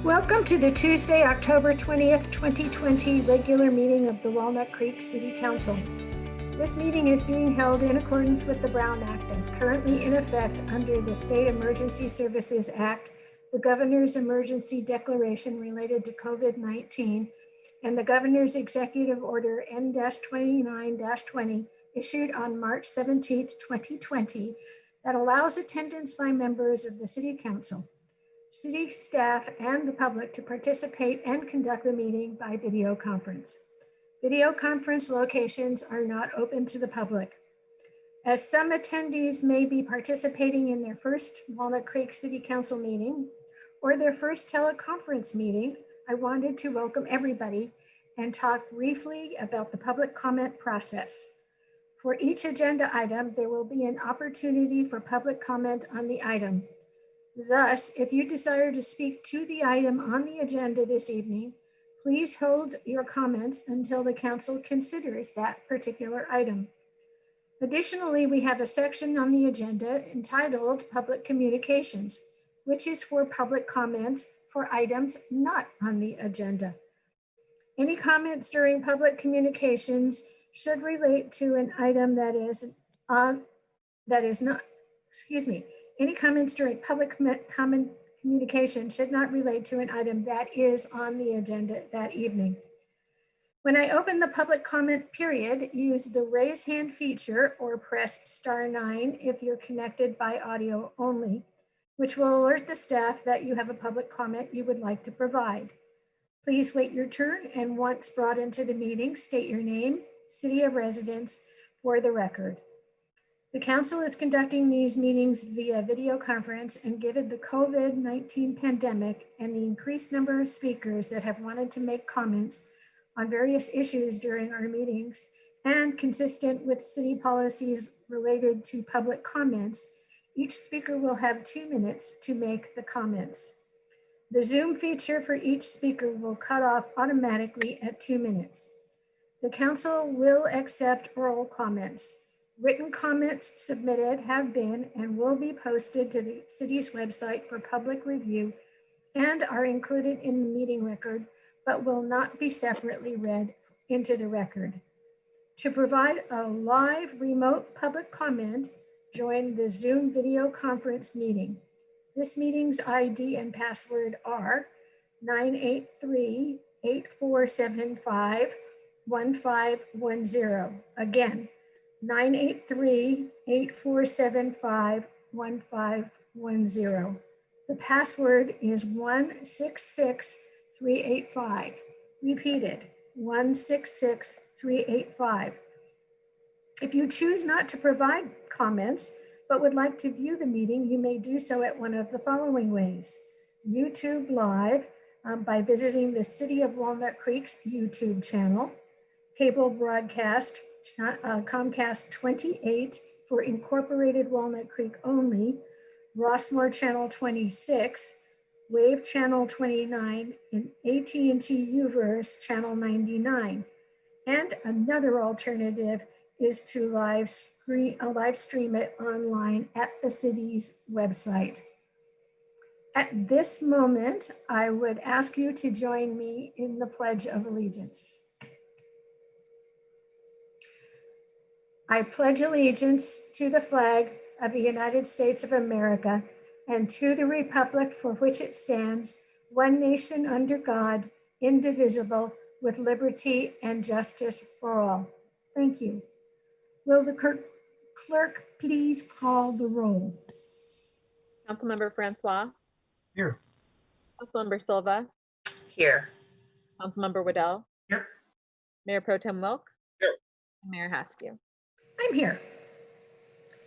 Welcome to the Tuesday, October 20th, 2020 regular meeting of the Walnut Creek City Council. This meeting is being held in accordance with the Brown Act as currently in effect under the State Emergency Services Act, the Governor's Emergency Declaration related to COVID-19, and the Governor's Executive Order N-29-20 issued on March 17th, 2020 that allows attendance by members of the City Council, city staff, and the public to participate and conduct the meeting by video conference. Video conference locations are not open to the public. As some attendees may be participating in their first Walnut Creek City Council meeting or their first teleconference meeting, I wanted to welcome everybody and talk briefly about the public comment process. For each agenda item, there will be an opportunity for public comment on the item. Thus, if you desire to speak to the item on the agenda this evening, please hold your comments until the council considers that particular item. Additionally, we have a section on the agenda entitled Public Communications, which is for public comments for items not on the agenda. Any comments during public communications should relate to an item Any comments during public communication should not relate to an item that is on the agenda that evening. When I open the public comment period, use the raise hand feature or press *9 if you're connected by audio only, which will alert the staff that you have a public comment you would like to provide. Please wait your turn, and once brought into the meeting, state your name, city of residence for the record. The council is conducting these meetings via video conference, and given the COVID-19 pandemic and the increased number of speakers that have wanted to make comments on various issues during our meetings, and consistent with city policies related to public comments, each speaker will have 2 minutes to make the comments. The Zoom feature for each speaker will cut off automatically at 2 minutes. The council will accept oral comments. Written comments submitted have been and will be posted to the city's website for public review and are included in the meeting record, but will not be separately read into the record. To provide a live remote public comment, join the Zoom video conference meeting. This meeting's ID and password are 983-8475-1510. Again, 983-8475-1510. The password is 166385. Repeated, 166385. If you choose not to provide comments, but would like to view the meeting, you may do so at one of the following ways. YouTube Live by visiting the City of Walnut Creek's YouTube channel, cable broadcast, Comcast 28 for incorporated Walnut Creek only, Rossmore Channel 26, Wave Channel 29, and AT&T Uverse Channel 99. And another alternative is to live stream it online at the city's website. At this moment, I would ask you to join me in the Pledge of Allegiance. I pledge allegiance to the flag of the United States of America and to the republic for which it stands, one nation under God, indivisible, with liberty and justice for all. Thank you. Will the clerk please call the roll? Councilmember Francois. Here. Councilmember Silva. Here. Councilmember Waddell. Here. Mayor Pro Tem Wilk. Here. And Mayor Haskew. I'm here.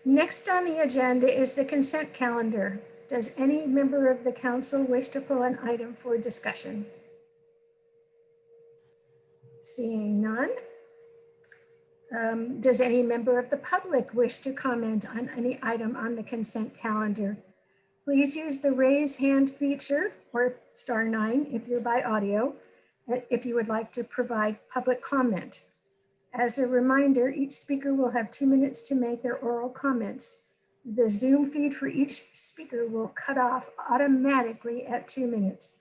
Next on the agenda is the consent calendar. Does any member of the council wish to pull an item for discussion? Seeing none. Does any member of the public wish to comment on any item on the consent calendar? Please use the raise hand feature or *9 if you're by audio, if you would like to provide public comment. As a reminder, each speaker will have 2 minutes to make their oral comments. The Zoom feed for each speaker will cut off automatically at 2 minutes.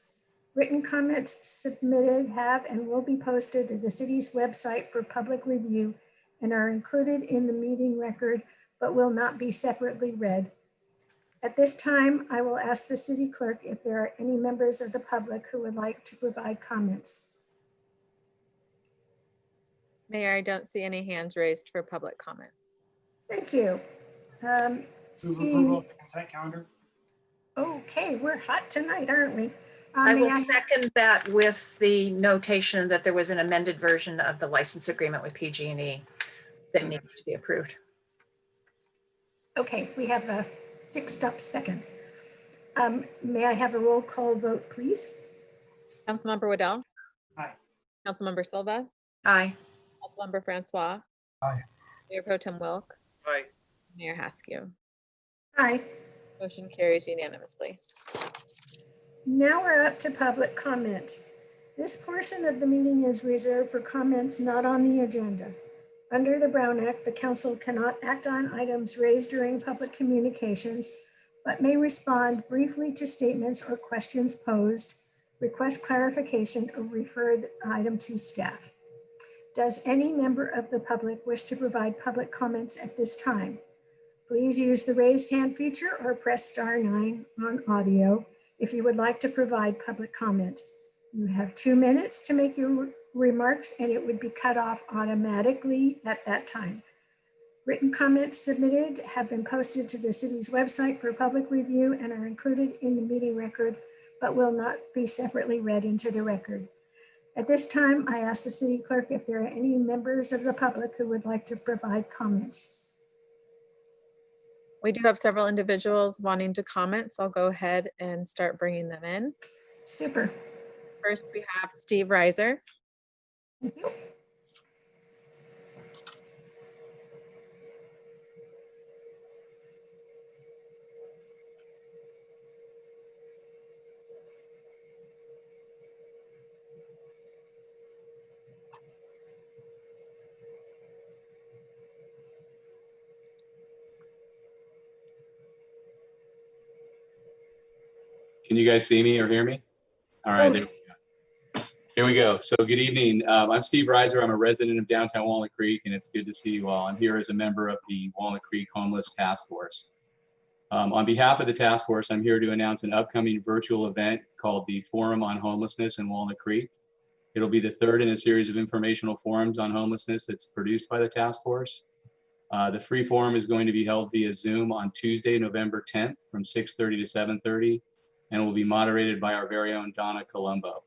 Written comments submitted have and will be posted to the city's website for public review and are included in the meeting record, but will not be separately read. At this time, I will ask the city clerk if there are any members of the public who would like to provide comments. Mayor, I don't see any hands raised for public comment. Thank you. Move approval of the consent calendar. Okay, we're hot tonight, aren't we? I May will second that with the notation that there was an amended version of the license agreement with PG&E that needs to be approved. Okay, we have a fixed up second. May I have a roll call vote, please? Councilmember Waddell? Aye. Councilmember Silva? Aye. Councilmember Francois? Aye. Mayor Pro Tem Wilk? Aye. Mayor Haskew? Aye. Motion carries unanimously. Now we're up to public comment. This portion of the meeting is reserved for comments not on the agenda. Under the Brown Act, the council cannot act on items raised during public communications, but may respond briefly to statements or questions posed, request clarification, or refer the item to staff. Does any member of the public wish to provide public comments at this time? Please use the raised hand feature or press *9 on audio if you would like to provide public comment. You have 2 minutes to make your remarks and it would be cut off automatically at that time. Written comments submitted have been posted to the city's website for public review and are included in the meeting record, but will not be separately read into the record. At this time, I ask the city clerk if there are any members of the public who would like to provide comments. We do have several individuals wanting to comment, so I'll go ahead and start bringing them in. Super. First, we have Steve Reiser. Thank you. Can you guys see me or hear me? All right, here we go. So good evening. I'm Steve Reiser. I'm a resident of downtown Walnut Creek, and it's good to see you all. I'm here as a member of the Walnut Creek Homeless Task Force. On behalf of the task force, I'm here to announce an upcoming virtual event called the Forum on Homelessness in Walnut Creek. It'll be the third in a series of informational forums on homelessness that's produced by the task force. The free forum is going to be held via Zoom on Tuesday, November 10th from 6:30 to 7:30. And will be moderated by our very own Donna Colombo.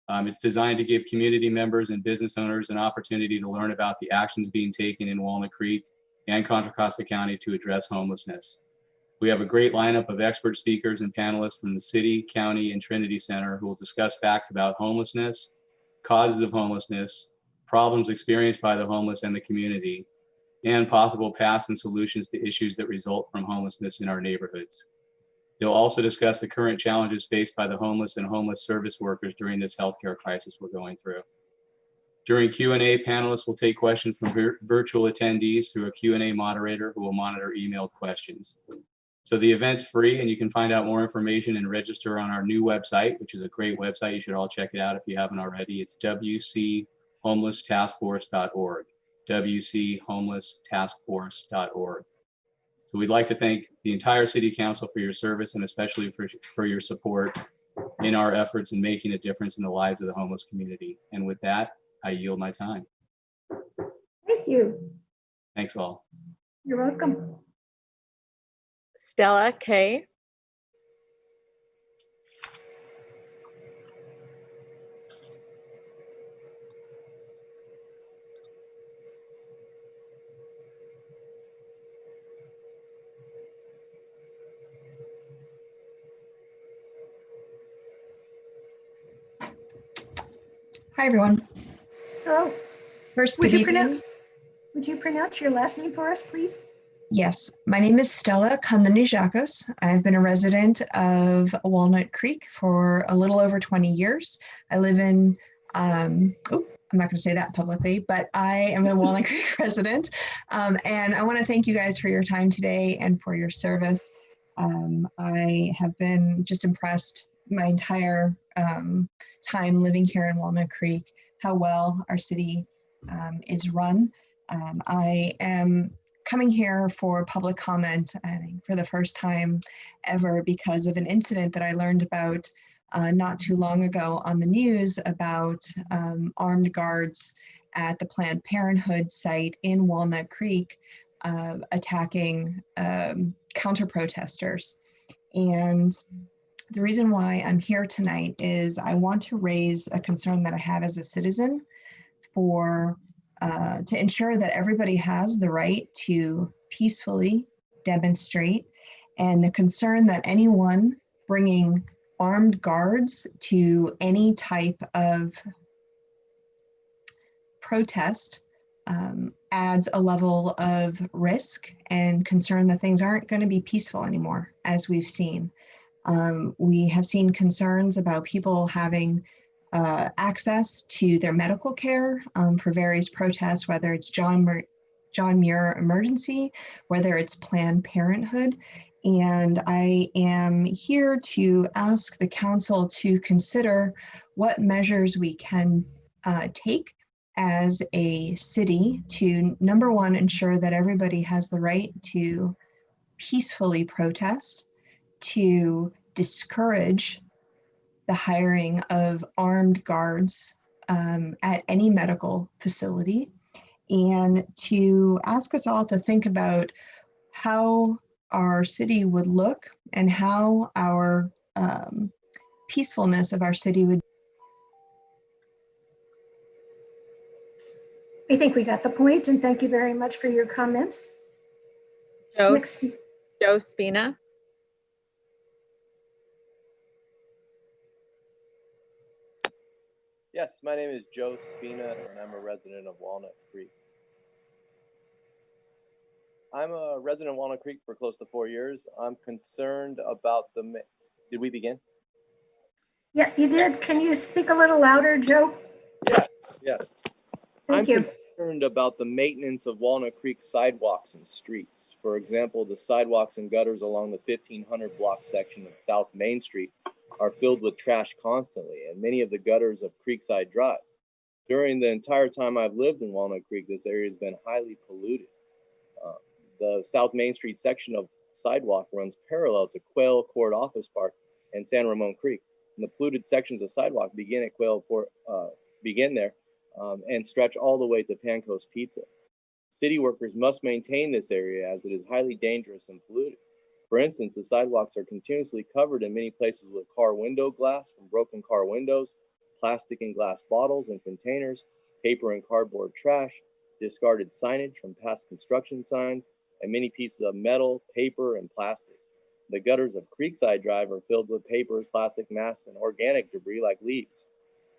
It's designed to give community members and business owners an opportunity to learn about the actions being taken in Walnut Creek and Contra Costa County to address homelessness. We have a great lineup of expert speakers and panelists from the city, county, and Trinity Center who will discuss facts about homelessness, causes of homelessness, problems experienced by the homeless and the community, and possible paths and solutions to issues that result from homelessness in our neighborhoods. They'll also discuss the current challenges faced by the homeless and homeless service workers during this healthcare crisis we're going through. During Q&A, panelists will take questions from virtual attendees through a Q&A moderator who will monitor emailed questions. So the event's free and you can find out more information and register on our new website, which is a great website. You should all check it out if you haven't already. It's wchomelesstaskforce.org, wchomelesstaskforce.org. So we'd like to thank the entire City Council for your service and especially for your support in our efforts in making a difference in the lives of the homeless community. And with that, I yield my time. Thank you. Thanks all. You're welcome. Stella K. Hi, everyone. Oh, First, would good you evening. pronounce your last name for us, please? Yes, my name is Stella Kandanijakos. I've been a resident of Walnut Creek for a little over 20 years. I live in, I'm not going to say that publicly, but I am a Walnut Creek resident. And I want to thank you guys for your time today and for your service. I have been just impressed my entire time living here in Walnut Creek how well our city is run. I am coming here for public comment, I think, for the first time ever because of an incident that I learned about not too long ago on the news about armed guards at the Planned Parenthood site in Walnut Creek attacking counter-protesters. And the reason why I'm here tonight is I want to raise a concern that I have as a citizen for to ensure that everybody has the right to peacefully demonstrate, and the concern that anyone bringing armed guards to any type of protest adds a level of risk and concern that things aren't going to be peaceful anymore, as we've seen. We have seen concerns about people having access to their medical care for various protests, whether it's John Muir Emergency, whether it's Planned Parenthood. And I am here to ask the council to consider what measures we can take as a city to, number one, ensure that everybody has the right to peacefully protest, to discourage the hiring of armed guards at any medical facility, and to ask us all to think about how our city would look and how our peacefulness of our city would. I think we got the point, and thank you very much for your comments. Joe, Next, Joe Spina. Yes, my name is Joe Spina, and I'm a resident of Walnut Creek. I'm a resident of Walnut Creek for close to 4 years. I'm concerned about the. Did we begin? yeah, you did. Can you speak a little louder, Joe? Yes. Thank you. I'm concerned about the maintenance of Walnut Creek sidewalks and streets. For example, the sidewalks and gutters along the 1500 block section of South Main Street are filled with trash constantly, and many of the gutters of Creekside Drive. During the entire time I've lived in Walnut Creek, this area has been highly polluted. The South Main Street section of sidewalk runs parallel to Quail Court Office Park and San Ramon Creek. And the polluted sections of sidewalk begin at Quail Court, and stretch all the way to Panco's Pizza. City workers must maintain this area as it is highly dangerous and polluted. For instance, the sidewalks are continuously covered in many places with car window glass from broken car windows, plastic and glass bottles and containers, paper and cardboard trash, discarded signage from past construction signs, and many pieces of metal, paper, and plastic. The gutters of Creekside Drive are filled with papers, plastic masks, and organic debris like leaves.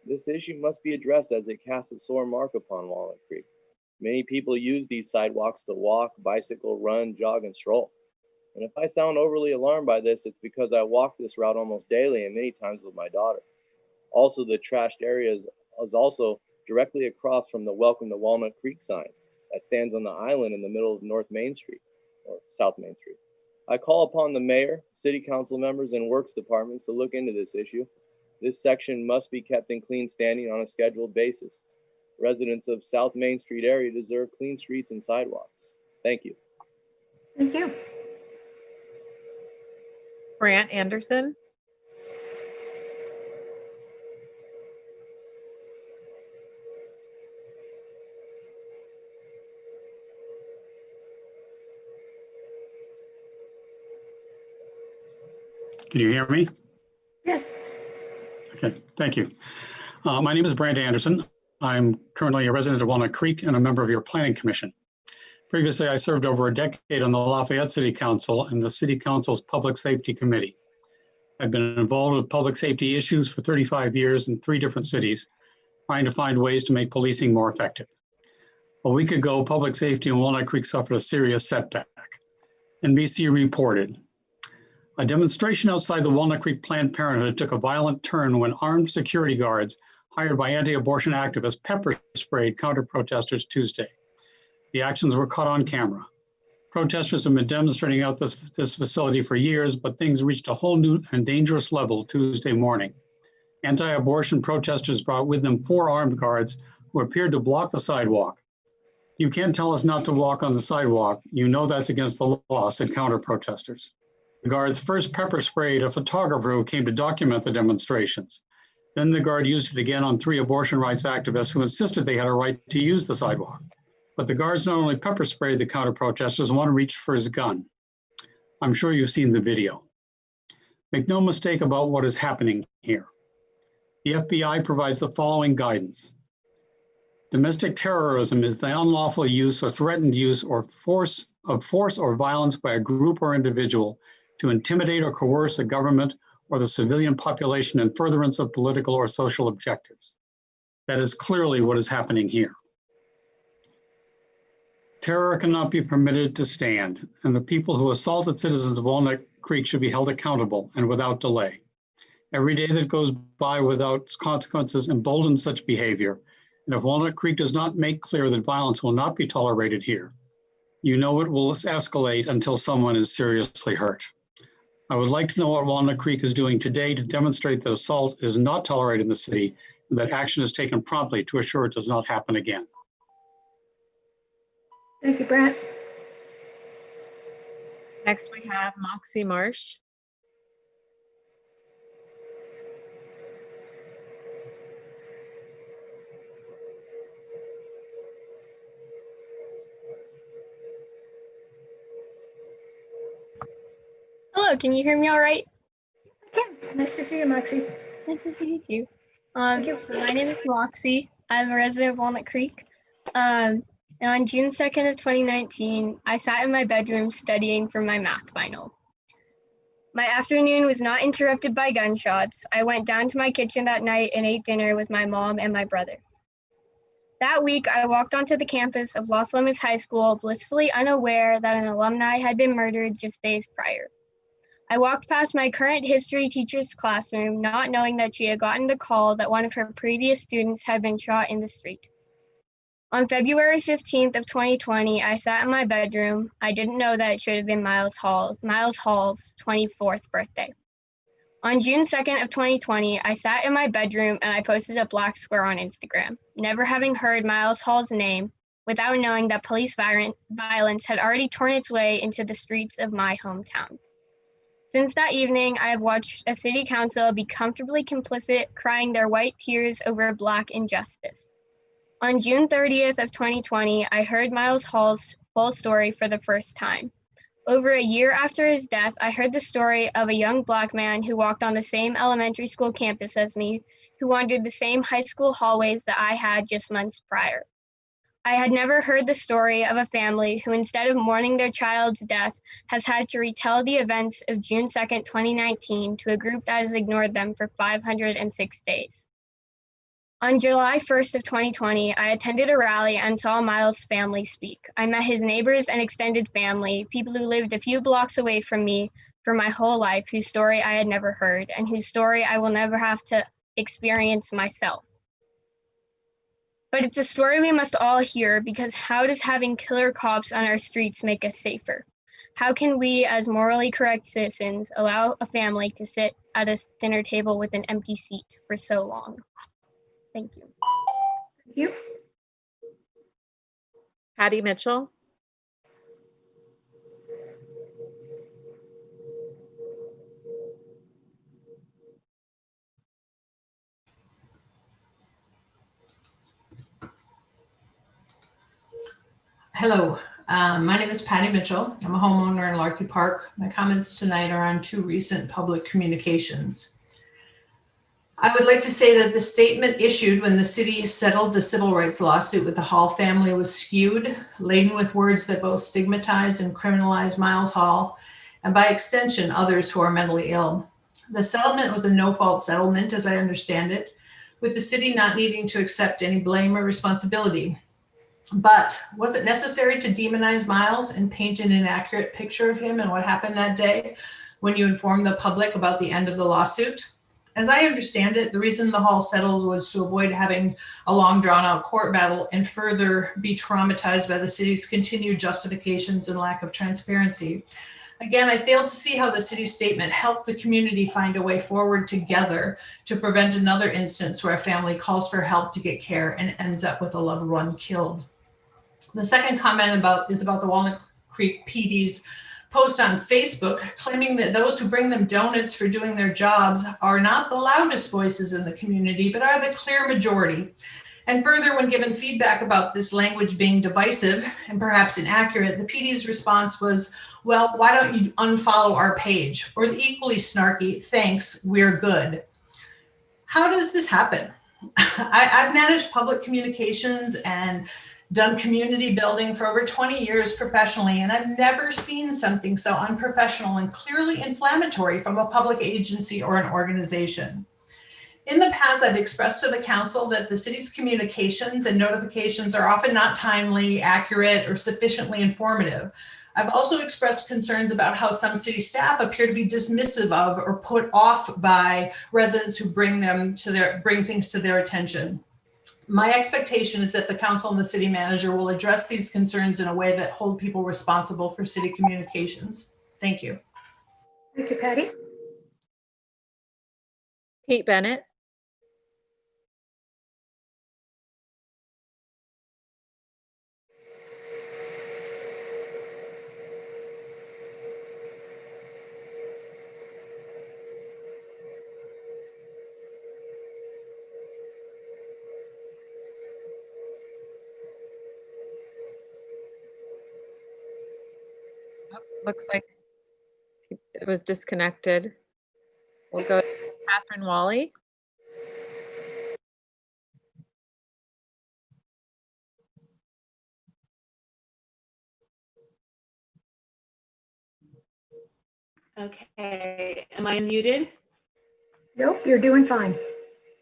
This issue must be addressed as it casts a sore mark upon Walnut Creek. Many people use these sidewalks to walk, bicycle, run, jog, and stroll. And if I sound overly alarmed by this, it's because I walk this route almost daily and many times with my daughter. Also, the trashed area is also directly across from the Welcome to Walnut Creek sign that stands on the island in the middle of North Main Street, or South Main Street. I call upon the mayor, city council members, and works departments to look into this issue. This section must be kept in clean standing on a scheduled basis. Residents of South Main Street area deserve clean streets and sidewalks. Thank you. Thank you. Grant Anderson. Can you hear me? Yes. Okay, thank you. My name is Brant Anderson. I'm currently a resident of Walnut Creek and a member of your planning commission. Previously, I served over a decade on the Lafayette City Council and the City Council's Public Safety Committee. I've been involved with public safety issues for 35 years in 3 different cities, trying to find ways to make policing more effective. A week ago, public safety in Walnut Creek suffered a serious setback. NBC reported, a demonstration outside the Walnut Creek Planned Parenthood took a violent turn when armed security guards hired by anti-abortion activists pepper sprayed counter-protesters Tuesday. The actions were caught on camera. Protesters have been demonstrating out this facility for years, but things reached a whole new and dangerous level Tuesday morning. Anti-abortion protesters brought with them 4 armed guards who appeared to block the sidewalk. "You can't tell us not to walk on the sidewalk. You know that's against the law," said counter-protesters. The guards first pepper sprayed a photographer who came to document the demonstrations. Then the guard used it again on 3 abortion rights activists who insisted they had a right to use the sidewalk. But the guards not only pepper sprayed the counter-protesters, one reached for his gun. I'm sure you've seen the video. Make no mistake about what is happening here. The FBI provides the following guidance. Domestic terrorism is the unlawful use or threatened use or force or violence by a group or individual to intimidate or coerce a government or the civilian population in furtherance of political or social objectives. That is clearly what is happening here. Terror cannot be permitted to stand, and the people who assaulted citizens of Walnut Creek should be held accountable and without delay. Every day that goes by without consequences emboldens such behavior, and if Walnut Creek does not make clear that violence will not be tolerated here, you know it will escalate until someone is seriously hurt. I would like to know what Walnut Creek is doing today to demonstrate that assault is not tolerated in the city and that action is taken promptly to assure it does not happen again. Thank you, Brent. Next, we have Moxie Marsh. Hello, can you hear me all right? Nice to see you, Moxie. Nice to see you too. Thank you. So my name is Moxie. I'm a resident of Walnut Creek. And on June 2nd of 2019, I sat in my bedroom studying for my math final. My afternoon was not interrupted by gunshots. I went down to my kitchen that night and ate dinner with my mom and my brother. That week, I walked onto the campus of Los Lomas High School, blissfully unaware that an alumni had been murdered just days prior. I walked past my current history teacher's classroom, not knowing that she had gotten the call that one of her previous students had been shot in the street. On February 15th of 2020, I sat in my bedroom. I didn't know that it should have been Miles Hall's 24th birthday. On June 2nd of 2020, I sat in my bedroom and I posted a black square on Instagram, never having heard Miles Hall's name, without knowing that police violence had already torn its way into the streets of my hometown. Since that evening, I have watched a city council be comfortably complicit, crying their white tears over black injustice. On June 30th of 2020, I heard Miles Hall's full story for the first time. Over a year after his death, I heard the story of a young black man who walked on the same elementary school campus as me, who wandered the same high school hallways that I had just months prior. I had never heard the story of a family who, instead of mourning their child's death, has had to retell the events of June 2nd, 2019 to a group that has ignored them for 506 days. On July 1st of 2020, I attended a rally and saw Miles' family speak. I met his neighbors and extended family, people who lived a few blocks away from me for my whole life, whose story I had never heard and whose story I will never have to experience myself. But it's a story we must all hear, because how does having killer cops on our streets make us safer? How can we, as morally correct citizens, allow a family to sit at a dinner table with an empty seat for so long? Thank you. Thank you. Patty Mitchell. Hello, my name is Patty Mitchell. I'm a homeowner in Larky Park. My comments tonight are on 2 recent public communications. I would like to say that the statement issued when the city settled the civil rights lawsuit with the Hall family was skewed, laden with words that both stigmatized and criminalized Miles Hall, and by extension, others who are mentally ill. The settlement was a no-fault settlement, as I understand it, with the city not needing to accept any blame or responsibility. But was it necessary to demonize Miles and paint an inaccurate picture of him and what happened that day when you informed the public about the end of the lawsuit? As I understand it, the reason the hall settled was to avoid having a long drawn out court battle and further be traumatized by the city's continued justifications and lack of transparency. Again, I failed to see how the city's statement helped the community find a way forward together to prevent another instance where a family calls for help to get care and ends up with a loved one killed. The second comment is about the Walnut Creek PD's post on Facebook claiming that those who bring them donuts for doing their jobs are not the loudest voices in the community, but are the clear majority. And further, when given feedback about this language being divisive and perhaps inaccurate, the PD's response was, well, why don't you unfollow our page? Or the equally snarky, thanks, we're good. How does this happen? I've managed public communications and done community building for over 20 years professionally, and I've never seen something so unprofessional and clearly inflammatory from a public agency or an organization. In the past, I've expressed to the council that the city's communications and notifications are often not timely, accurate, or sufficiently informative. I've also expressed concerns about how some city staff appear to be dismissive of or put off by residents who bring things to their attention. My expectation is that the council and the city manager will address these concerns in a way that hold people responsible for city communications. Thank you. Thank you, Patty. Pete Bennett. Looks like it was disconnected. We'll go to Catherine Wally. Okay, am I muted? Nope, you're doing fine.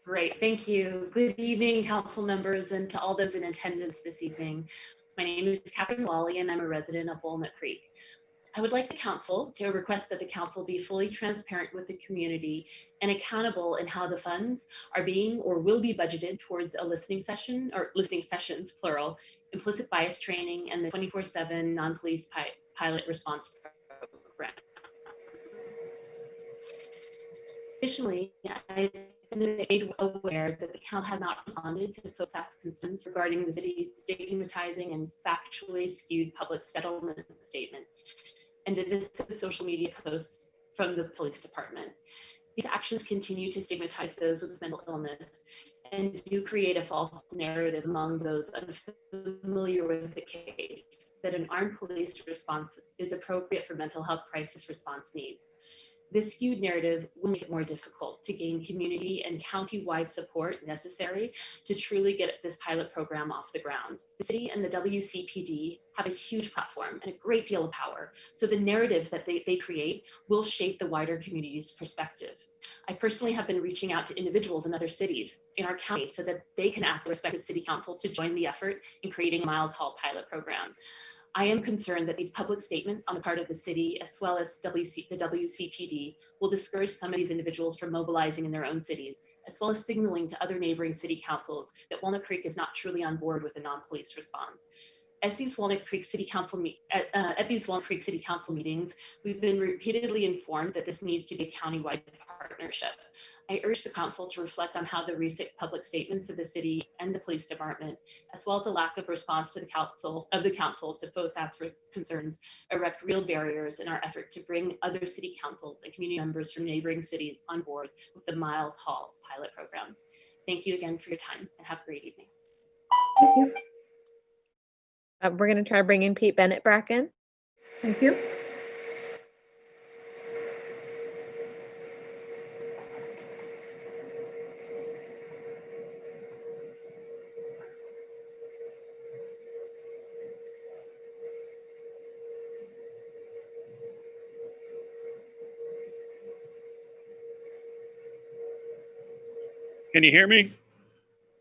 Great, thank you. Good evening, council members, and to all those in attendance this evening. My name is Catherine Wally, and I'm a resident of Walnut Creek. I would like the council to request that the council be fully transparent with the community and accountable in how the funds are being or will be budgeted towards a listening session or listening sessions, plural, implicit bias training, and the 24/7 non-police pilot response program. Additionally, I've been made aware that the council has not responded to folks' asked concerns regarding the city's stigmatizing and factually skewed public settlement statement and divisive social media posts from the police department. These actions continue to stigmatize those with mental illness and do create a false narrative among those unfamiliar with the case that an armed police response is appropriate for mental health crisis response needs. This skewed narrative will make it more difficult to gain community and county-wide support necessary to truly get this pilot program off the ground. The city and the WCPD have a huge platform and a great deal of power, so the narrative that they create will shape the wider community's perspective. I personally have been reaching out to individuals in other cities in our county so that they can ask their respective city councils to join the effort in creating a Miles Hall pilot program. I am concerned that these public statements on the part of the city, as well as the WCPD, will discourage some of these individuals from mobilizing in their own cities, as well as signaling to other neighboring city councils that Walnut Creek is not truly on board with a non-police response. At these Walnut Creek City Council meetings, we've been repeatedly informed that this needs to be a countywide partnership. I urge the council to reflect on how the recent public statements of the city and the police department, as well as the lack of response to the council to folks asked for concerns, erect real barriers in our effort to bring other city councils and community members from neighboring cities on board with the Miles Hall pilot program. Thank you again for your time and have a great evening. Thank you. We're going to try bringing Pete Bennett back in. Thank you. Can you hear me?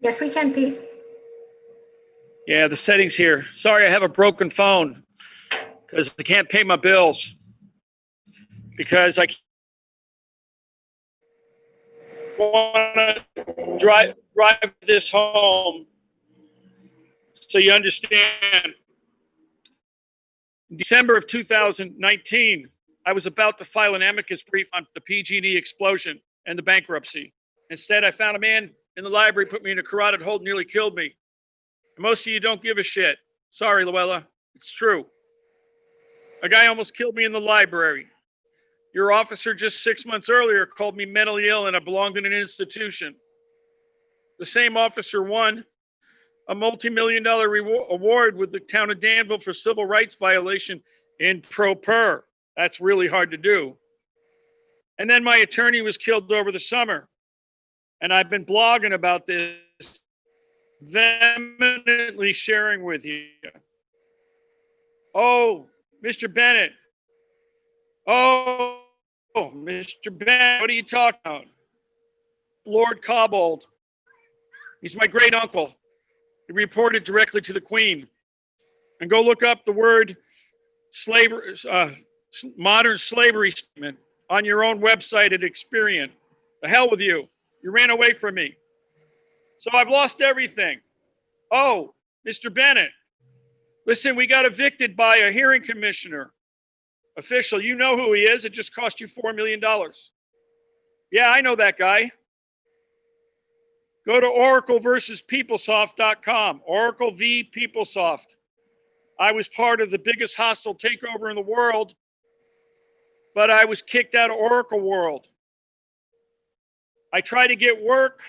Yes, we can, Pete. Yeah, the settings here. Sorry, I have a broken phone because I can't pay my bills because want to drive this home so you understand. In December of 2019, I was about to file an amicus brief on the PG&E explosion and the bankruptcy. Instead, I found a man in the library, put me in a carotid hold, nearly killed me. And most of you don't give a shit. Sorry, Luella, it's true. A guy almost killed me in the library. Your officer just 6 months earlier called me mentally ill and I belonged in an institution. The same officer won a multi-million-dollar award with the town of Danville for civil rights violation in pro per. That's really hard to do. And then my attorney was killed over the summer. And I've been blogging about this, vehemently sharing with you. Oh, Mr. Bennett. Oh, Mr. Bennett, what are you talking about? Lord Cobbold. He's my great uncle. He reported directly to the Queen. And go look up the word slavery, modern slavery statement on your own website at Experian. The hell with you. You ran away from me. So I've lost everything. Oh, Mr. Bennett. Listen, we got evicted by a hearing commissioner. Official, you know who he is. It just cost you $4 million. Yeah, I know that guy. Go to Oracle versus PeopleSoft.com. Oracle v. PeopleSoft. I was part of the biggest hostile takeover in the world, but I was kicked out of Oracle world. I tried to get work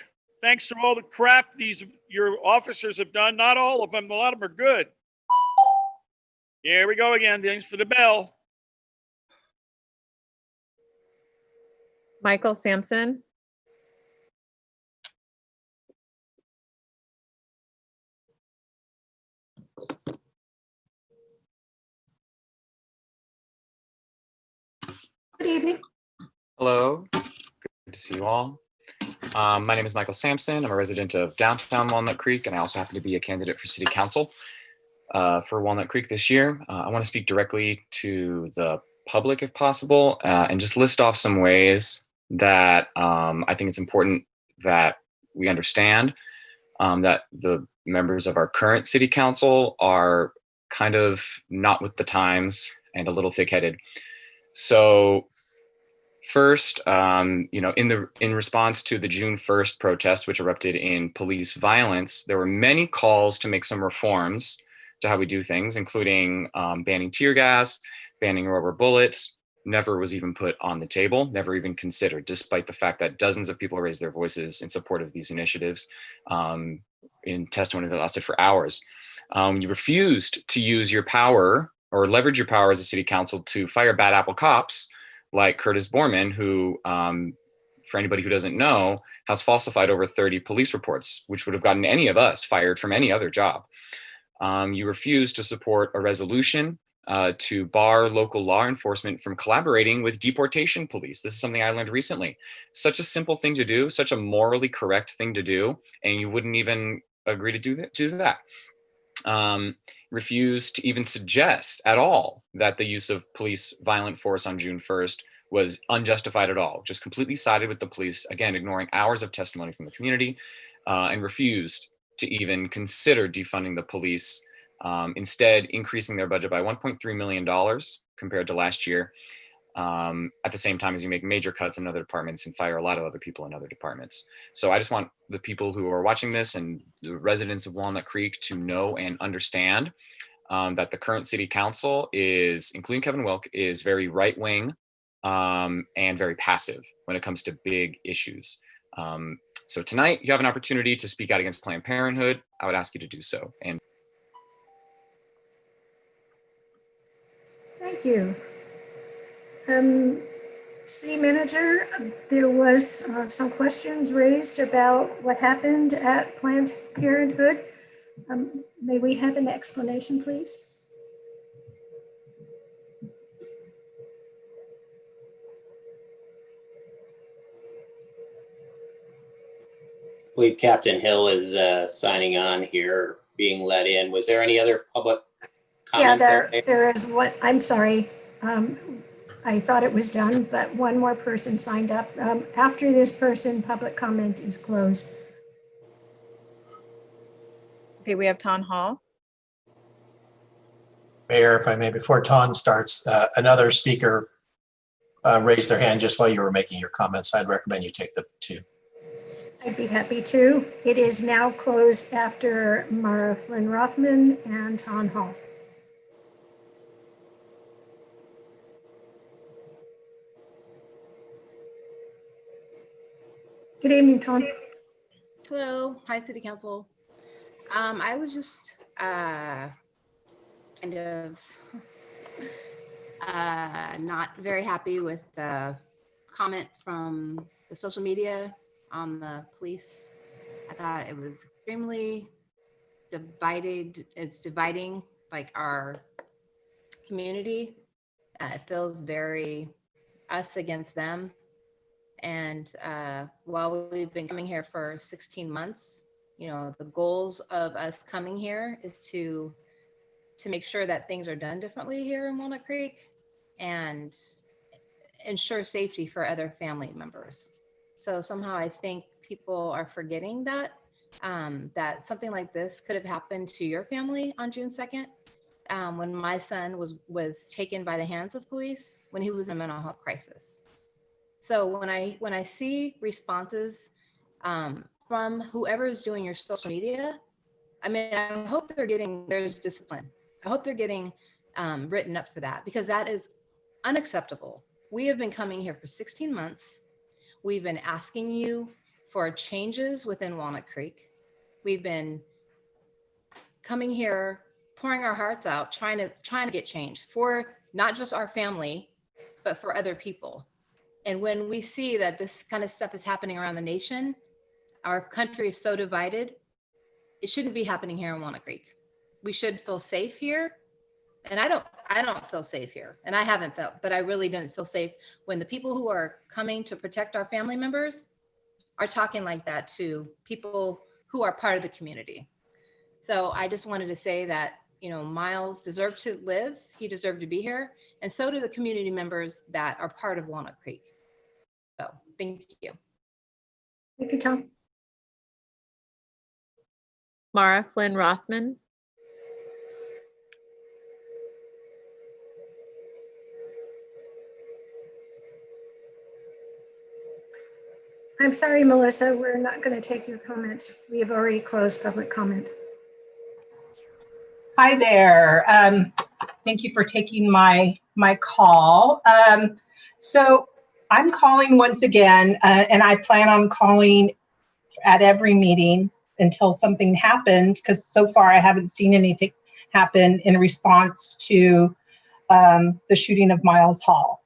thanks to all the crap your officers have done. Not all of them. A lot of them are good. Here we go again. Thanks for the bell. Michael Sampson. Good evening. Hello, good to see you all. My name is Michael Sampson. I'm a resident of downtown Walnut Creek, and I also happen to be a candidate for city council for Walnut Creek this year. I want to speak directly to the public if possible, and just list off some ways that I think it's important that we understand that the members of our current city council are kind of not with the times and a little thick-headed. So first, in response to the June 1st protest, which erupted in police violence, there were many calls to make some reforms to how we do things, including banning tear gas, banning rubber bullets. Never was even put on the table, never even considered, despite the fact that dozens of people raised their voices in support of these initiatives in testimony that lasted for hours. You refused to use your power or leverage your power as a city council to fire bad apple cops like Curtis Borman, who, for anybody who doesn't know, has falsified over 30 police reports, which would have gotten any of us fired from any other job. You refused to support a resolution to bar local law enforcement from collaborating with deportation police. This is something I learned recently. Such a simple thing to do, such a morally correct thing to do, and you wouldn't even agree to do that. Refused to even suggest at all that the use of police violent force on June 1st was unjustified at all, just completely sided with the police, again, ignoring hours of testimony from the community, and refused to even consider defunding the police, instead increasing their budget by $1.3 million compared to last year, at the same time as you make major cuts in other departments and fire a lot of other people in other departments. So I just want the people who are watching this and the residents of Walnut Creek to know and understand that the current city council is, including Kevin Wilk, is very right-wing and very passive when it comes to big issues. So tonight you have an opportunity to speak out against Planned Parenthood. I would ask you to do so. And Thank you. City Manager, there was some questions raised about what happened at Planned Parenthood. May we have an explanation, please? I believe Captain Hill is signing on here, being let in. Was there any other public Yeah, comment? there is what, I'm sorry. I thought it was done, but one more person signed up. After this person, public comment is closed. Okay, we have town hall. Mayor, if I may, before Ton starts, another speaker raised their hand just while you were making your comments. I'd recommend you take the two. I'd be happy to. It is now closed after Mara Flynn Rothman and Town Hall. Good evening, Tom. Hello, hi City Council. I was just kind of not very happy with the comment from the social media on the police. I thought it was extremely divided. It's dividing like our community. It feels very us against them. And while we've been coming here for 16 months, you know, the goals of us coming here is to make sure that things are done differently here in Walnut Creek and ensure safety for other family members. So somehow I think people are forgetting that that something like this could have happened to your family on June 2nd when my son was taken by the hands of police when he was in a mental health crisis. So when I see responses from whoever is doing your social media, I mean, I hope there's discipline. I hope they're getting written up for that, because that is unacceptable. We have been coming here for 16 months. We've been asking you for changes within Walnut Creek. We've been coming here, pouring our hearts out, trying to get change for not just our family, but for other people. And when we see that this kind of stuff is happening around the nation, our country is so divided, it shouldn't be happening here in Walnut Creek. We should feel safe here. And I don't feel safe here. And I haven't felt, but I really didn't feel safe when the people who are coming to protect our family members are talking like that to people who are part of the community. So I just wanted to say that, you know, Miles deserved to live. He deserved to be here. And so do the community members that are part of Walnut Creek. So thank you. Thank you, Tom. Mara Flynn Rothman. I'm sorry, Melissa, we're not going to take your comment. We have already closed public comment. Hi there. Thank you for taking my call. So I'm calling once again, and I plan on calling at every meeting until something happens, because so far I haven't seen anything happen in response to the shooting of Miles Hall.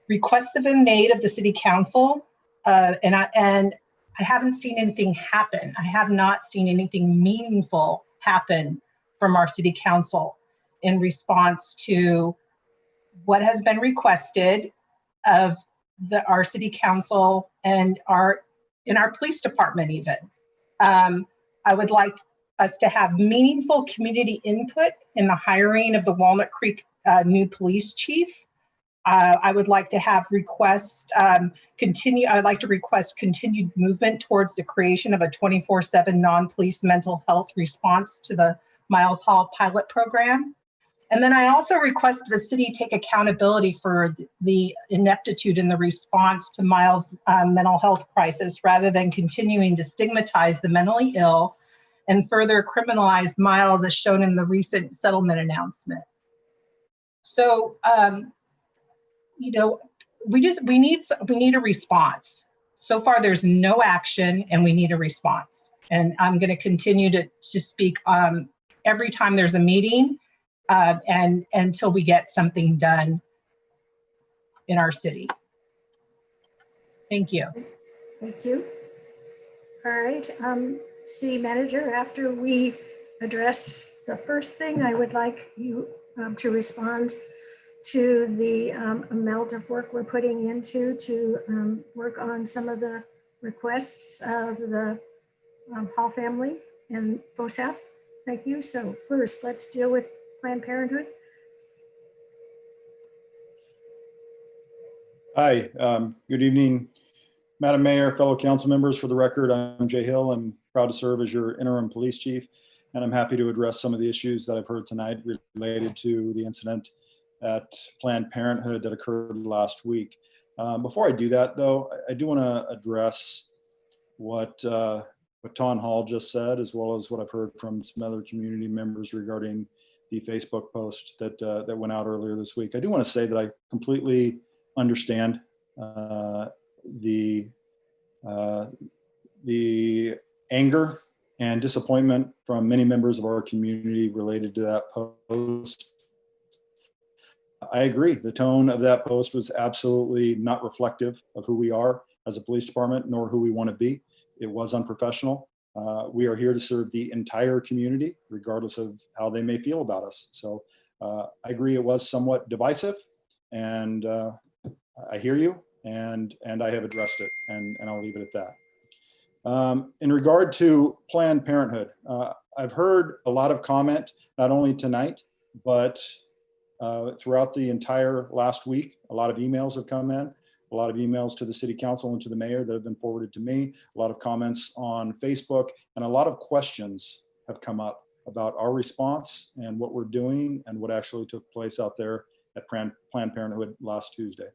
Requests have been made of the City Council, and I haven't seen anything happen. I have not seen anything meaningful happen from our City Council in response to what has been requested of our City Council and in our police department even. I would like us to have meaningful community input in the hiring of the Walnut Creek new police chief. I would like to have requests I'd like to request continued movement towards the creation of a 24/7 non-police mental health response to the Miles Hall pilot program. And then I also request the city take accountability for the ineptitude in the response to Miles' mental health crisis, rather than continuing to stigmatize the mentally ill and further criminalize Miles, as shown in the recent settlement announcement. So, you know, we need a response. So far, there's no action, and we need a response. And I'm going to continue to speak every time there's a meeting, and until we get something done in our city. Thank you. Thank you. All right, City Manager, after we address the first thing, I would like you to respond to the amount of work we're putting into to work on some of the requests of the Hall family and FOSAP. Thank you. So first, let's deal with Planned Parenthood. Hi, good evening, Madam Mayor, fellow council members. For the record, I'm Jay Hill. I'm proud to serve as your interim police chief, and I'm happy to address some of the issues that I've heard tonight related to the incident at Planned Parenthood that occurred last week. Before I do that, though, I do want to address what Ton Hall just said, as well as what I've heard from some other community members regarding the Facebook post that went out earlier this week. I do want to say that I completely understand the anger and disappointment from many members of our community related to that post. I agree. The tone of that post was absolutely not reflective of who we are as a police department, nor who we want to be. It was unprofessional. We are here to serve the entire community, regardless of how they may feel about us. So I agree it was somewhat divisive, and I hear you, and I have addressed it, and I'll leave it at that. In regard to Planned Parenthood, I've heard a lot of comment, not only tonight, but throughout the entire last week. A lot of emails have come in, a lot of emails to the city council and to the mayor that have been forwarded to me, a lot of comments on Facebook, and a lot of questions have come up about our response and what we're doing and what actually took place out there at Planned Parenthood last Tuesday.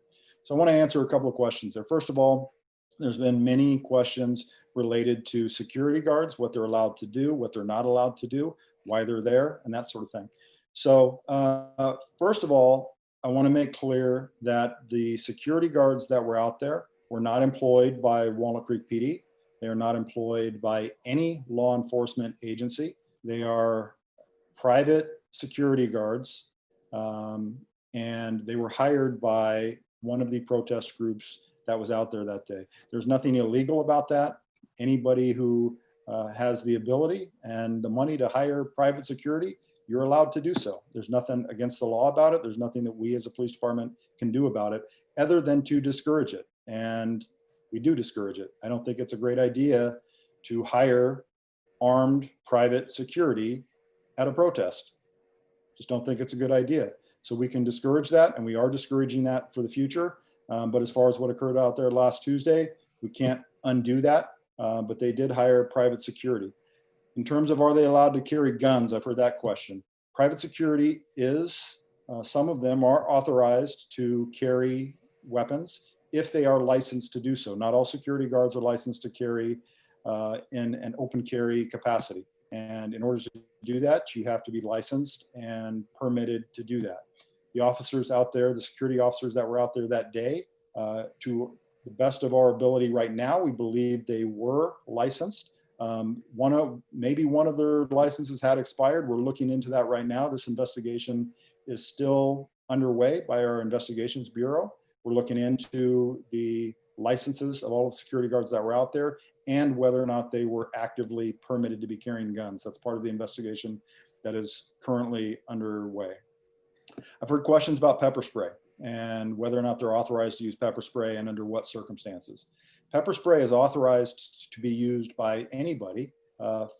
So I want to answer a couple of questions there. First of all, there's been many questions related to security guards, what they're allowed to do, what they're not allowed to do, why they're there, and that sort of thing. So first of all, I want to make clear that the security guards that were out there were not employed by Walnut Creek PD. They are not employed by any law enforcement agency. They are private security guards, and they were hired by one of the protest groups that was out there that day. There's nothing illegal about that. Anybody who has the ability and the money to hire private security, you're allowed to do so. There's nothing against the law about it. There's nothing that we as a police department can do about it other than to discourage it. And we do discourage it. I don't think it's a great idea to hire armed private security at a protest. Just don't think it's a good idea. So we can discourage that, and we are discouraging that for the future. But as far as what occurred out there last Tuesday, we can't undo that, but they did hire private security. In terms of are they allowed to carry guns, I've heard that question. Private security is, some of them are authorized to carry weapons if they are licensed to do so. Not all security guards are licensed to carry in an open carry capacity. And in order to do that, you have to be licensed and permitted to do that. The officers out there, the security officers that were out there that day, to the best of our ability right now, we believe they were licensed. Maybe one of their licenses had expired. We're looking into that right now. This investigation is still underway by our investigations bureau. We're looking into the licenses of all the security guards that were out there and whether or not they were actively permitted to be carrying guns. That's part of the investigation that is currently underway. I've heard questions about pepper spray and whether or not they're authorized to use pepper spray and under what circumstances. Pepper spray is authorized to be used by anybody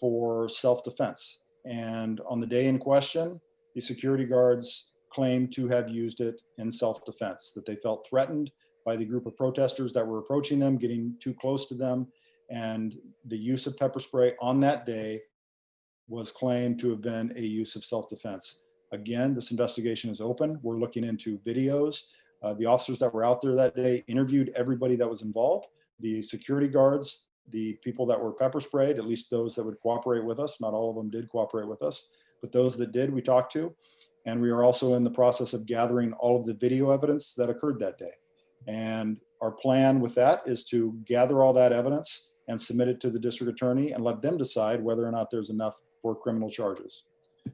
for self-defense. And on the day in question, the security guards claimed to have used it in self-defense, that they felt threatened by the group of protesters that were approaching them, getting too close to them. And the use of pepper spray on that day was claimed to have been a use of self-defense. Again, this investigation is open. We're looking into videos. The officers that were out there that day interviewed everybody that was involved. The security guards, the people that were pepper sprayed, at least those that would cooperate with us. Not all of them did cooperate with us, but those that did, we talked to. And we are also in the process of gathering all of the video evidence that occurred that day. And our plan with that is to gather all that evidence and submit it to the district attorney and let them decide whether or not there's enough for criminal charges.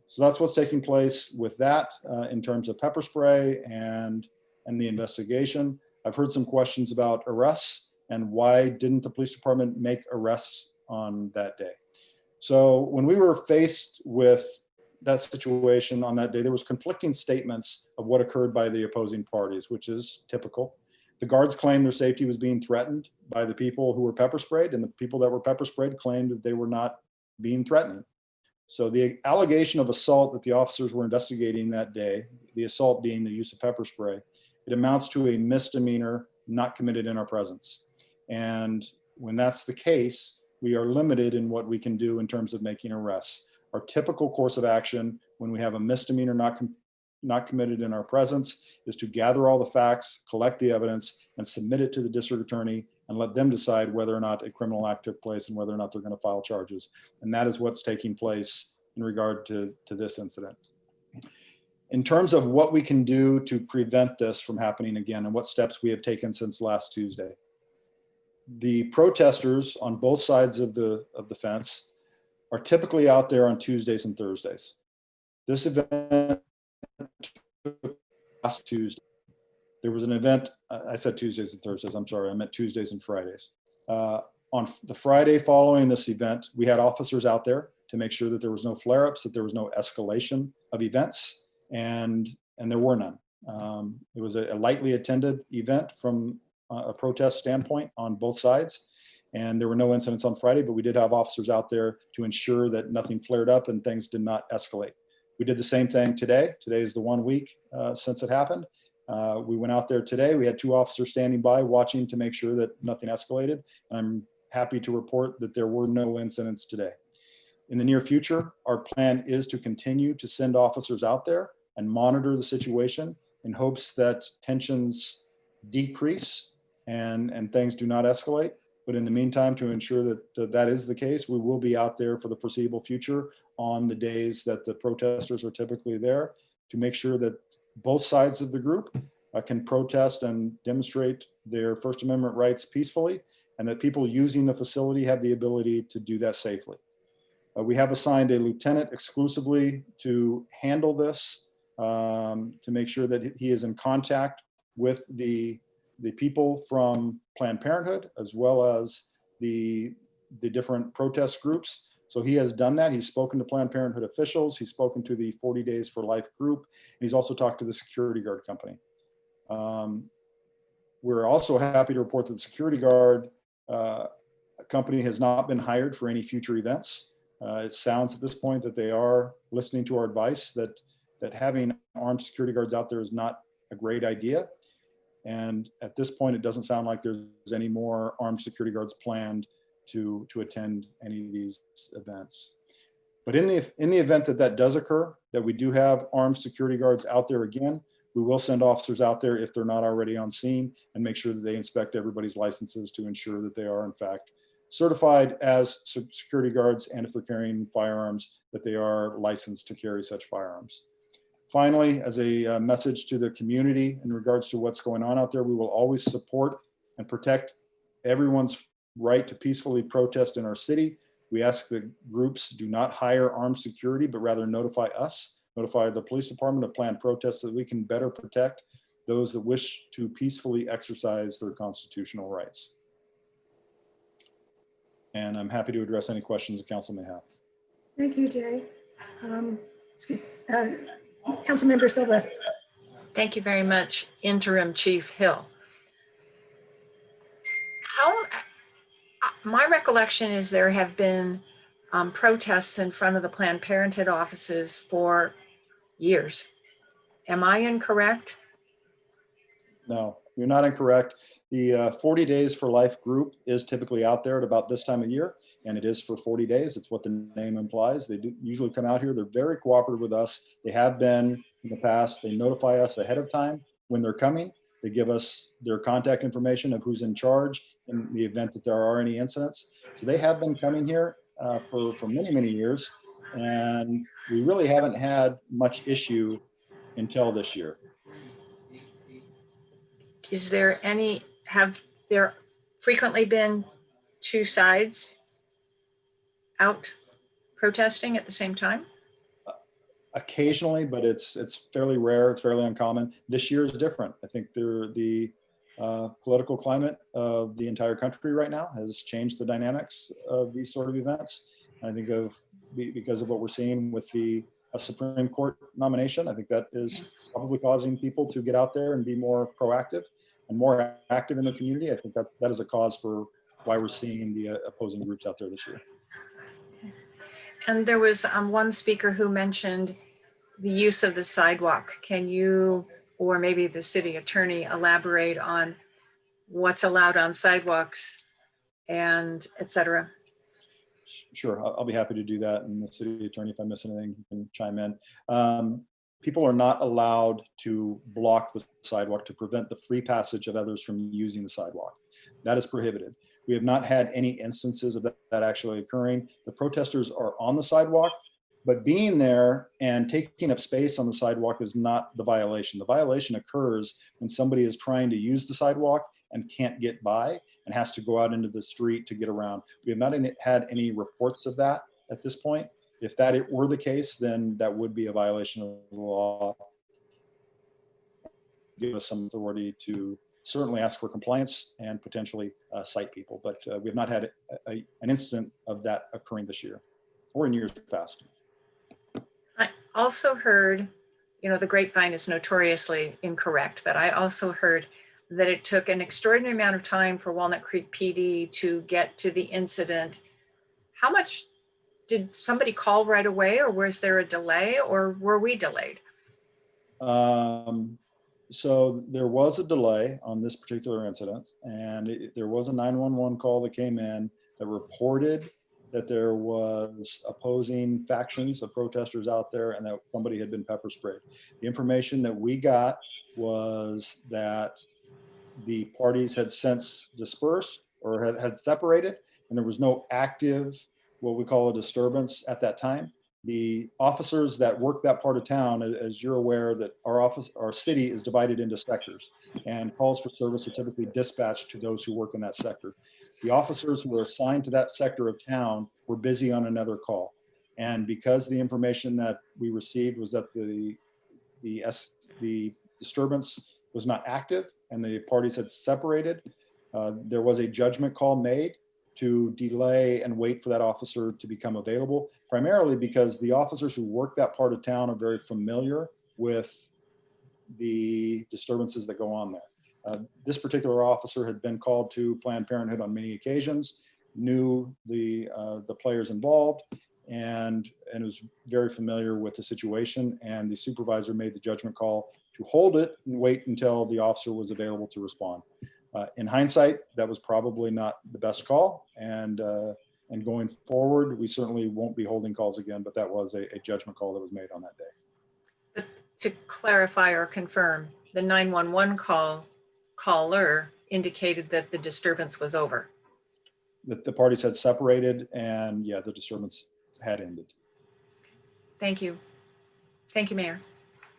So that's what's taking place with that in terms of pepper spray and the investigation. I've heard some questions about arrests and why didn't the police department make arrests on that day. So when we were faced with that situation on that day, there was conflicting statements of what occurred by the opposing parties, which is typical. The guards claimed their safety was being threatened by the people who were pepper sprayed, and the people that were pepper sprayed claimed that they were not being threatening. So the allegation of assault that the officers were investigating that day, the assault being the use of pepper spray, it amounts to a misdemeanor not committed in our presence. And when that's the case, we are limited in what we can do in terms of making arrests. Our typical course of action when we have a misdemeanor not committed in our presence is to gather all the facts, collect the evidence, and submit it to the district attorney and let them decide whether or not a criminal act took place and whether or not they're going to file charges. And that is what's taking place in regard to this incident. In terms of what we can do to prevent this from happening again and what steps we have taken since last Tuesday. The protesters on both sides of the fence are typically out there on Tuesdays and Thursdays. This event took last Tuesday. There was an event, I said Tuesdays and Thursdays, I'm sorry, I meant Tuesdays and Fridays. On the Friday following this event, we had officers out there to make sure that there was no flare-ups, that there was no escalation of events, and there were none. It was a lightly attended event from a protest standpoint on both sides, and there were no incidents on Friday, but we did have officers out there to ensure that nothing flared up and things did not escalate. We did the same thing today. Today is the 1 week since it happened. We went out there today. We had 2 officers standing by watching to make sure that nothing escalated. And I'm happy to report that there were no incidents today. In the near future, our plan is to continue to send officers out there and monitor the situation in hopes that tensions decrease and things do not escalate. But in the meantime, to ensure that that is the case, we will be out there for the foreseeable future on the days that the protesters are typically there to make sure that both sides of the group can protest and demonstrate their First Amendment rights peacefully, and that people using the facility have the ability to do that safely. We have assigned a lieutenant exclusively to handle this, to make sure that he is in contact with the people from Planned Parenthood, as well as the different protest groups. So he has done that. He's spoken to Planned Parenthood officials. He's spoken to the 40 Days for Life group. And he's also talked to the security guard company. We're also happy to report that the security guard company has not been hired for any future events. It sounds at this point that they are listening to our advice that having armed security guards out there is not a great idea. And at this point, it doesn't sound like there's any more armed security guards planned to attend any of these events. But in the event that that does occur, that we do have armed security guards out there again, we will send officers out there if they're not already on scene and make sure that they inspect everybody's licenses to ensure that they are in fact certified as security guards, and if they're carrying firearms, that they are licensed to carry such firearms. Finally, as a message to the community in regards to what's going on out there, we will always support and protect everyone's right to peacefully protest in our city. We ask that groups do not hire armed security, but rather notify us, notify the police department of planned protests so that we can better protect those that wish to peacefully exercise their constitutional rights. And I'm happy to address any questions the council may have. Thank you, Jay. Councilmember Silva. Thank you very much, Interim Chief Hill. My recollection is there have been protests in front of the Planned Parenthood offices for years. Am I incorrect? No, you're not incorrect. The 40 Days for Life group is typically out there at about this time of year, and it is for 40 days. It's what the name implies. They do usually come out here. They're very cooperative with us. They have been in the past. They notify us ahead of time when they're coming. They give us their contact information of who's in charge in the event that there are any incidents. So they have been coming here for many, many years, and we really haven't had much issue until this year. Is there have there frequently been two sides out protesting at the same time? Occasionally, but it's fairly rare. It's fairly uncommon. This year is different. I think the political climate of the entire country right now has changed the dynamics of these sort of events. I think because of what we're seeing with the Supreme Court nomination, I think that is probably causing people to get out there and be more proactive and more active in the community. I think that is a cause for why we're seeing the opposing groups out there this year. And there was one speaker who mentioned the use of the sidewalk. Can you, or maybe the city attorney, elaborate on what's allowed on sidewalks and et cetera. Sure, I'll be happy to do that. And the city attorney, if I miss anything, can chime in. People are not allowed to block the sidewalk to prevent the free passage of others from using the sidewalk. That is prohibited. We have not had any instances of that actually occurring. The protesters are on the sidewalk, but being there and taking up space on the sidewalk is not the violation. The violation occurs when somebody is trying to use the sidewalk and can't get by and has to go out into the street to get around. We have not had any reports of that at this point. If that were the case, then that would be a violation of the law. Give us some authority to certainly ask for compliance and potentially cite people, but we have not had an incident of that occurring this year or in years past. I also heard, the grapevine is notoriously incorrect, but I also heard that it took an extraordinary amount of time for Walnut Creek PD to get to the incident. How much did somebody call right away, or was there a delay, or were we delayed? So there was a delay on this particular incident, and there was a 911 call that came in that reported that there was opposing factions of protesters out there and that somebody had been pepper sprayed. The information that we got was that the parties had since dispersed or had separated, and there was no active, what we call a disturbance at that time. The officers that work that part of town, as you're aware, that our city is divided into sectors, and calls for service are typically dispatched to those who work in that sector. The officers who were assigned to that sector of town were busy on another call. And because the information that we received was that the disturbance was not active and the parties had separated, there was a judgment call made to delay and wait for that officer to become available, primarily because the officers who work that part of town are very familiar with the disturbances that go on there. This particular officer had been called to Planned Parenthood on many occasions, knew the players involved, and was very familiar with the situation. And the supervisor made the judgment call to hold it and wait until the officer was available to respond. In hindsight, that was probably not the best call. And going forward, we certainly won't be holding calls again, but that was a judgment call that was made on that day. But to clarify or confirm, the 911 caller indicated that the disturbance was over. The parties had separated, and yeah, the disturbance had ended. Thank you. Thank you, Mayor.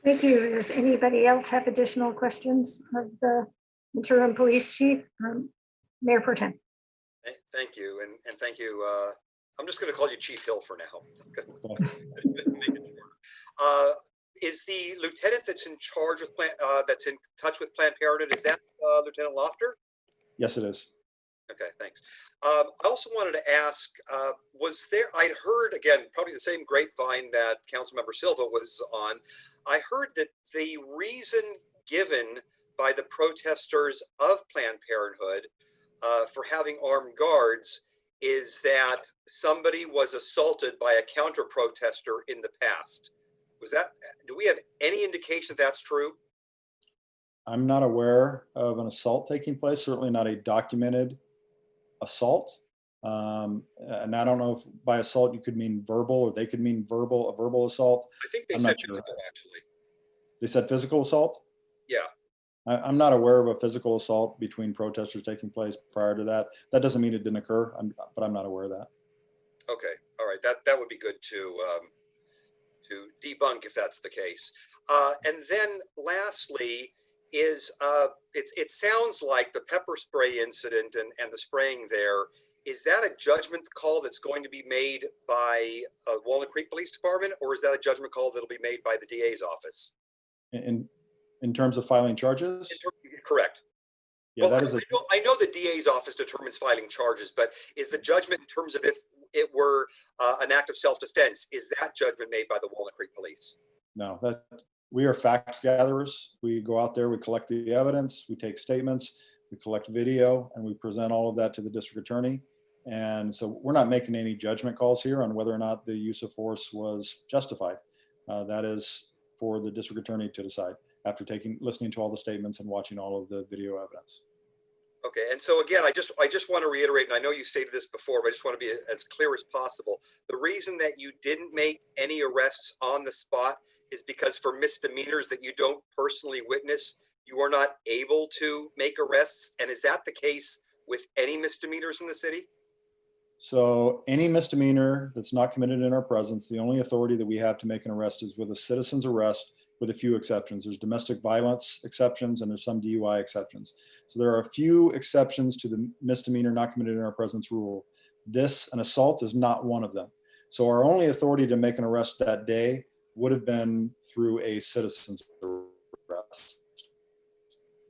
Thank you. Does anybody else have additional questions of the interim police chief? Mayor Pro Tem. Thank you, and thank you. I'm just going to call you Chief Hill for now. Is the lieutenant that's in charge of that's in touch with Planned Parenthood? Is that Lieutenant Lofter? Yes, it is. Okay, thanks. I also wanted to ask, was there, I'd heard, again, probably the same grapevine that Councilmember Silva was on. I heard that the reason given by the protesters of Planned Parenthood for having armed guards is that somebody was assaulted by a counter protester in the past. Was that, do we have any indication that that's true? I'm not aware of an assault taking place, certainly not a documented assault. And I don't know if by assault you could mean verbal, or they could mean a verbal assault. I think they I'm said not sure. physical, actually. They said physical assault? Yeah. I'm not aware of a physical assault between protesters taking place prior to that. That doesn't mean it didn't occur, but I'm not aware of that. Okay, all right, that would be good to debunk if that's the case. And then lastly is it sounds like the pepper spray incident and the spraying there, is that a judgment call that's going to be made by Walnut Creek Police Department, or is that a judgment call that'll be made by the DA's office? In terms of filing charges? Correct. Yeah, well, that is I know the DA's office determines filing charges, but is the judgment in terms of if it were an act of self-defense, is that judgment made by the Walnut Creek Police? No, we are fact gatherers. We go out there, we collect the evidence, we take statements, we collect video, and we present all of that to the district attorney. And so we're not making any judgment calls here on whether or not the use of force was justified. That is for the district attorney to decide after listening to all the statements and watching all of the video evidence. Okay, and so again, I just want to reiterate, and I know you stated this before, but I just want to be as clear as possible. The reason that you didn't make any arrests on the spot is because for misdemeanors that you don't personally witness, you are not able to make arrests. And is that the case with any misdemeanors in the city? So any misdemeanor that's not committed in our presence, the only authority that we have to make an arrest is with a citizen's arrest, with a few exceptions. There's domestic violence exceptions and there's some DUI exceptions. So there are a few exceptions to the misdemeanor not committed in our presence rule. An assault is not one of them. So our only authority to make an arrest that day would have been through a citizen's arrest,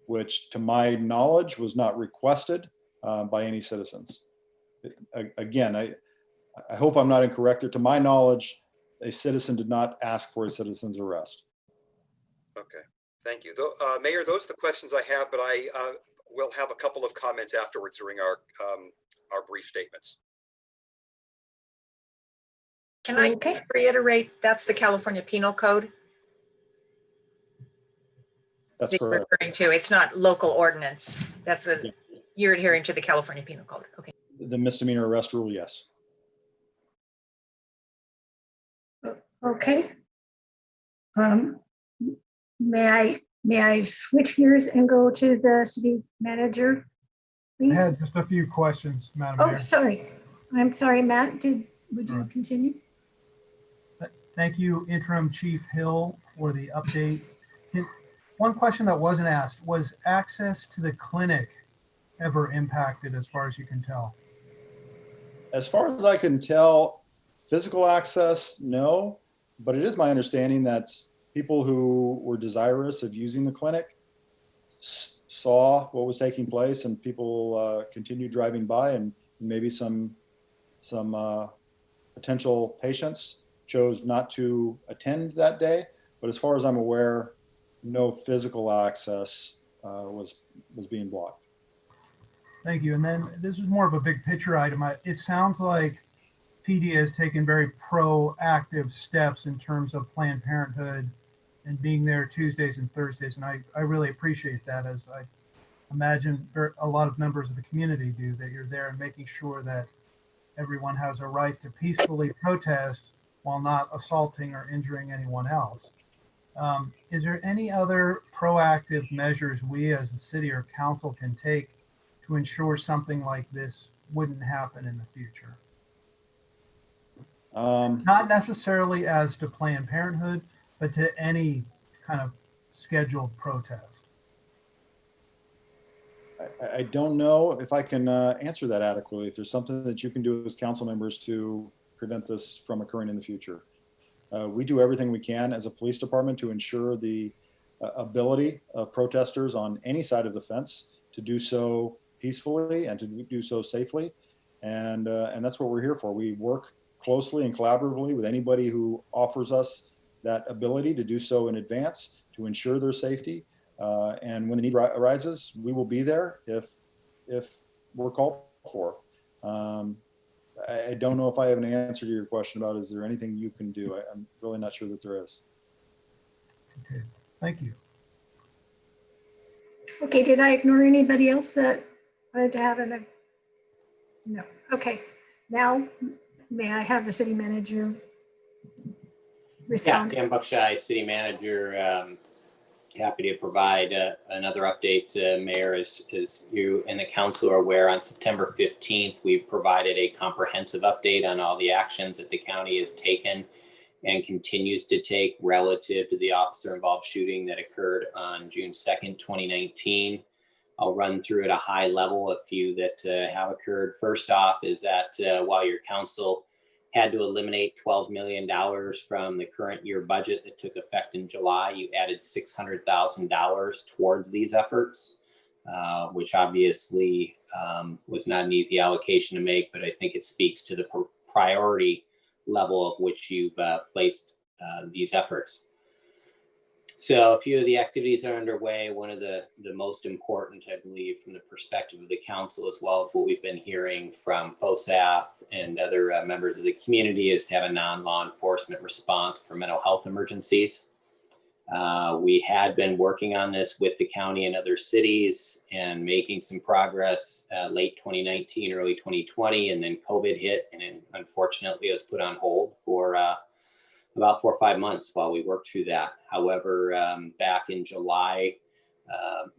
which to my knowledge was not requested by any citizens. Again, I hope I'm not incorrect there. To my knowledge, a citizen did not ask for a citizen's arrest. Okay, thank you. Mayor, those are the questions I have, but I will have a couple of comments afterwards during our brief statements. Can I reiterate, that's the California Penal Code? That's that you're correct. referring to. It's not local ordinance. You're adhering to the California Penal Code. Okay. The misdemeanor arrest rule, yes. Okay. May I switch gears and go to the city manager, please? I had just a few questions, Madam Oh, Mayor. sorry. I'm sorry, Matt. Would you Sure. continue? Thank you, Interim Chief Hill, for the update. One question that wasn't asked, was access to the clinic ever impacted as far as you can tell? As far as I can tell, physical access, no, but it is my understanding that people who were desirous of using the clinic saw what was taking place and people continued driving by, and maybe some potential patients chose not to attend that day. But as far as I'm aware, no physical access was being blocked. Thank you. And then this is more of a big picture item. It sounds like PD has taken very proactive steps in terms of Planned Parenthood and being there Tuesdays and Thursdays. And I really appreciate that, as I imagine a lot of members of the community do, that you're there and making sure that everyone has a right to peacefully protest while not assaulting or injuring anyone else. Is there any other proactive measures we as the city or council can take to ensure something like this wouldn't happen in the future? Not necessarily as to Planned Parenthood, but to any kind of scheduled protest. I don't know if I can answer that adequately. If there's something that you can do as council members to prevent this from occurring in the future. We do everything we can as a police department to ensure the ability of protesters on any side of the fence to do so peacefully and to do so safely. And that's what we're here for. We work closely and collaboratively with anybody who offers us that ability to do so in advance to ensure their safety. And when the need arises, we will be there if we're called for. I don't know if I have an answer to your question about, is there anything you can do? I'm really not sure that there is. Okay, thank you. Okay, did I ignore anybody else that wanted to have an? No. Okay, now may I have the city manager respond? Yeah, Dan Buckshire, city manager. Happy to provide another update, Mayor. As you and the council are aware, on September 15th, we provided a comprehensive update on all the actions that the county has taken and continues to take relative to the officer-involved shooting that occurred on June 2nd, 2019. I'll run through at a high level a few that have occurred. First off is that while your council had to eliminate $12 million from the current year budget that took effect in July, you added $600,000 towards these efforts, which obviously was not an easy allocation to make, but I think it speaks to the priority level of which you've placed these efforts. So a few of the activities are underway. One of the most important, I believe, from the perspective of the council, as well as what we've been hearing from FOSAF and other members of the community, is to have a non-law enforcement response for mental health emergencies. We had been working on this with the county and other cities and making some progress late 2019, early 2020, and then COVID hit, and then unfortunately it was put on hold for about 4 or 5 months while we worked through that. However, back in July,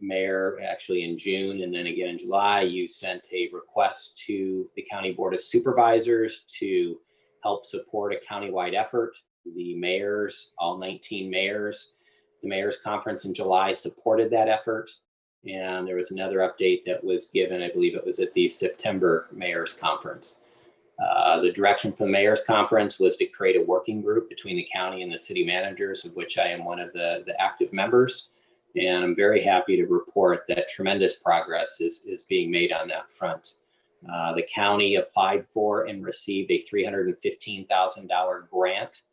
Mayor, actually in June and then again in July, you sent a request to the County Board of Supervisors to help support a countywide effort. The mayors, all 19 mayors, the Mayor's Conference in July supported that effort. And there was another update that was given, I believe it was at the September Mayor's Conference. The direction from the Mayor's Conference was to create a working group between the county and the city managers, of which I am one of the active members. And I'm very happy to report that tremendous progress is being made on that front. The county applied for and received a $315,000 grant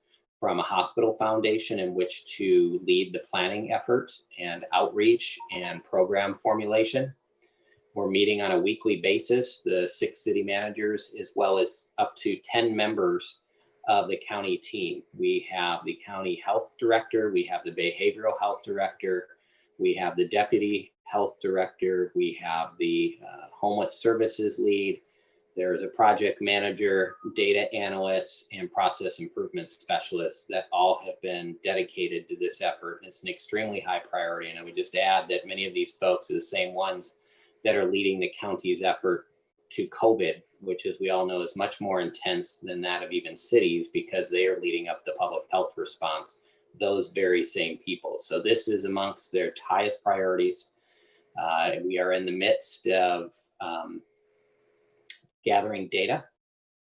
from a hospital foundation in which to lead the planning effort and outreach and program formulation. We're meeting on a weekly basis, the 6 city managers, as well as up to 10 members of the county team. We have the county health director, we have the behavioral health director, we have the deputy health director, we have the homeless services lead. There's a project manager, data analysts, and process improvement specialists that all have been dedicated to this effort. It's an extremely high priority. And I would just add that many of these folks are the same ones that are leading the county's effort to COVID, which, as we all know, is much more intense than that of even cities because they are leading up the public health response, those very same people. So this is amongst their highest priorities. We are in the midst of gathering data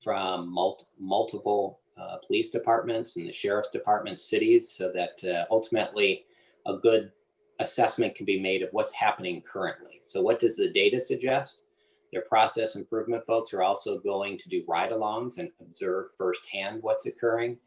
from multiple police departments and the sheriff's department cities so that ultimately a good assessment can be made of what's happening currently. So what does the data suggest? Their process improvement folks are also going to do ride-alongs and observe firsthand what's occurring.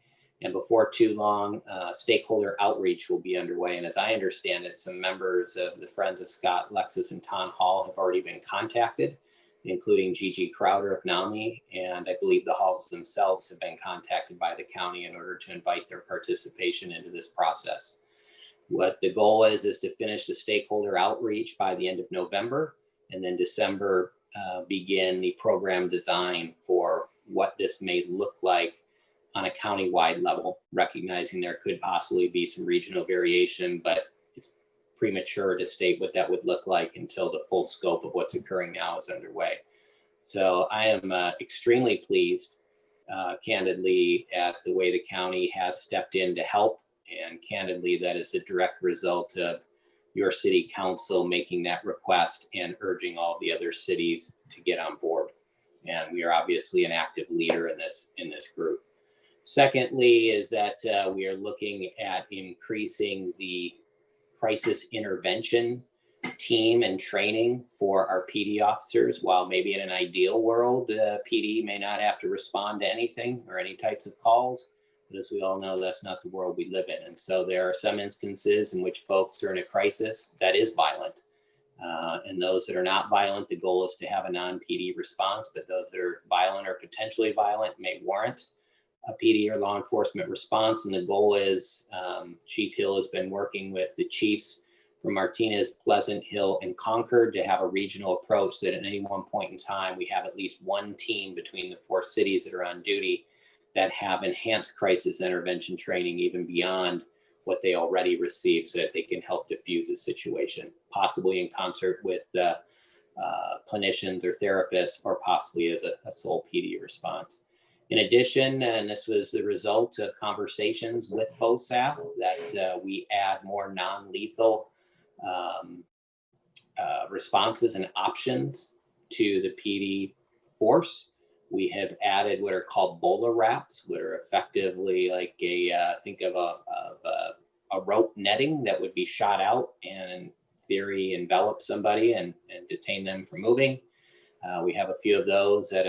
And before too long, stakeholder outreach will be underway. And as I understand it, some members of the Friends of Scott, Lexus, and Town Hall have already been contacted, including Gigi Crowder of NAMI. And I believe the halls themselves have been contacted by the county in order to invite their participation into this process. What the goal is to finish the stakeholder outreach by the end of November, and then December begin the program design for what this may look like on a countywide level, recognizing there could possibly be some regional variation, but it's premature to state what that would look like until the full scope of what's occurring now is underway. So I am extremely pleased, candidly, at the way the county has stepped in to help. And candidly, that is a direct result of your city council making that request and urging all the other cities to get on board. And we are obviously an active leader in this group. Secondly, is that we are looking at increasing the crisis intervention team and training for our PD officers. While maybe in an ideal world, PD may not have to respond to anything or any types of calls. But as we all know, that's not the world we live in. And so there are some instances in which folks are in a crisis that is violent. And those that are not violent, the goal is to have a non-PD response, but those that are violent or potentially violent may warrant a PD or law enforcement response. And the goal is, Chief Hill has been working with the chiefs from Martinez, Pleasant Hill, and Concord to have a regional approach that at any one point in time, we have at least one team between the 4 cities that are on duty that have enhanced crisis intervention training even beyond what they already receive so that they can help diffuse a situation, possibly in concert with clinicians or therapists, or possibly as a sole PD response. In addition, and this was the result of conversations with FOSAF, that we add more non-lethal responses and options to the PD force. We have added what are called BOLA wraps, which are effectively like think of a rope netting that would be shot out and in theory envelop somebody and detain them from moving. We have a few of those that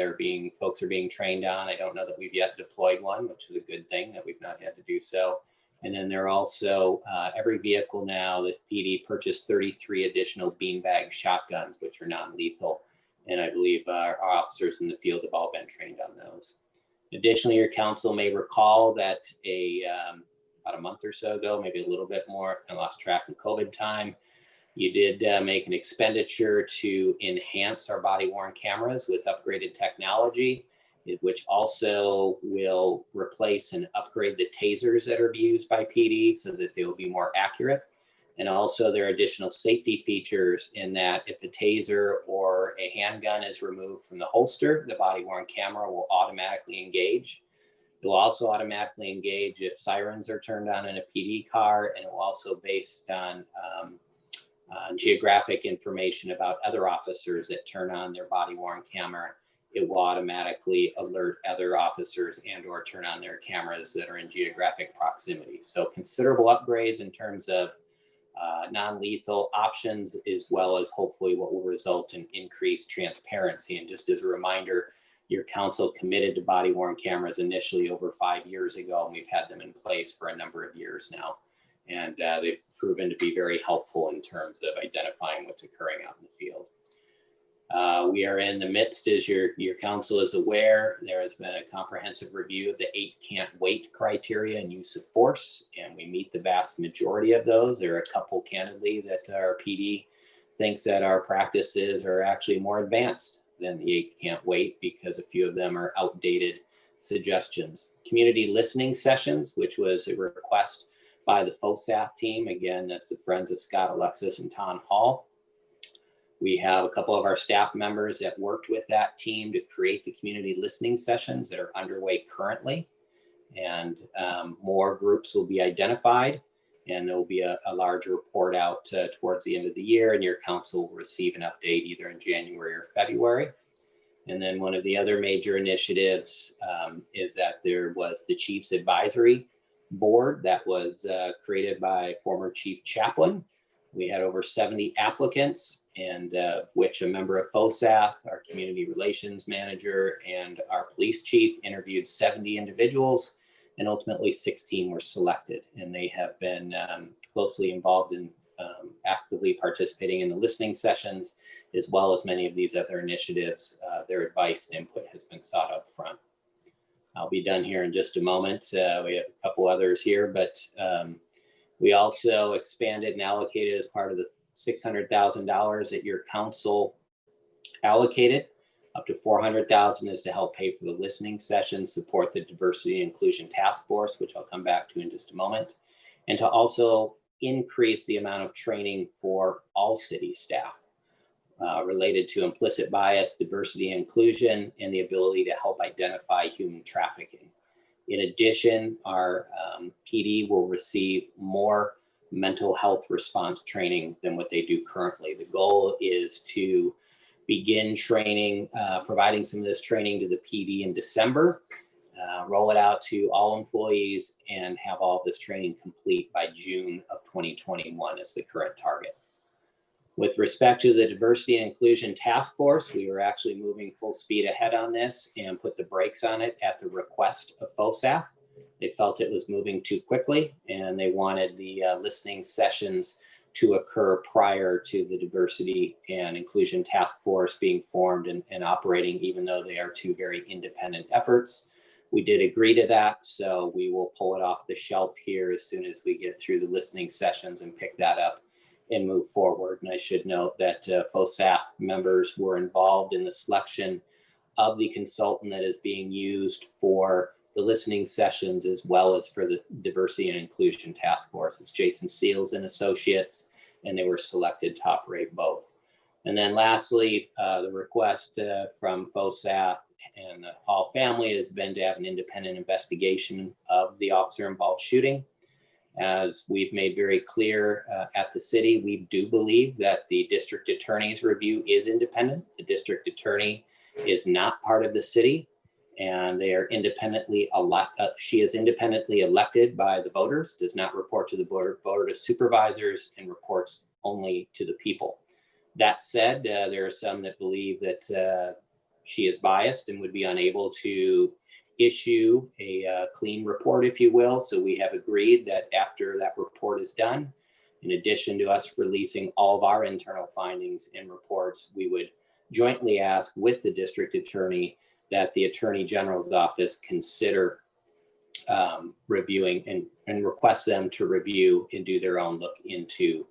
folks are being trained on. I don't know that we've yet deployed one, which is a good thing that we've not had to do so. And then there are also every vehicle now, the PD purchased 33 additional beanbag shotguns, which are non-lethal. And I believe our officers in the field have all been trained on those. Additionally, your council may recall that a about a month or so ago, maybe a little bit more. I lost track of COVID time. You did make an expenditure to enhance our body-worn cameras with upgraded technology, which also will replace and upgrade the tasers that are used by PD so that they will be more accurate. And also there are additional safety features in that if a taser or a handgun is removed from the holster, the body-worn camera will automatically engage. It will also automatically engage if sirens are turned on in a PD car, and it will also based on geographic information about other officers that turn on their body-worn camera. It will automatically alert other officers and or turn on their cameras that are in geographic proximity. So considerable upgrades in terms of non-lethal options, as well as hopefully what will result in increased transparency. And just as a reminder, your council committed to body-worn cameras initially over 5 years ago, and we've had them in place for a number of years now. And they've proven to be very helpful in terms of identifying what's occurring out in the field. We are in the midst, as your council is aware, there has been a comprehensive review of the 8 can't wait criteria and use of force, and we meet the vast majority of those. There are a couple, candidly, that our PD thinks that our practices are actually more advanced than the 8 can't wait because a few of them are outdated suggestions. Community listening sessions, which was a request by the FOSAF team. Again, that's the Friends of Scott, Alexis, and Town Hall. We have a couple of our staff members that worked with that team to create the community listening sessions that are underway currently. And more groups will be identified, and there will be a large report out towards the end of the year, and your council will receive an update either in January or February. And then one of the other major initiatives is that there was the Chiefs Advisory Board that was created by former Chief Chaplain. We had over 70 applicants, and which a member of FOSAF, our community relations manager, and our police chief interviewed 70 individuals, and ultimately 16 were selected. And they have been closely involved in actively participating in the listening sessions, as well as many of these other initiatives. Their advice and input has been sought up front. I'll be done here in just a moment. We have a couple others here, but we also expanded and allocated as part of the $600,000 that your council allocated. Up to $400,000 is to help pay for the listening sessions, support the diversity and inclusion task force, which I'll come back to in just a moment, and to also increase the amount of training for all city staff related to implicit bias, diversity and inclusion, and the ability to help identify human trafficking. In addition, our PD will receive more mental health response training than what they do currently. The goal is to begin training, providing some of this training to the PD in December, roll it out to all employees, and have all of this training complete by June of 2021 is the current target. With respect to the Diversity and Inclusion Task Force, we were actually moving full speed ahead on this and put the brakes on it at the request of FOSAF. They felt it was moving too quickly, and they wanted the listening sessions to occur prior to the Diversity and Inclusion Task Force being formed and operating, even though they are two very independent efforts. We did agree to that, so we will pull it off the shelf here as soon as we get through the listening sessions and pick that up and move forward. And I should note that FOSAF members were involved in the selection of the consultant that is being used for the listening sessions, as well as for the Diversity and Inclusion Task Force. It's Jason Seals and Associates, and they were selected to operate both. And then lastly, the request from FOSAF and the Hall family has been to have an independent investigation of the officer-involved shooting. As we've made very clear at the city, we do believe that the district attorney's review is independent. The district attorney is not part of the city, and they are independently she is independently elected by the voters, does not report to the board of supervisors, and reports only to the people. That said, there are some that believe that she is biased and would be unable to issue a clean report, if you will. So we have agreed that after that report is done, in addition to us releasing all of our internal findings and reports, we would jointly ask with the district attorney that the Attorney General's office consider reviewing and request them to review and do their own look into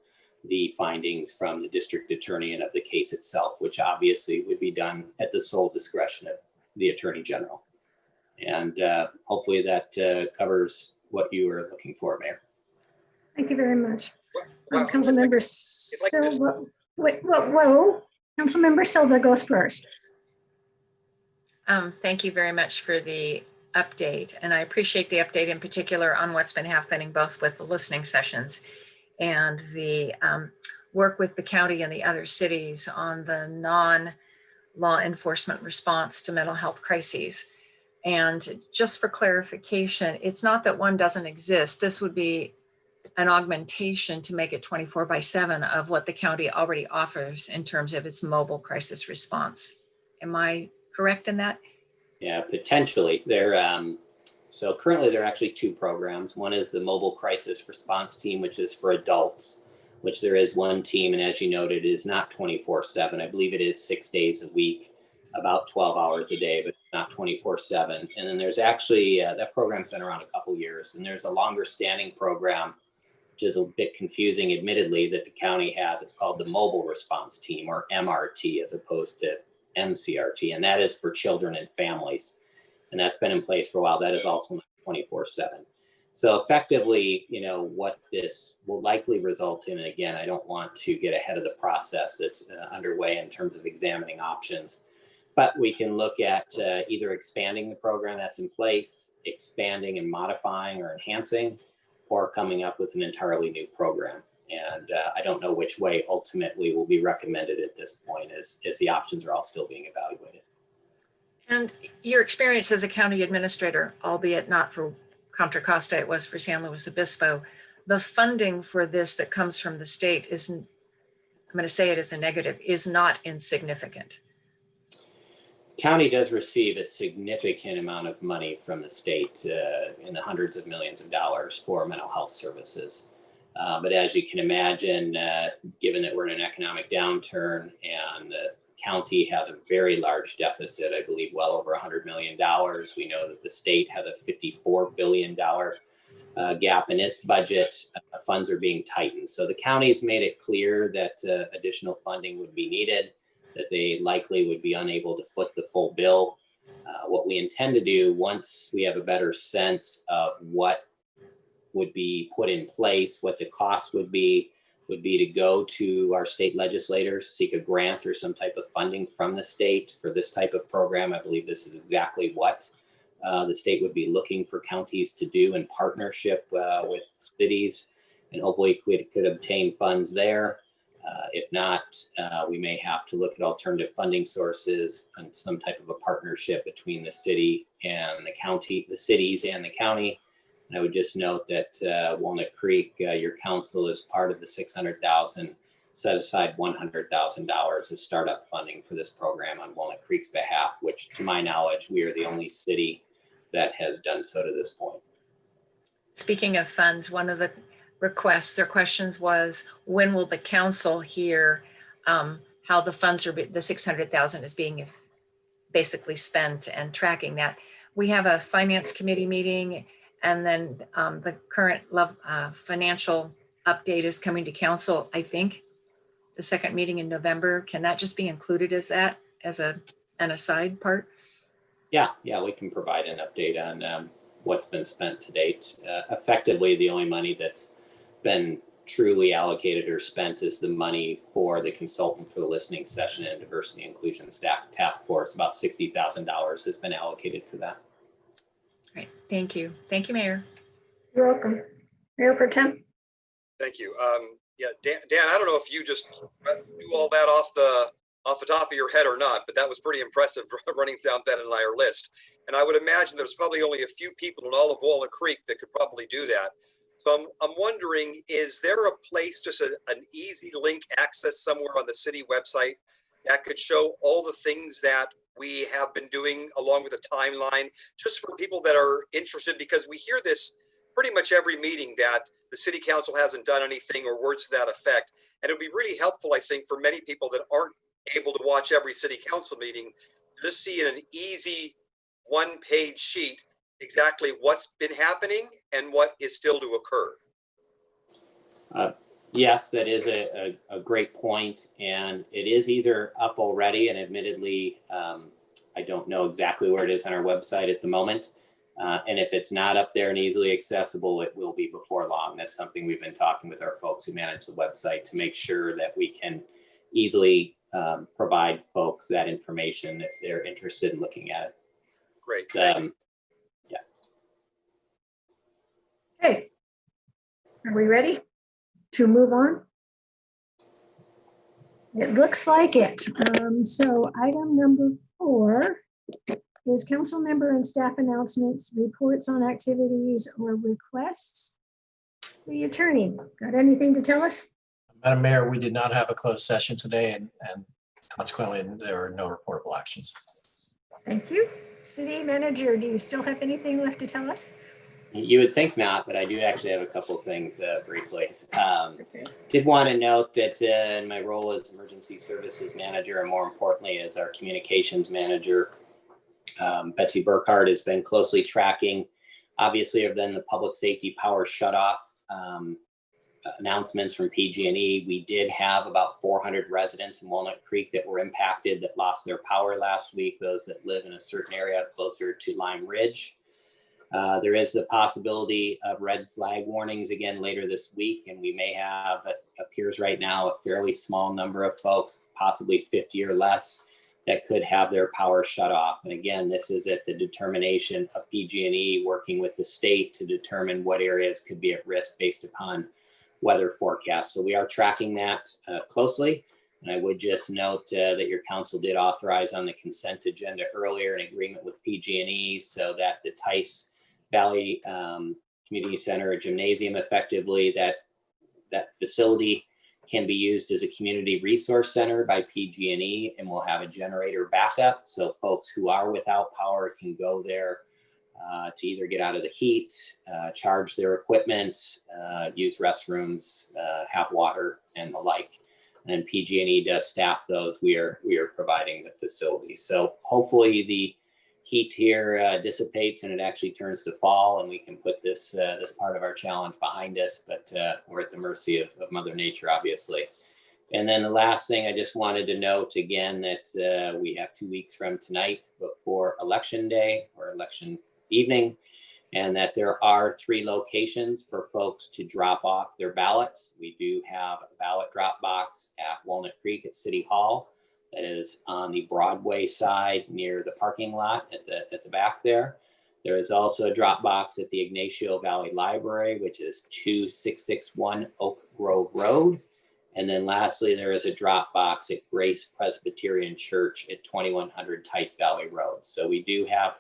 the findings from the district attorney and of the case itself, which obviously would be done at the sole discretion of the attorney general. And hopefully that covers what you were looking for, Mayor. Thank you very much. Well, Councilmember Silva. Wait, whoa. Councilmember Silva goes first. Thank you very much for the update. And I appreciate the update in particular on what's been happening both with the listening sessions and the work with the county and the other cities on the non-law enforcement response to mental health crises. And just for clarification, it's not that one doesn't exist. This would be an augmentation to make it 24/7 of what the county already offers in terms of its mobile crisis response. Am I correct in that? Yeah, potentially. So currently there are actually two programs. One is the Mobile Crisis Response Team, which is for adults, which there is one team. And as you noted, it is not 24/7. I believe it is 6 days a week, about 12 hours a day, but not 24/7. And then there's actually, that program's been around a couple years. And there's a longer standing program, which is a bit confusing, admittedly, that the county has. It's called the Mobile Response Team, or MRT, as opposed to MCRT. And that is for children and families. And that's been in place for a while. That is also 24/7. So effectively, what this will likely result in, and again, I don't want to get ahead of the process that's underway in terms of examining options, but we can look at either expanding the program that's in place, expanding and modifying or enhancing, or coming up with an entirely new program. And I don't know which way ultimately will be recommended at this point, as the options are all still being evaluated. And your experience as a county administrator, albeit not for Contra Costa, it was for San Luis Obispo, the funding for this that comes from the state isn't, I'm going to say it as a negative, is not insignificant. County does receive a significant amount of money from the state, in the hundreds of millions of dollars for mental health services. But as you can imagine, given that we're in an economic downturn and the county has a very large deficit, I believe well over $100 million. We know that the state has a $54 billion gap in its budget. Funds are being tightened. So the county's made it clear that additional funding would be needed, that they likely would be unable to foot the full bill. What we intend to do once we have a better sense of what would be put in place, what the cost would be to go to our state legislators, seek a grant or some type of funding from the state for this type of program. I believe this is exactly what the state would be looking for counties to do in partnership with cities, and hopefully we could obtain funds there. If not, we may have to look at alternative funding sources and some type of a partnership between the city and the county, the cities and the county. And I would just note that Walnut Creek, your council, is part of the $600,000, set aside $100,000 as startup funding for this program on Walnut Creek's behalf, which to my knowledge, we are the only city that has done so to this point. Speaking of funds, one of the requests or questions was, when will the council hear how the funds are, the 600,000 is being basically spent, and tracking that? We have a finance committee meeting, and then the current financial update is coming to council, I think, the second meeting in November. Can that just be included as that, as an aside part? Yeah, we can provide an update on what's been spent to date. Effectively, the only money that's been truly allocated or spent is the money for the consultant for the listening session and diversity inclusion staff task force. About $60,000 has been allocated for that. Great, thank you. Thank you, Mayor. You're welcome. Mayor Pro Tem. Thank you. Yeah, Dan, I don't know if you just do all that off the top of your head or not, but that was pretty impressive running down that entire list. And I would imagine there's probably only a few people in all of Walnut Creek that could probably do that. So I'm wondering, is there a place, just an easy link access somewhere on the city website that could show all the things that we have been doing along with a timeline, just for people that are interested? Because we hear this pretty much every meeting, that the city council hasn't done anything or words to that effect. And it would be really helpful, I think, for many people that aren't able to watch every city council meeting, to just see in an easy one-page sheet exactly what's been happening and what is still to occur? Yes, that is a great point, and it is either up already, and admittedly, I don't know exactly where it is on our website at the moment. And if it's not up there and easily accessible, it will be before long. That's something we've been talking with our folks who manage the website to make sure that we can easily provide folks that information if they're interested in looking at it. Great. Yeah. Okay. Are we ready to move on? It looks like it. So item number 4 is council member and staff announcements, reports on activities or requests. City attorney, got anything to tell us? Madam Mayor, we did not have a closed session today, and consequently, there are no reportable actions. Thank you. City manager, do you still have anything left to tell us? You would think not, but I do actually have a couple of things briefly. Did want to note that in my role as emergency services manager, and more importantly as our communications manager, Betsy Burkhardt has been closely tracking, obviously, of then the public safety power shutoff announcements from PG&E. We did have about 400 residents in Walnut Creek that were impacted, that lost their power last week, those that live in a certain area closer to Lime Ridge. There is the possibility of red flag warnings again later this week, and we may have, it appears right now, a fairly small number of folks, possibly 50 or less, that could have their power shut off. And again, this is at the determination of PG&E working with the state to determine what areas could be at risk based upon weather forecasts. So we are tracking that closely. And I would just note that your council did authorize on the consent agenda earlier an agreement with PG&E so that the Tice Valley Community Center, a gymnasium, effectively, that facility can be used as a community resource center by PG&E, and we'll have a generator backup. So folks who are without power can go there to either get out of the heat, charge their equipment, use restrooms, have water, and the like. And PG&E does staff those. We are providing the facility. So hopefully the heat here dissipates and it actually turns to fall, and we can put this part of our challenge behind us. But we're at the mercy of Mother Nature, obviously. And then the last thing I just wanted to note again that we have 2 weeks from tonight before Election Day or election evening, and that there are 3 locations for folks to drop off their ballots. We do have a ballot drop box at Walnut Creek at City Hall that is on the Broadway side near the parking lot at the back there. There is also a drop box at the Ignacio Valley Library, which is 2661 Oak Grove Road. And then lastly, there is a drop box at Grace Presbyterian Church at 2100 Tice Valley Road. So we do have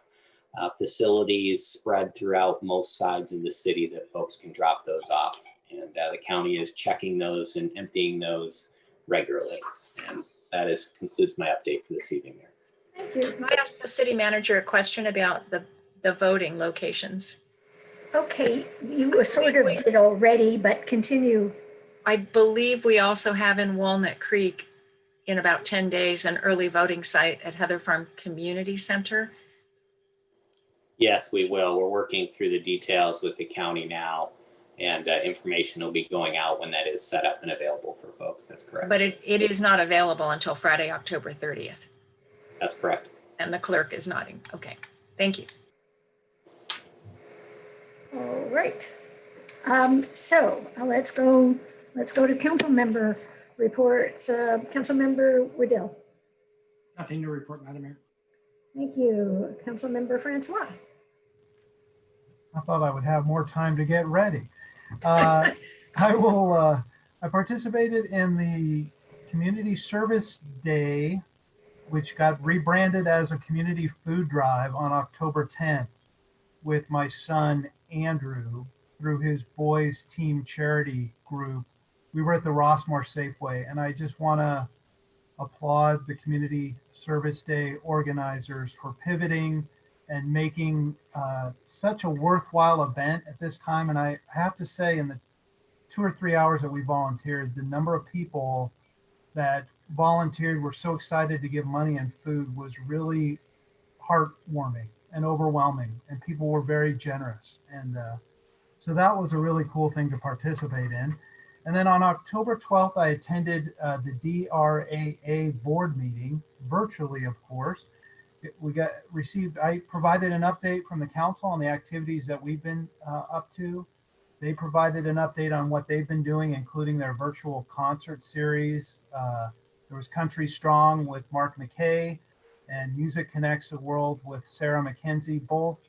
facilities spread throughout most sides of the city that folks can drop those off. And the county is checking those and emptying those regularly. And that concludes my update for this evening there. Thank you. Can I ask the city manager a question about the voting locations? Okay, you sort of did already, but continue. I believe we also have in Walnut Creek in about 10 days an early voting site at Heather Farm Community Center. Yes, we will. We're working through the details with the county now, and information will be going out when that is set up and available for folks. That's correct. But it is not available until Friday, October 30th. That's correct. And the clerk is nodding. Okay, thank you. All right. So let's go to council member reports. Council member Waddell. Nothing to report, Madam Mayor. Thank you. Council member Francois. I thought I would have more time to get ready. I participated in the Community Service Day, which got rebranded as a community food drive on October 10th with my son, Andrew, through his boys team charity group. We were at the Rossmore Safeway, and I just want to applaud the Community Service Day organizers for pivoting and making such a worthwhile event at this time. And I have to say, in the 2 or 3 hours that we volunteered, the number of people that volunteered were so excited to give money and food was really heartwarming. and overwhelming, and people were very generous. And so that was a really cool thing to participate in. And then on October 12th, I attended the DRAA board meeting, virtually, of course. I provided an update from the council on the activities that we've been up to. They provided an update on what they've been doing, including their virtual concert series. There was Country Strong with Mark McKay and Music Connects the World with Sarah McKenzie, both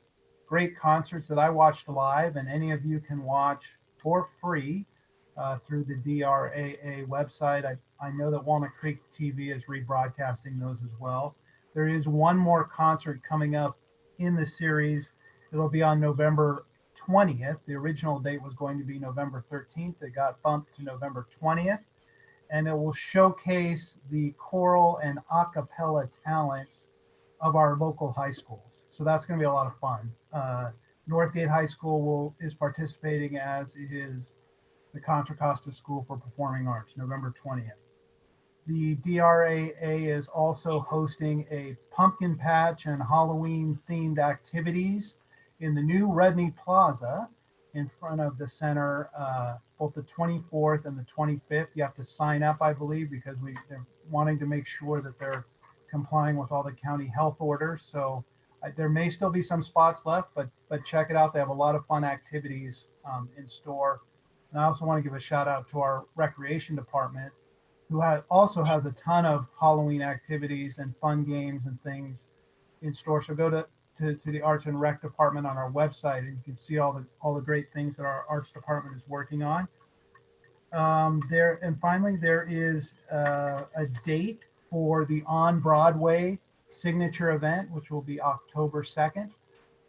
great concerts that I watched live, and any of you can watch for free through the DRAA website. I know that Walnut Creek TV is rebroadcasting those as well. There is one more concert coming up in the series. It'll be on November 20th. The original date was going to be November 13th. It got bumped to November 20th. And it will showcase the choral and a cappella talents of our local high schools. So that's going to be a lot of fun. Northgate High School is participating, as is the Contra Costa School for Performing Arts, November 20th. The DRAA is also hosting a pumpkin patch and Halloween themed activities in the new Redney Plaza in front of the center, both the 24th and the 25th. You have to sign up, I believe, because they're wanting to make sure that they're complying with all the county health orders. So there may still be some spots left, but check it out. They have a lot of fun activities in store. And I also want to give a shout out to our recreation department, who also has a ton of Halloween activities and fun games and things in store. So go to the Arts and Rec department on our website, and you can see all the great things that our arts department is working on. Finally, there is a date for the On Broadway signature event, which will be October 2nd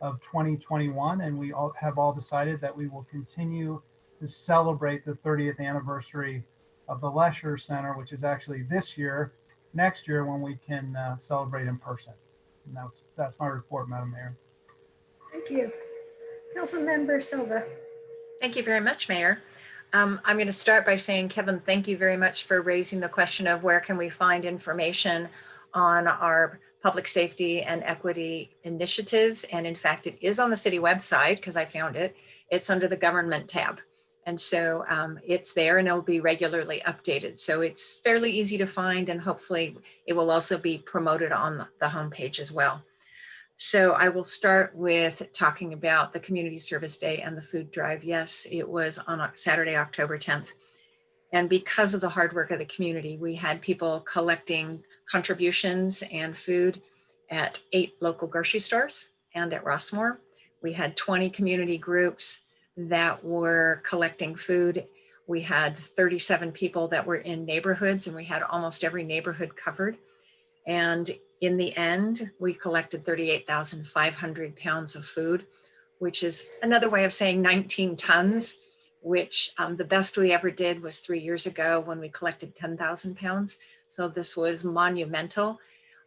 of 2021. And we have all decided that we will continue to celebrate the 30th anniversary of the Lesher Center, which is actually this year, next year, when we can celebrate in person. And that's my report, Madam Mayor. Thank you. Councilmember Silva. Thank you very much, Mayor. I'm going to start by saying, Kevin, thank you very much for raising the question of where can we find information on our public safety and equity initiatives. And in fact, it is on the city website because I found it. It's under the government tab. And so it's there and it'll be regularly updated. So it's fairly easy to find, and hopefully it will also be promoted on the homepage as well. So I will start with talking about the Community Service Day and the food drive. Yes, it was on Saturday, October 10th. And because of the hard work of the community, we had people collecting contributions and food at 8 local grocery stores and at Rossmore. We had 20 community groups that were collecting food. We had 37 people that were in neighborhoods, and we had almost every neighborhood covered. And in the end, we collected 38,500 pounds of food, which is another way of saying 19 tons, which the best we ever did was 3 years ago when we collected 10,000 pounds. So this was monumental.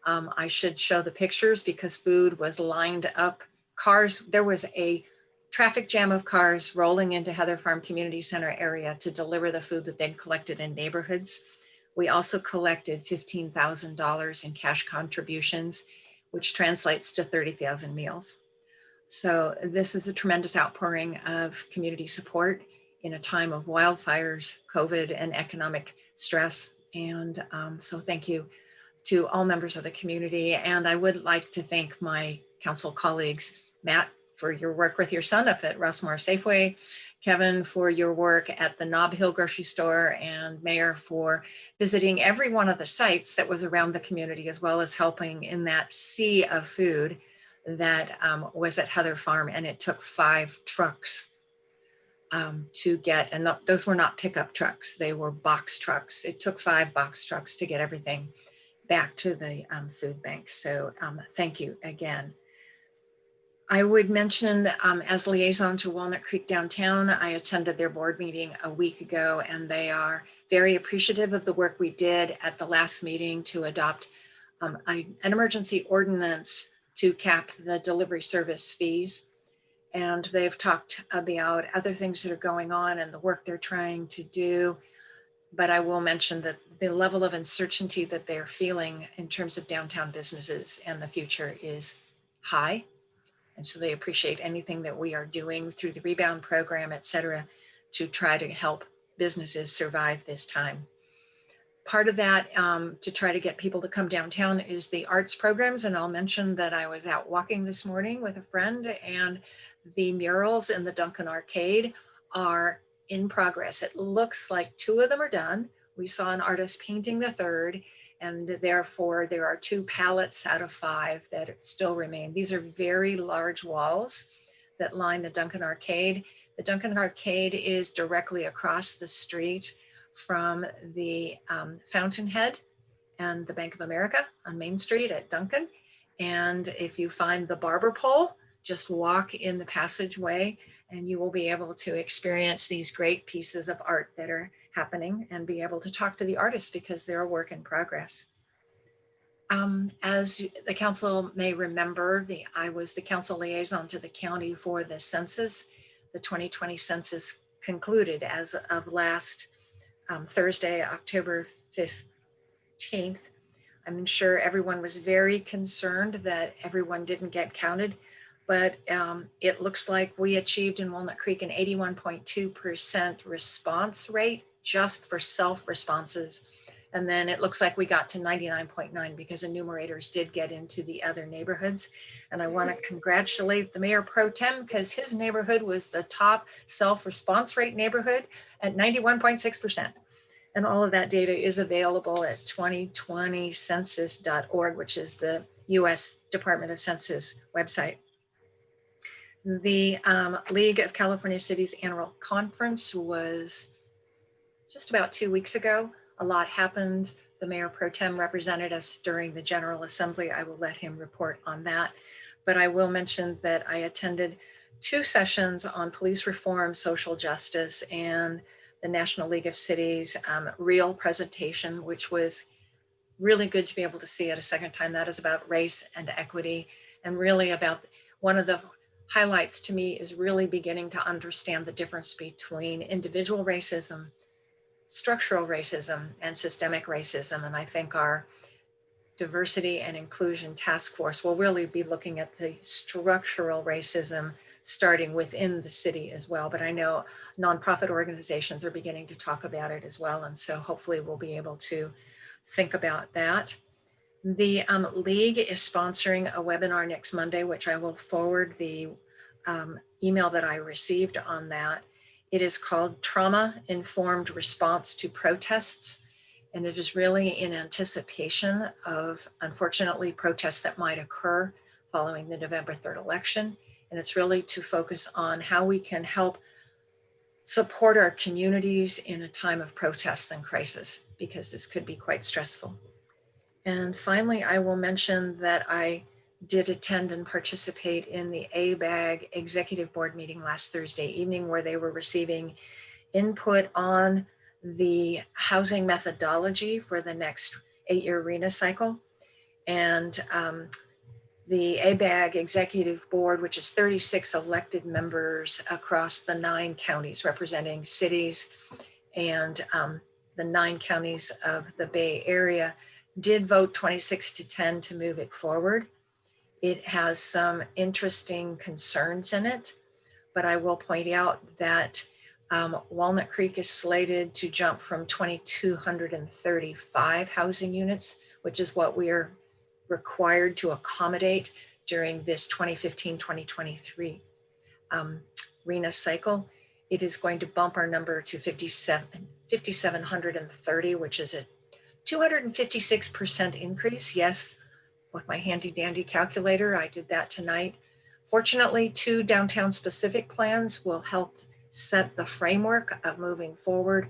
I should show the pictures because food was lined up. Cars, there was a traffic jam of cars rolling into Heather Farm Community Center area to deliver the food that they'd collected in neighborhoods. We also collected $15,000 in cash contributions, which translates to 30,000 meals. So this is a tremendous outpouring of community support in a time of wildfires, COVID, and economic stress. And so thank you to all members of the community. And I would like to thank my council colleagues, Matt, for your work with your son up at Rossmore Safeway, Kevin, for your work at the Nob Hill grocery store, and Mayor for visiting every one of the sites that was around the community, as well as helping in that sea of food that was at Heather Farm. And it took 5 trucks to get, and those were not pickup trucks, they were box trucks. It took 5 box trucks to get everything back to the food bank. So thank you again. I would mention as liaison to Walnut Creek Downtown, I attended their board meeting a week ago, and they are very appreciative of the work we did at the last meeting to adopt an emergency ordinance to cap the delivery service fees. And they've talked about other things that are going on and the work they're trying to do. But I will mention that the level of uncertainty that they're feeling in terms of downtown businesses and the future is high. And so they appreciate anything that we are doing through the rebound program, et cetera, to try to help businesses survive this time. Part of that, to try to get people to come downtown, is the arts programs. And I'll mention that I was out walking this morning with a friend, and the murals in the Duncan Arcade are in progress. It looks like 2 of them are done. We saw an artist painting the 3rd, and therefore there are 2 pallets out of 5 that still remain. These are very large walls that line the Duncan Arcade. The Duncan Arcade is directly across the street from the Fountainhead and the Bank of America on Main Street at Duncan. And if you find the barber pole, just walk in the passageway and you will be able to experience these great pieces of art that are happening and be able to talk to the artists because they're a work in progress. As the council may remember, I was the council liaison to the county for the census. The 2020 census concluded as of last Thursday, October 15th. I'm sure everyone was very concerned that everyone didn't get counted, but it looks like we achieved in Walnut Creek an 81.2% response rate just for self-responses. And then it looks like we got to 99.9 because enumerators did get into the other neighborhoods. And I want to congratulate the mayor pro tem because his neighborhood was the top self-response rate neighborhood at 91.6%. And all of that data is available at 2020census.org, which is the US Department of Census website. The League of California Cities annual conference was just about 2 weeks ago. A lot happened. The mayor pro tem represented us during the General Assembly. I will let him report on that. But I will mention that I attended 2 sessions on police reform, social justice, and the National League of Cities real presentation, which was really good to be able to see it a second time. That is about race and equity, and really about one of the highlights to me is really beginning to understand the difference between individual racism, structural racism, and systemic racism. And I think our diversity and inclusion task force will really be looking at the structural racism starting within the city as well. But I know nonprofit organizations are beginning to talk about it as well. And so hopefully we'll be able to think about that. The league is sponsoring a webinar next Monday, which I will forward the email that I received on that. It is called Trauma-Informed Response to Protests. And it is really in anticipation of, unfortunately, protests that might occur following the November 3rd election. And it's really to focus on how we can help support our communities in a time of protests and crisis, because this could be quite stressful. And finally, I will mention that I did attend and participate in the ABAG Executive Board meeting last Thursday evening, where they were receiving input on the housing methodology for the next 8-year RENA cycle. And the ABAG Executive Board, which is 36 elected members across the 9 counties representing cities and the 9 counties of the Bay Area, did vote 26-10 to move it forward. It has some interesting concerns in it, but I will point out that Walnut Creek is slated to jump from 2,235 housing units, which is what we are required to accommodate during this 2015-2023 RENA cycle. It is going to bump our number to 5,730, which is a 256% increase. Yes, with my handy dandy calculator, I did that tonight. Fortunately, 2 downtown specific plans will help set the framework of moving forward,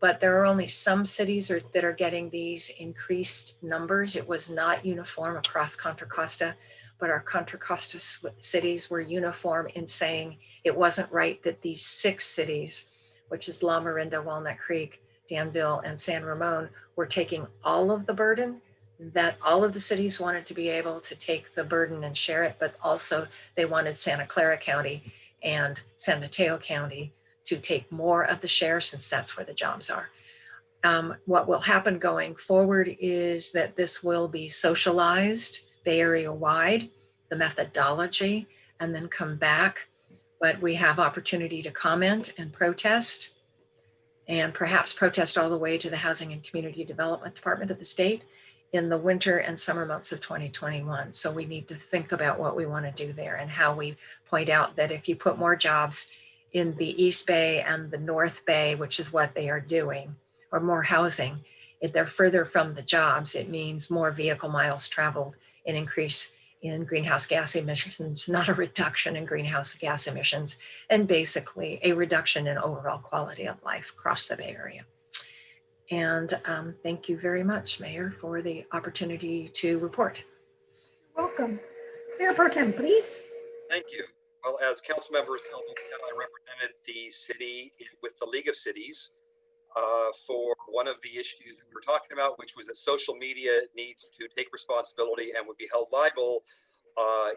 but there are only some cities that are getting these increased numbers. It was not uniform across Contra Costa, but our Contra Costa cities were uniform in saying it wasn't right that these 6 cities, which is La Miranda, Walnut Creek, Danville, and San Ramon, were taking all of the burden, that all of the cities wanted to be able to take the burden and share it, but also they wanted Santa Clara County and San Mateo County to take more of the share, since that's where the jobs are. What will happen going forward is that this will be socialized Bay Area wide, the methodology, and then come back. But we have opportunity to comment and protest, and perhaps protest all the way to the Housing and Community Development Department of the state in the winter and summer months of 2021. So we need to think about what we want to do there and how we point out that if you put more jobs in the East Bay and the North Bay, which is what they are doing, or more housing, if they're further from the jobs, it means more vehicle miles traveled, an increase in greenhouse gas emissions, not a reduction in greenhouse gas emissions, and basically a reduction in overall quality of life across the Bay Area. And thank you very much, Mayor, for the opportunity to report. Welcome. Mayor Pro Tem, please. Thank you. Well, as Councilmember Silva said, I represented the city with the League of Cities for one of the issues that we were talking about, which was that social media needs to take responsibility and would be held liable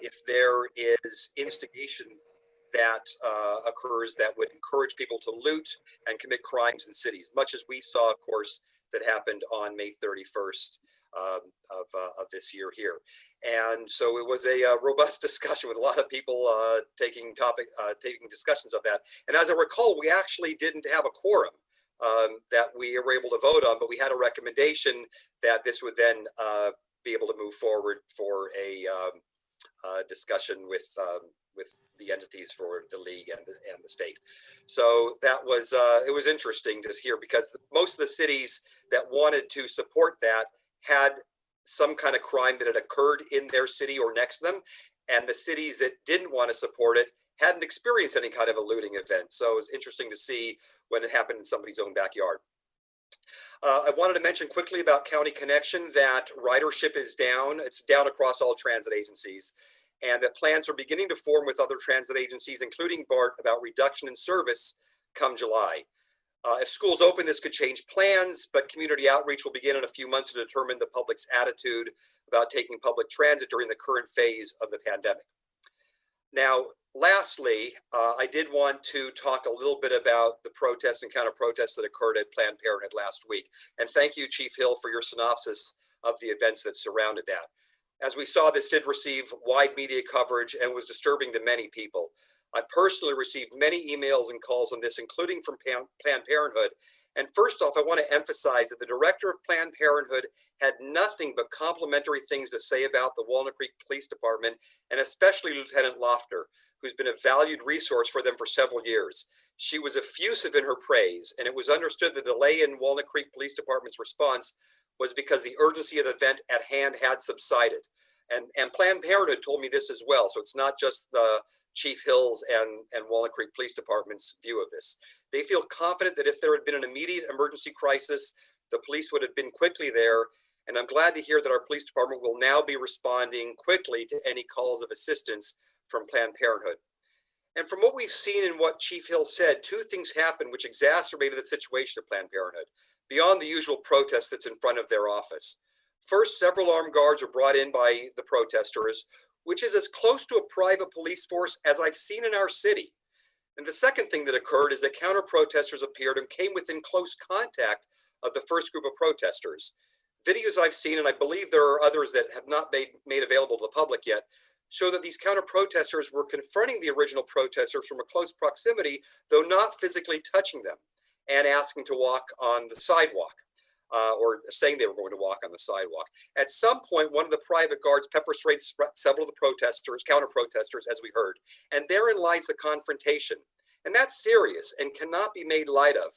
if there is instigation that occurs that would encourage people to loot and commit crimes in cities, much as we saw, of course, that happened on May 31st of this year here. And so it was a robust discussion with a lot of people taking discussions of that. And as I recall, we actually didn't have a quorum that we were able to vote on, but we had a recommendation that this would then be able to move forward for a discussion with the entities for the league and the state. So that was it was interesting to hear, because most of the cities that wanted to support that had some kind of crime that had occurred in their city or next to them, and the cities that didn't want to support it hadn't experienced any kind of a looting event. So it was interesting to see when it happened in somebody's own backyard. I wanted to mention quickly about County Connection that ridership is down. It's down across all transit agencies, and that plans are beginning to form with other transit agencies, including BART, about reduction in service come July. If schools open, this could change plans, but community outreach will begin in a few months to determine the public's attitude about taking public transit during the current phase of the pandemic. Now, lastly, I did want to talk a little bit about the protests and counter protests that occurred at Planned Parenthood last week. And thank you, Chief Hill, for your synopsis of the events that surrounded that. As we saw, this did receive wide media coverage and was disturbing to many people. I personally received many emails and calls on this, including from Planned Parenthood. And first off, I want to emphasize that the director of Planned Parenthood had nothing but complimentary things to say about the Walnut Creek Police Department, and especially Lieutenant Lofter, who's been a valued resource for them for several years. She was effusive in her praise, and it was understood the delay in Walnut Creek Police Department's response was because the urgency of the event at hand had subsided. And Planned Parenthood told me this as well. So it's not just the Chief Hill's and Walnut Creek Police Department's view of this. They feel confident that if there had been an immediate emergency crisis, the police would have been quickly there. And I'm glad to hear that our police department will now be responding quickly to any calls of assistance from Planned Parenthood. And from what we've seen and what Chief Hill said, two things happened which exacerbated the situation at Planned Parenthood, beyond the usual protest that's in front of their office. First, several armed guards were brought in by the protesters, which is as close to a private police force as I've seen in our city. And the second thing that occurred is that counter-protesters appeared and came within close contact of the first group of protesters. Videos I've seen, and I believe there are others that have not made available to the public yet, show that these counter-protesters were confronting the original protesters from a close proximity, though not physically touching them, and asking to walk on the sidewalk, or saying they were going to walk on the sidewalk. At some point, one of the private guards pepper sprayed several of the protesters, counter-protesters, as we heard, and therein lies the confrontation. And that's serious and cannot be made light of.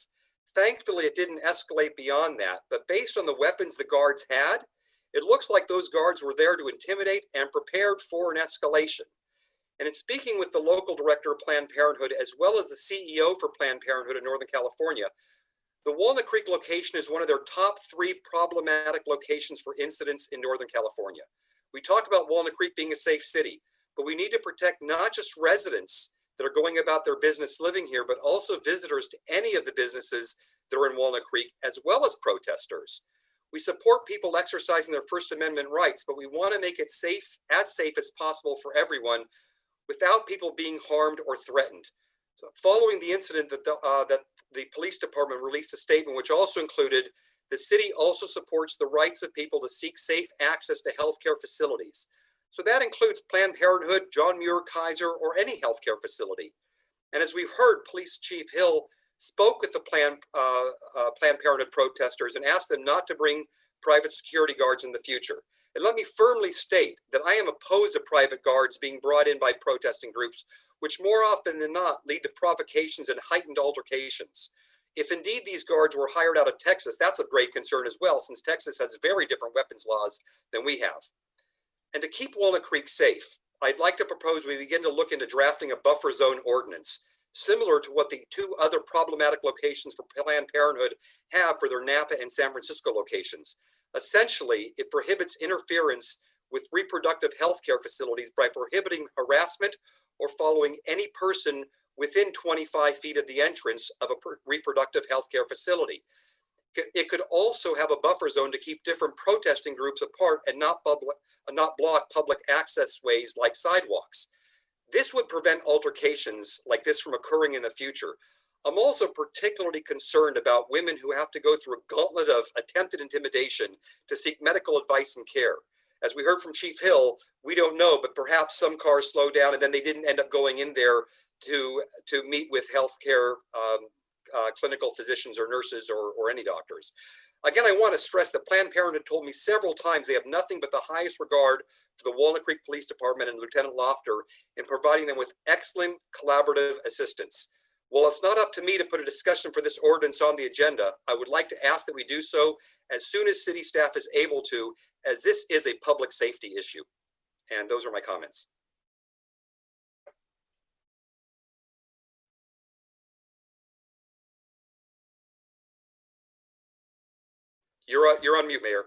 Thankfully, it didn't escalate beyond that, but based on the weapons the guards had, it looks like those guards were there to intimidate and prepared for an escalation. And in speaking with the local director of Planned Parenthood, as well as the CEO for Planned Parenthood in Northern California, the Walnut Creek location is one of their top 3 problematic locations for incidents in Northern California. We talk about Walnut Creek being a safe city, but we need to protect not just residents that are going about their business living here, but also visitors to any of the businesses that are in Walnut Creek, as well as protesters. We support people exercising their First Amendment rights, but we want to make it safe as possible for everyone without people being harmed or threatened. So following the incident that the police department released a statement which also included the city also supports the rights of people to seek safe access to healthcare facilities. So that includes Planned Parenthood, John Muir Kaiser, or any healthcare facility. And as we've heard, Police Chief Hill spoke with the Planned Parenthood protesters and asked them not to bring private security guards in the future. And let me firmly state that I am opposed to private guards being brought in by protesting groups, which more often than not lead to provocations and heightened altercations. If indeed these guards were hired out of Texas, that's of great concern as well, since Texas has very different weapons laws than we have. And to keep Walnut Creek safe, I'd like to propose we begin to look into drafting a buffer zone ordinance, similar to what the two other problematic locations for Planned Parenthood have for their Napa and San Francisco locations. Essentially, it prohibits interference with reproductive health care facilities by prohibiting harassment or following any person within 25 feet of the entrance of a reproductive health care facility. It could also have a buffer zone to keep different protesting groups apart and not block public access ways like sidewalks. This would prevent altercations like this from occurring in the future. I'm also particularly concerned about women who have to go through a gauntlet of attempted intimidation to seek medical advice and care. As we heard from Chief Hill, we don't know, but perhaps some cars slowed down and then they didn't end up going in there to meet with healthcare clinical physicians or nurses or any doctors. Again, I want to stress that Planned Parenthood told me several times they have nothing but the highest regard for the Walnut Creek Police Department and Lieutenant Lofter in providing them with excellent collaborative assistance. While it's not up to me to put a discussion for this ordinance on the agenda, I would like to ask that we do so as soon as city staff is able to, as this is a public safety issue. And those are my comments. You're on mute, Mayor.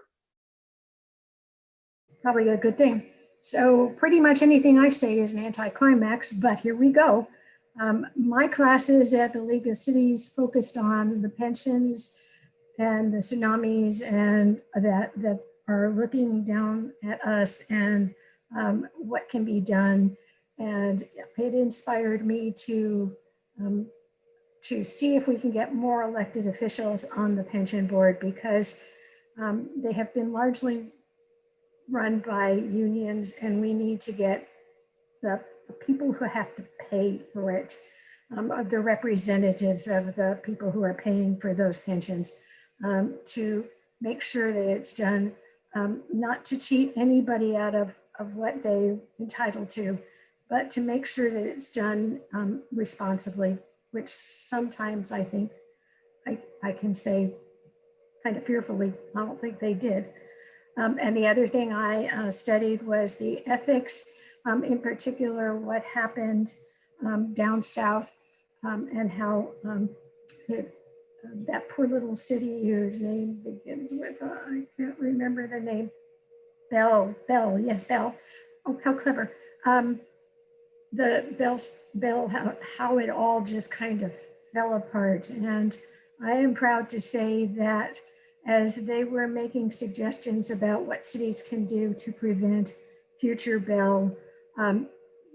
Probably a good thing. So pretty much anything I say is an anticlimax, but here we go. My classes at the League of Cities focused on the pensions and the tsunamis and that are looking down at us and what can be done. And it inspired me to see if we can get more elected officials on the pension board, because they have been largely run by unions, and we need to get the people who have to pay for it, the representatives of the people who are paying for those pensions, to make sure that it's done, not to cheat anybody out of what they're entitled to, but to make sure that it's done responsibly, which sometimes I think I can say kind of fearfully, I don't think they did. And the other thing I studied was the ethics, in particular, what happened down south, and how that poor little city whose name begins with, I can't remember the name, Bell, yes, Bell. Oh, how clever. Bell, how it all just kind of fell apart. And I am proud to say that as they were making suggestions about what cities can do to prevent future Bell,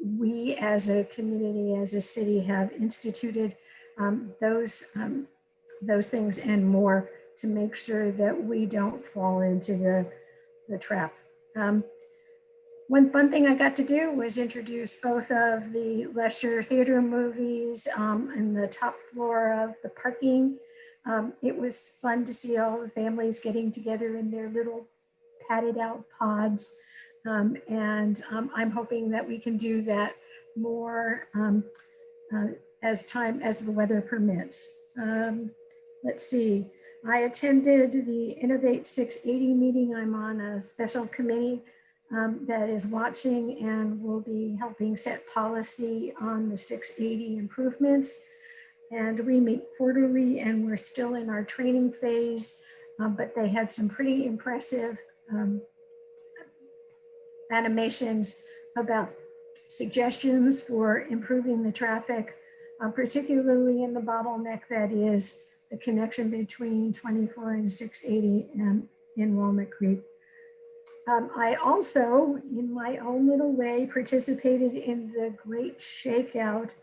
we as a community, as a city, have instituted those things and more to make sure that we don't fall into the trap. One fun thing I got to do was introduce both of the Lesher Theater movies in the top floor of the parking. It was fun to see all the families getting together in their little padded out pods. And I'm hoping that we can do that more as the weather permits. Let's see, I attended the Innovate 680 meeting. I'm on a special committee that is watching and will be helping set policy on the 680 improvements. And we meet quarterly, and we're still in our training phase, but they had some pretty impressive animations about suggestions for improving the traffic, particularly in the bottleneck that is the connection between 24 and 680 in Walnut Creek. I also, in my own little way, participated in the Great Shakeout,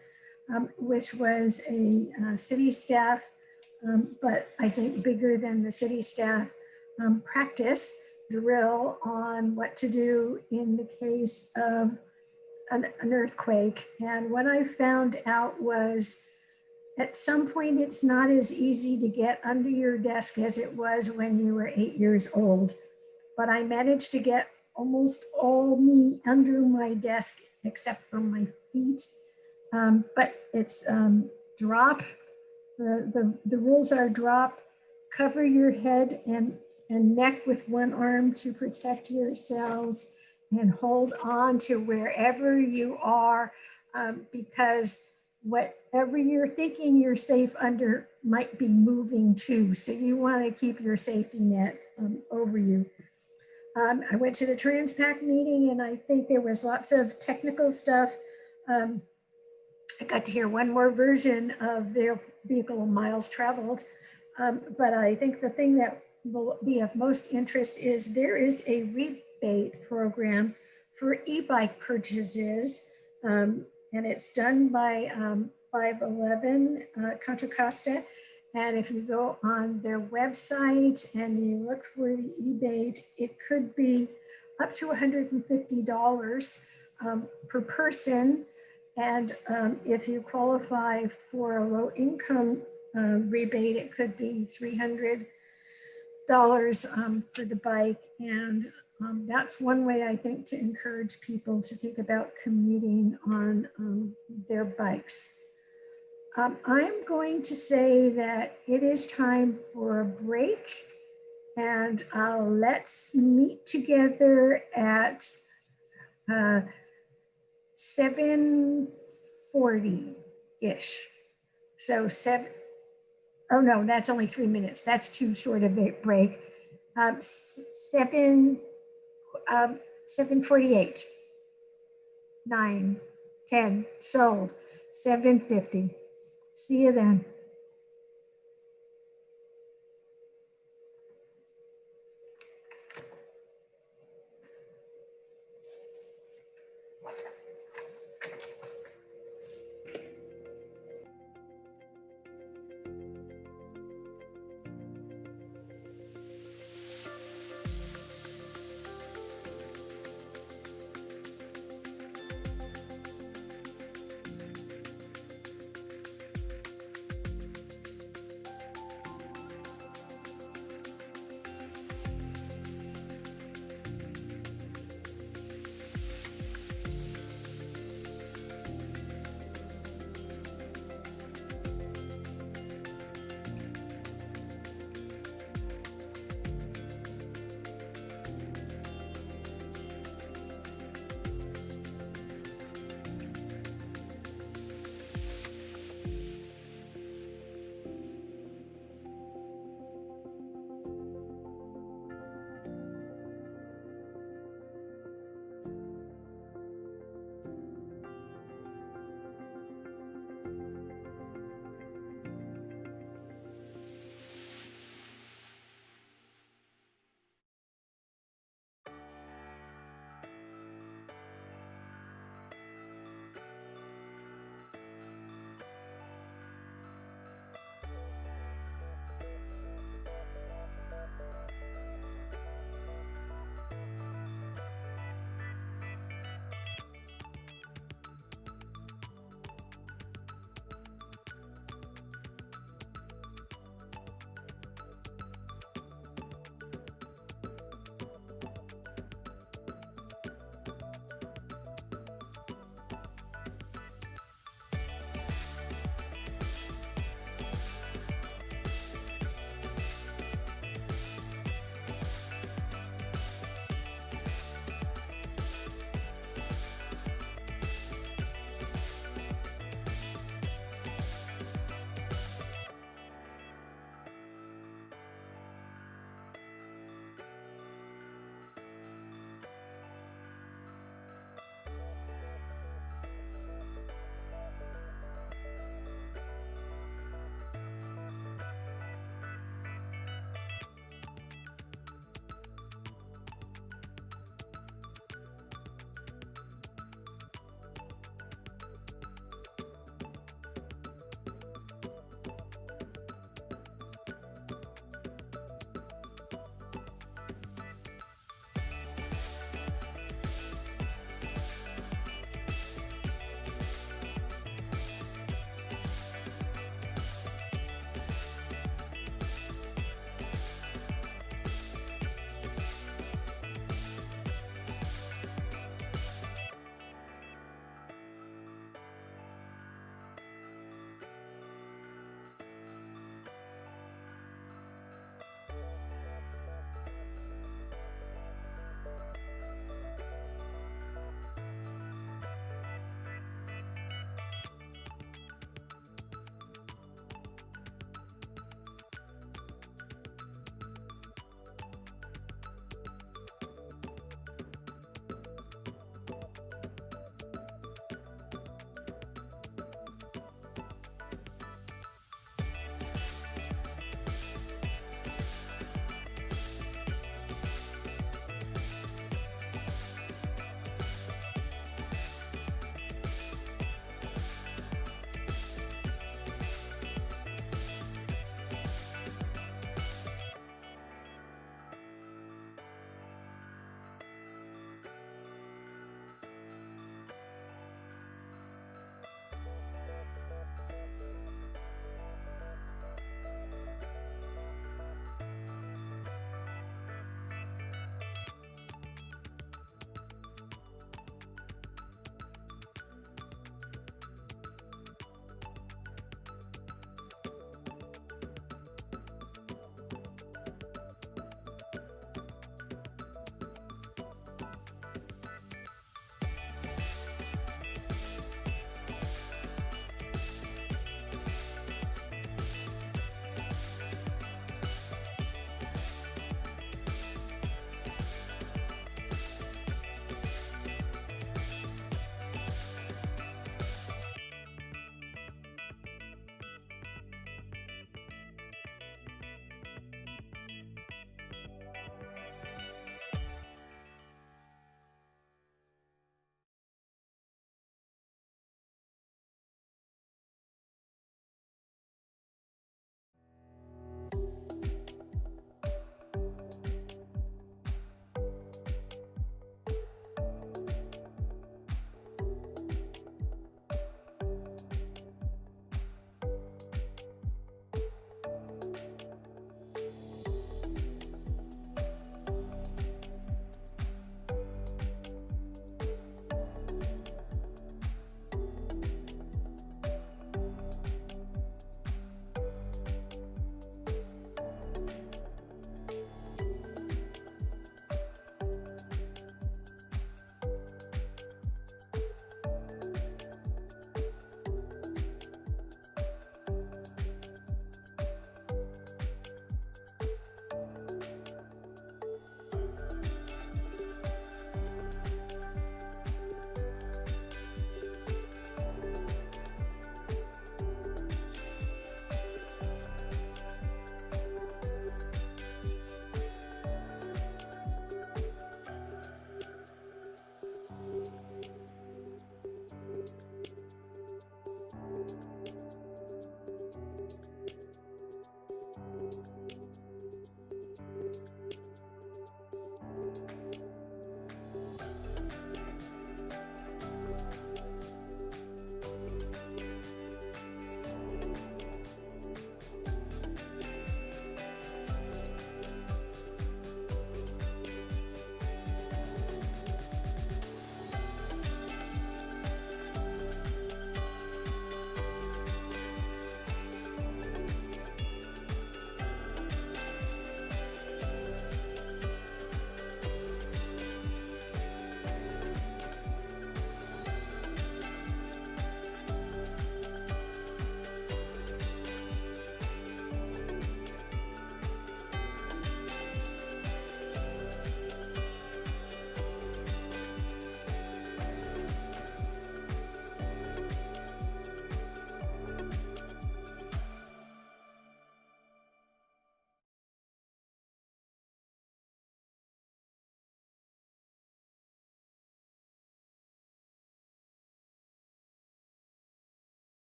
which was a city staff, but I think bigger than the city staff practice drill on what to do in the case of an earthquake. And what I found out was at some point, it's not as easy to get under your desk as it was when you were 8 years old. But I managed to get almost all me under my desk except for my feet. But it's drop. The rules are drop, cover your head and neck with one arm to protect yourselves, and hold on to wherever you are, because whatever you're thinking you're safe under might be moving too. So you want to keep your safety net over you. I went to the Transpac meeting and I think there was lots of technical stuff. I got to hear one more version of their vehicle miles traveled. But I think the thing that will be of most interest is there is a rebate program for e-bike purchases. And it's done by 511 Contra Costa. And if you go on their website and you look for the rebate, it could be up to $150 per person. And if you qualify for a low income rebate, it could be $300 for the bike. And that's one way I think to encourage people to think about commuting on their bikes. I'm going to say that it is time for a break, and let's meet together at 7:40-ish. So oh no, that's only 3 minutes. That's too short of a break. 7:48, 9, 10, sold. 7:50. See you then.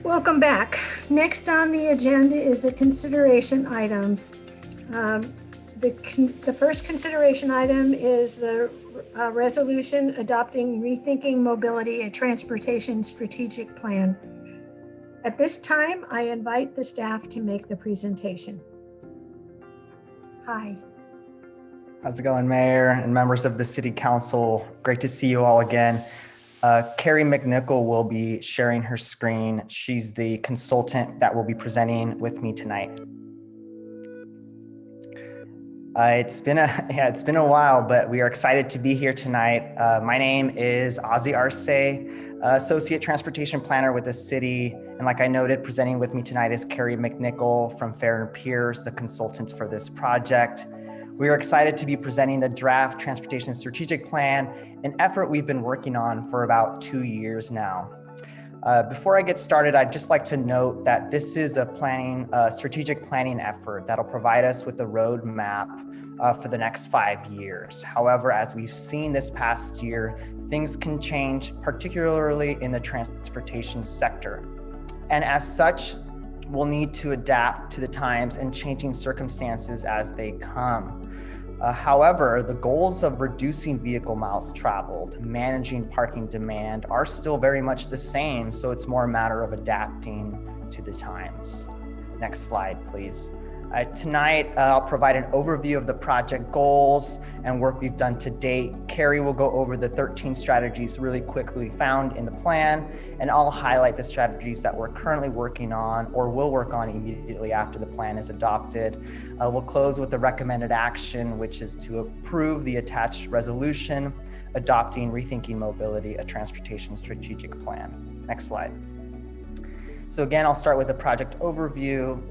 Welcome back. Next on the agenda is the consideration items. The first consideration item is the resolution adopting Rethinking Mobility and Transportation Strategic Plan. At this time, I invite the staff to make the presentation. Hi. How's it going, Mayor and members of the City Council? Great to see you all again. Carrie McNichol will be sharing her screen. She's the consultant that will be presenting with me tonight. It's been a while, but we are excited to be here tonight. My name is Ozzy Arce, Associate Transportation Planner with the city. And like I noted, presenting with me tonight is Carrie McNichol from Fair & Peers, the consultants for this project. We are excited to be presenting the draft Transportation Strategic Plan, an effort we've been working on for about 2 years now. Before I get started, I'd just like to note that this is a strategic planning effort that'll provide us with a roadmap for the next 5 years. However, as we've seen this past year, things can change, particularly in the transportation sector. And as such, we'll need to adapt to the times and changing circumstances as they come. However, the goals of reducing vehicle miles traveled, managing parking demand are still very much the same, so it's more a matter of adapting to the times. Next slide, please. Tonight, I'll provide an overview of the project goals and work we've done to date. Carrie will go over the 13 strategies really quickly found in the plan, and I'll highlight the strategies that we're currently working on or will work on immediately after the plan is adopted. We'll close with the recommended action, which is to approve the attached resolution, adopting Rethinking Mobility, a Transportation Strategic Plan. Next slide. So again, I'll start with the project overview.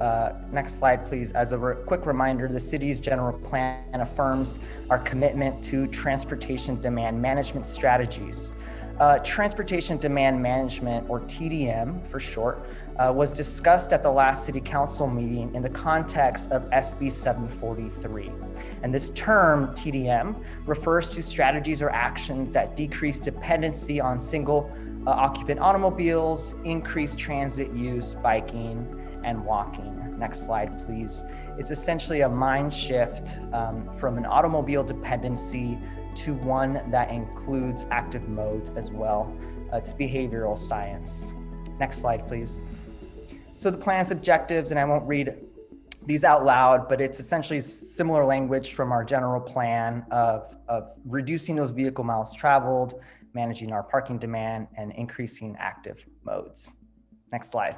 Next slide, please. As a quick reminder, the city's general plan affirms our commitment to transportation demand management strategies. Transportation demand management, or TDM for short, was discussed at the last city council meeting in the context of SB 743. And this term, TDM, refers to strategies or actions that decrease dependency on single occupant automobiles, increase transit use, biking, and walking. Next slide, please. It's essentially a mind shift from an automobile dependency to one that includes active modes as well. It's behavioral science. Next slide, please. So the plan's objectives, and I won't read these out loud, but it's essentially similar language from our general plan of reducing those vehicle miles traveled, managing our parking demand, and increasing active modes. Next slide.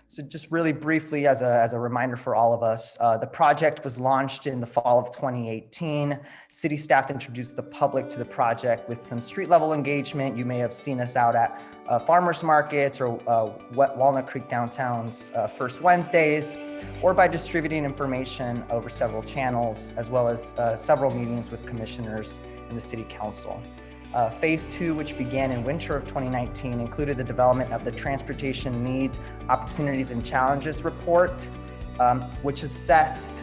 So just really briefly, as a reminder for all of us, the project was launched in the fall of 2018. City staff introduced the public to the project with some street level engagement. You may have seen us out at farmers markets or Walnut Creek Downtown's First Wednesdays, or by distributing information over several channels, as well as several meetings with commissioners in the city council. Phase 2, which began in winter of 2019, included the development of the Transportation Needs, Opportunities, and Challenges report, which assessed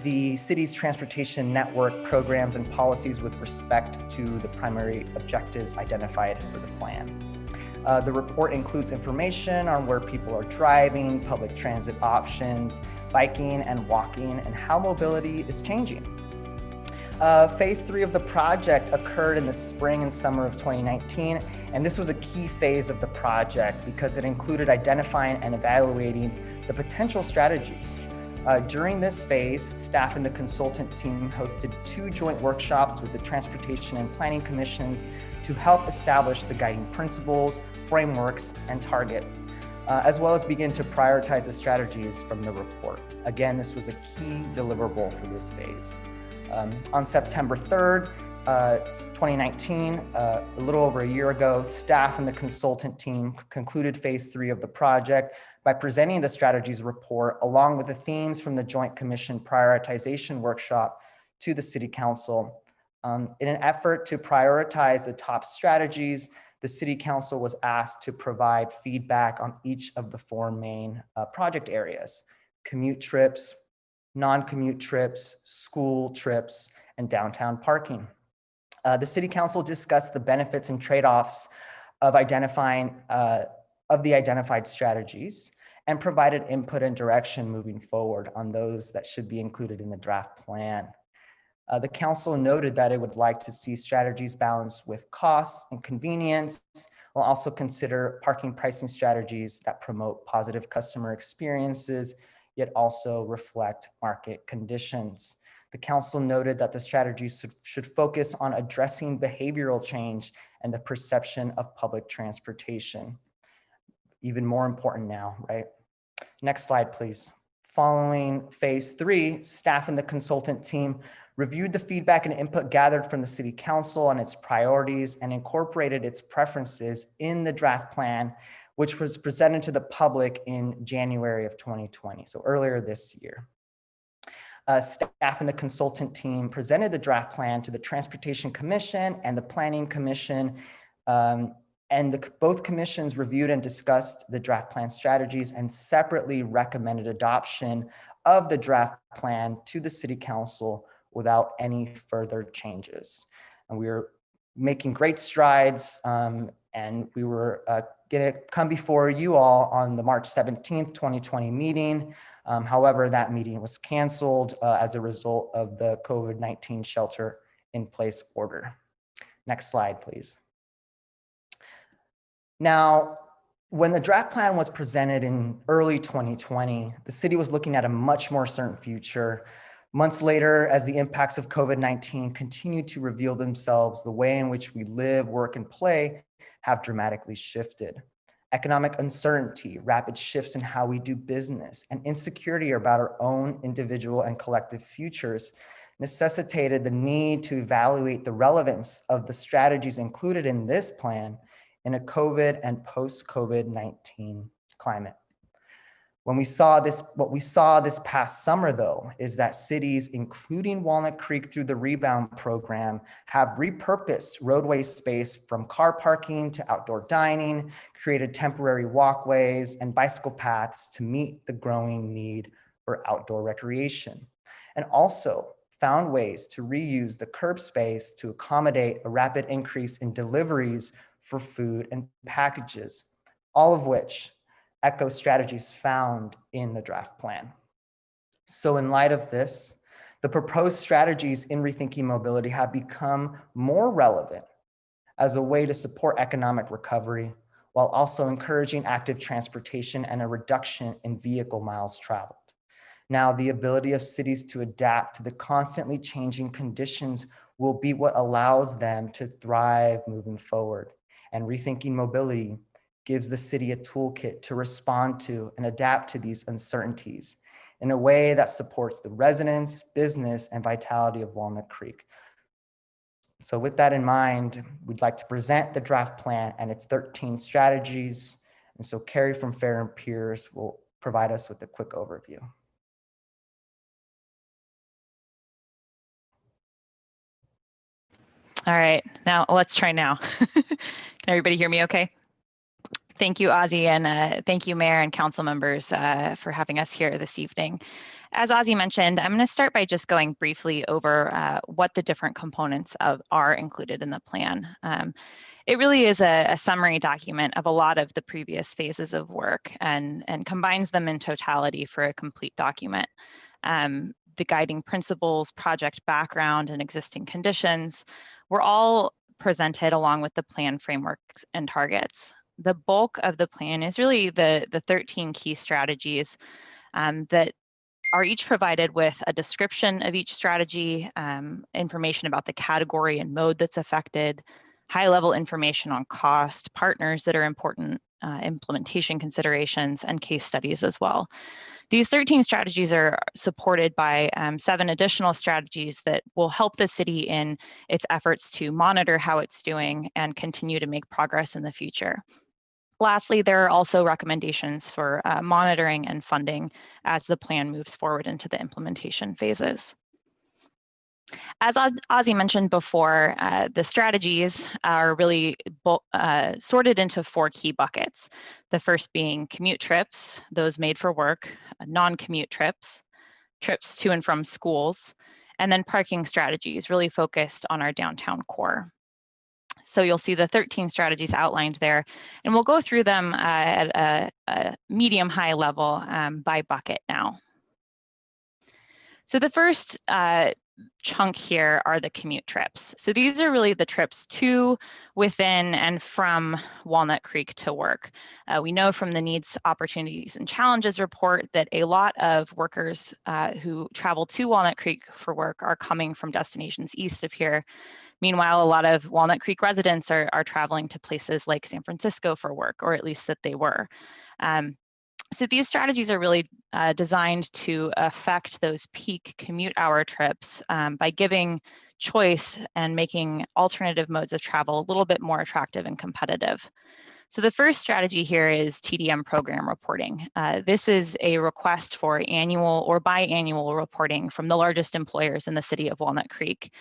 the city's transportation network programs and policies with respect to the primary objectives identified for the plan. The report includes information on where people are driving, public transit options, biking and walking, and how mobility is changing. Phase 3 of the project occurred in the spring and summer of 2019, and this was a key phase of the project because it included identifying and evaluating the potential strategies. During this phase, staff and the consultant team hosted 2 joint workshops with the Transportation and Planning Commissions to help establish the guiding principles, frameworks, and targets, as well as begin to prioritize the strategies from the report. Again, this was a key deliverable for this phase. On September 3rd, 2019, a little over a year ago, staff and the consultant team concluded phase 3 of the project by presenting the strategies report along with the themes from the Joint Commission prioritization workshop to the City Council. In an effort to prioritize the top strategies, the City Council was asked to provide feedback on each of the 4 main project areas: commute trips, non-commute trips, school trips, and downtown parking. The City Council discussed the benefits and trade-offs of identifying of the identified strategies and provided input and direction moving forward on those that should be included in the draft plan. The council noted that it would like to see strategies balanced with cost and convenience. We'll also consider parking pricing strategies that promote positive customer experiences, yet also reflect market conditions. The council noted that the strategies should focus on addressing behavioral change and the perception of public transportation. Even more important now, right? Next slide, please. Following phase 3, staff and the consultant team reviewed the feedback and input gathered from the city council on its priorities and incorporated its preferences in the draft plan, which was presented to the public in January of 2020, so earlier this year. Staff and the consultant team presented the draft plan to the Transportation Commission and the Planning Commission, and both commissions reviewed and discussed the draft plan strategies and separately recommended adoption of the draft plan to the city council without any further changes. And we are making great strides, and we were gonna come before you all on the March 17th, 2020 meeting. However, that meeting was canceled as a result of the COVID-19 shelter in place order. Next slide, please. Now, when the draft plan was presented in early 2020, the city was looking at a much more certain future. Months later, as the impacts of COVID-19 continued to reveal themselves, the way in which we live, work, and play have dramatically shifted. Economic uncertainty, rapid shifts in how we do business, and insecurity about our own individual and collective futures necessitated the need to evaluate the relevance of the strategies included in this plan in a COVID and post-COVID-19 climate. What we saw this past summer, though, is that cities, including Walnut Creek through the Rebound program, have repurposed roadway space from car parking to outdoor dining, created temporary walkways and bicycle paths to meet the growing need for outdoor recreation, and also found ways to reuse the curb space to accommodate a rapid increase in deliveries for food and packages, all of which echo strategies found in the draft plan. So in light of this, the proposed strategies in Rethinking Mobility have become more relevant as a way to support economic recovery while also encouraging active transportation and a reduction in vehicle miles traveled. Now, the ability of cities to adapt to the constantly changing conditions will be what allows them to thrive moving forward. And Rethinking Mobility gives the city a toolkit to respond to and adapt to these uncertainties in a way that supports the residents, business, and vitality of Walnut Creek. So with that in mind, we'd like to present the draft plan and its 13 strategies. And so Carrie from Fair and Peers will provide us with a quick overview. All right, now let's try now. Can everybody hear me okay? Thank you, Ozzy, and thank you, Mayor and Council members for having us here this evening. As Ozzy mentioned, I'm going to start by just going briefly over what the different components are included in the plan. It really is a summary document of a lot of the previous phases of work and combines them in totality for a complete document. The guiding principles, project background, and existing conditions were all presented along with the plan frameworks and targets. The bulk of the plan is really the 13 key strategies that are each provided with a description of each strategy, information about the category and mode that's affected, high-level information on cost, partners that are important, implementation considerations, and case studies as well. These 13 strategies are supported by 7 additional strategies that will help the city in its efforts to monitor how it's doing and continue to make progress in the future. Lastly, there are also recommendations for monitoring and funding as the plan moves forward into the implementation phases. As Ozzy mentioned before, the strategies are really sorted into 4 key buckets. The first being commute trips, those made for work, non-commute trips, trips to and from schools, and then parking strategies really focused on our downtown core. So you'll see the 13 strategies outlined there, and we'll go through them at a medium-high level by bucket now. So the first chunk here are the commute trips. So these are really the trips to, within, and from Walnut Creek to work. We know from the Needs, Opportunities, and Challenges report that a lot of workers who travel to Walnut Creek for work are coming from destinations east of here. Meanwhile, a lot of Walnut Creek residents are traveling to places like San Francisco for work, or at least that they were. So these strategies are really designed to affect those peak commute hour trips by giving choice and making alternative modes of travel a little bit more attractive and competitive. So the first strategy here is TDM program reporting. This is a request for annual or biannual reporting from the largest employers in the city of Walnut Creek.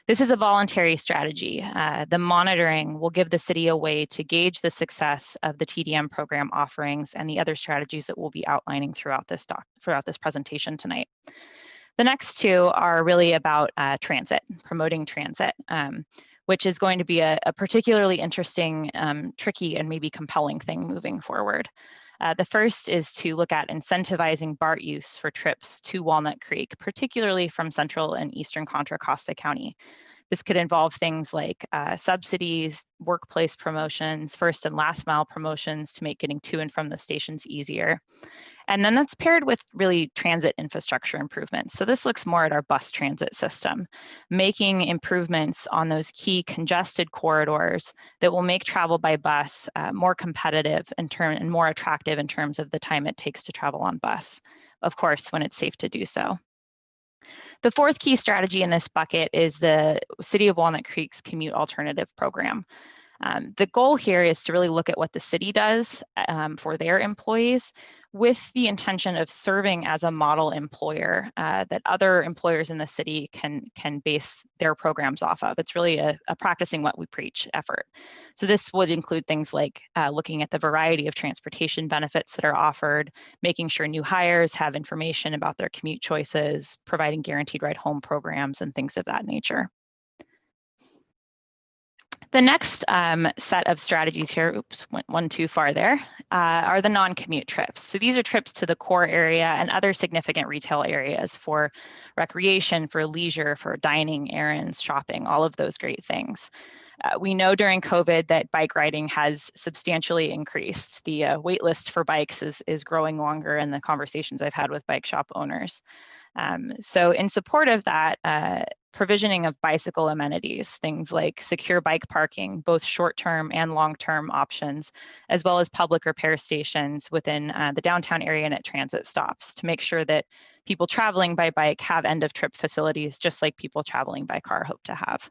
This is a voluntary strategy. The monitoring will give the city a way to gauge the success of the TDM program offerings and the other strategies that we'll be outlining throughout this presentation tonight. The next two are really about transit, promoting transit, which is going to be a particularly interesting, tricky, and maybe compelling thing moving forward. The first is to look at incentivizing BART use for trips to Walnut Creek, particularly from Central and Eastern Contra Costa County. This could involve things like subsidies, workplace promotions, first and last mile promotions to make getting to and from the stations easier. And then that's paired with really transit infrastructure improvements. So this looks more at our bus transit system, making improvements on those key congested corridors that will make travel by bus more competitive and more attractive in terms of the time it takes to travel on bus, of course, when it's safe to do so. The fourth key strategy in this bucket is the City of Walnut Creek's Commute Alternative Program. The goal here is to really look at what the city does for their employees with the intention of serving as a model employer that other employers in the city can base their programs off of. It's really a practicing what we preach effort. So this would include things like looking at the variety of transportation benefits that are offered, making sure new hires have information about their commute choices, providing guaranteed ride home programs, and things of that nature. The next set of strategies here, oops, went one too far there, are the non-commute trips. So these are trips to the core area and other significant retail areas for recreation, for leisure, for dining, errands, shopping, all of those great things. We know during COVID that bike riding has substantially increased. The wait list for bikes is growing longer in the conversations I've had with bike shop owners. So in support of that, provisioning of bicycle amenities, things like secure bike parking, both short-term and long-term options, as well as public repair stations within the downtown area and at transit stops to make sure that people traveling by bike have end-of-trip facilities just like people traveling by car hope to have.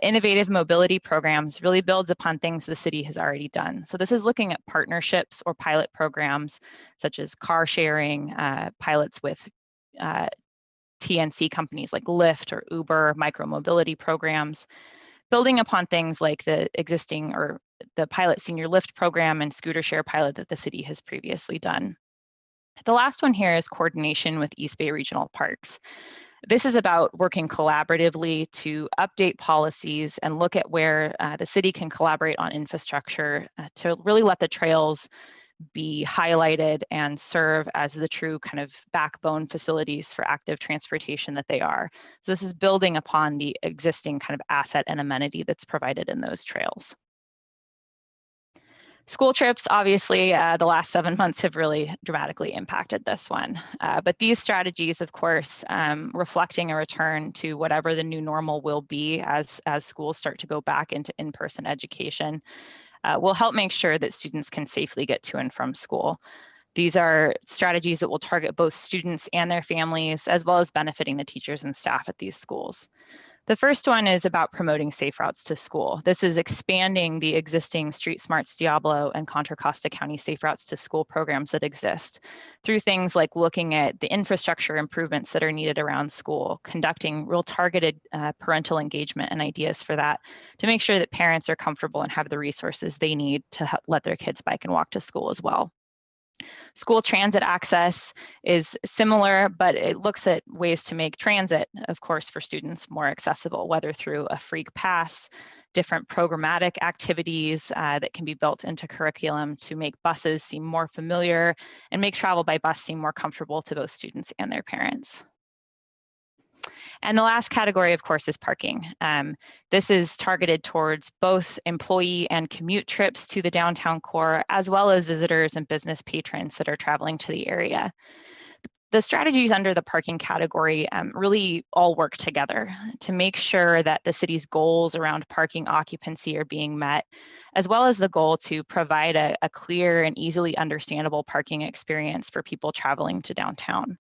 Innovative mobility programs really builds upon things the city has already done. So this is looking at partnerships or pilot programs such as car sharing, pilots with TNC companies like Lyft or Uber, micromobility programs, building upon things like the existing or the pilot senior Lyft program and scooter share pilot that the city has previously done. The last one here is coordination with East Bay Regional Parks. This is about working collaboratively to update policies and look at where the city can collaborate on infrastructure to really let the trails be highlighted and serve as the true kind of backbone facilities for active transportation that they are. So this is building upon the existing kind of asset and amenity that's provided in those trails. School trips, obviously, the last 7 months have really dramatically impacted this one. But these strategies, of course, reflecting a return to whatever the new normal will be as schools start to go back into in-person education, will help make sure that students can safely get to and from school. These are strategies that will target both students and their families, as well as benefiting the teachers and staff at these schools. The first one is about promoting safe routes to school. This is expanding the existing Street Smarts Diablo and Contra Costa County Safe Routes to School programs that exist through things like looking at the infrastructure improvements that are needed around school, conducting real targeted parental engagement and ideas for that to make sure that parents are comfortable and have the resources they need to let their kids bike and walk to school as well. School transit access is similar, but it looks at ways to make transit, of course, for students more accessible, whether through a free pass, different programmatic activities that can be built into curriculum to make buses seem more familiar and make travel by bus seem more comfortable to both students and their parents. And the last category, of course, is parking. This is targeted towards both employee and commute trips to the downtown core, as well as visitors and business patrons that are traveling to the area. The strategies under the parking category really all work together to make sure that the city's goals around parking occupancy are being met, as well as the goal to provide a clear and easily understandable parking experience for people traveling to downtown.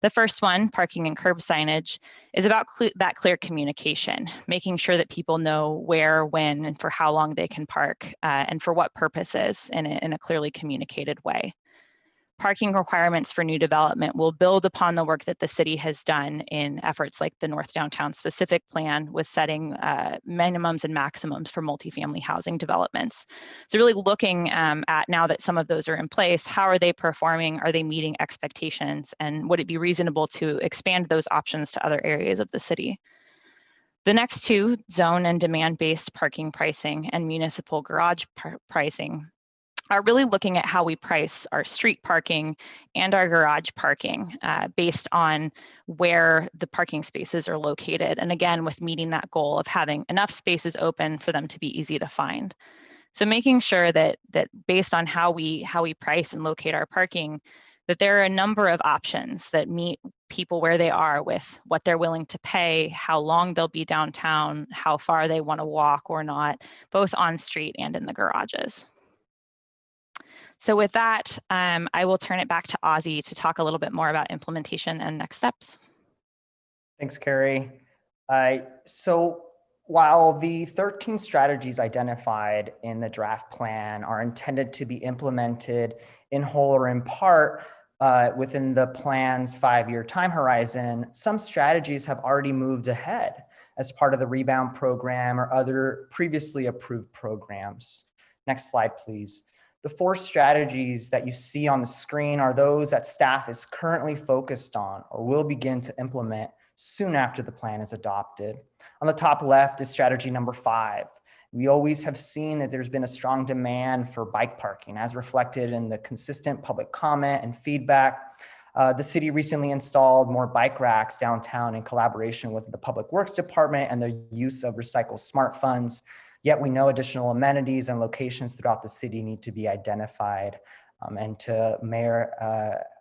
The first one, parking and curb signage, is about that clear communication, making sure that people know where, when, and for how long they can park, and for what purposes in a clearly communicated way. Parking requirements for new development will build upon the work that the city has done in efforts like the North Downtown Specific Plan with setting minimums and maximums for multifamily housing developments. So really looking at now that some of those are in place, how are they performing? Are they meeting expectations? And would it be reasonable to expand those options to other areas of the city? The next two, zone and demand-based parking pricing and municipal garage pricing, are really looking at how we price our street parking and our garage parking based on where the parking spaces are located. And again, with meeting that goal of having enough spaces open for them to be easy to find. So making sure that based on how we price and locate our parking, that there are a number of options that meet people where they are with what they're willing to pay, how long they'll be downtown, how far they want to walk or not, both on street and in the garages. So with that, I will turn it back to Ozzy to talk a little bit more about implementation and next steps. Thanks, Carrie. So while the 13 strategies identified in the draft plan are intended to be implemented in whole or in part within the plan's 5-year time horizon, some strategies have already moved ahead as part of the Rebound program or other previously approved programs. Next slide, please. The 4 strategies that you see on the screen are those that staff is currently focused on or will begin to implement soon after the plan is adopted. On the top left is strategy number 5. We always have seen that there's been a strong demand for bike parking as reflected in the consistent public comment and feedback. The city recently installed more bike racks downtown in collaboration with the Public Works Department and the use of recycled smart funds. Yet we know additional amenities and locations throughout the city need to be identified. And to Mayor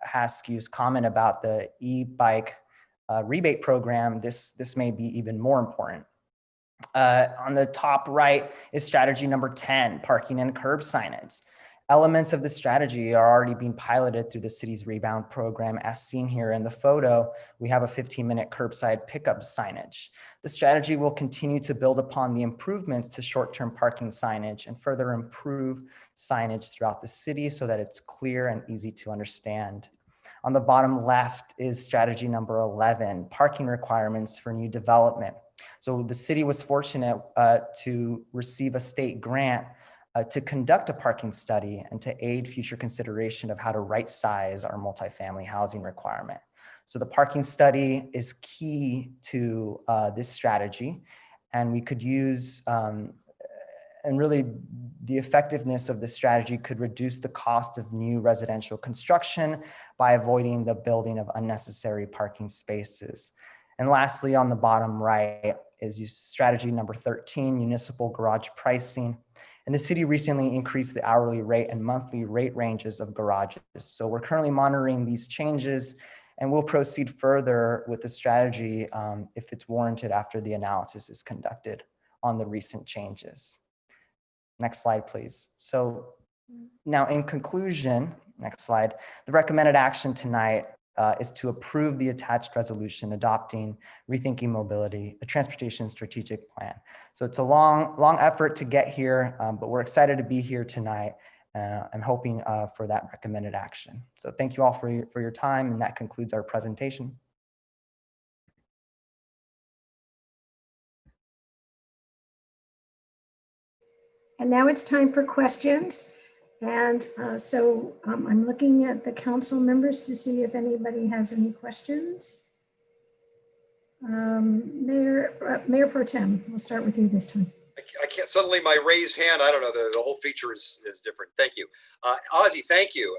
Haskew's comment about the e-bike rebate program, this may be even more important. On the top right is strategy number 10, parking and curb signage. Elements of the strategy are already being piloted through the city's Rebound program. As seen here in the photo, we have a 15-minute curbside pickup signage. The strategy will continue to build upon the improvements to short-term parking signage and further improve signage throughout the city so that it's clear and easy to understand. On the bottom left is strategy number 11, parking requirements for new development. So the city was fortunate to receive a state grant to conduct a parking study and to aid future consideration of how to right size our multifamily housing requirement. So the parking study is key to this strategy, and we could use, and really the effectiveness of this strategy could reduce the cost of new residential construction by avoiding the building of unnecessary parking spaces. And lastly, on the bottom right is strategy number 13, municipal garage pricing. And the city recently increased the hourly rate and monthly rate ranges of garages. So we're currently monitoring these changes and we'll proceed further with the strategy if it's warranted after the analysis is conducted on the recent changes. Next slide, please. So now in conclusion, next slide, the recommended action tonight is to approve the attached resolution adopting Rethinking Mobility, a transportation strategic plan. So it's a long effort to get here, but we're excited to be here tonight. I'm hoping for that recommended action. So thank you all for your time, and that concludes our presentation. And now it's time for questions. And so I'm looking at the council members to see if anybody has any questions. Mayor Pro Tem, we'll start with you this time. I can't, suddenly my raised hand, I don't know, the whole feature is different. Thank you. Ozzy, thank you.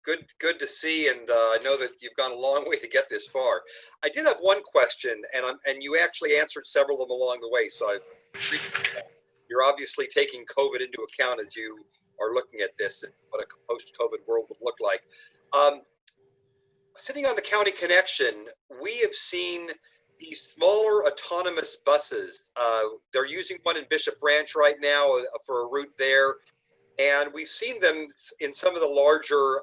Good to see, and I know that you've gone a long way to get this far. I did have one question, and you actually answered several of them along the way, so I appreciate that. You're obviously taking COVID into account as you are looking at this and what a post-COVID world would look like. Sitting on the County Connection, we have seen these smaller autonomous buses. They're using one in Bishop Ranch right now for a route there. And we've seen them in some of the larger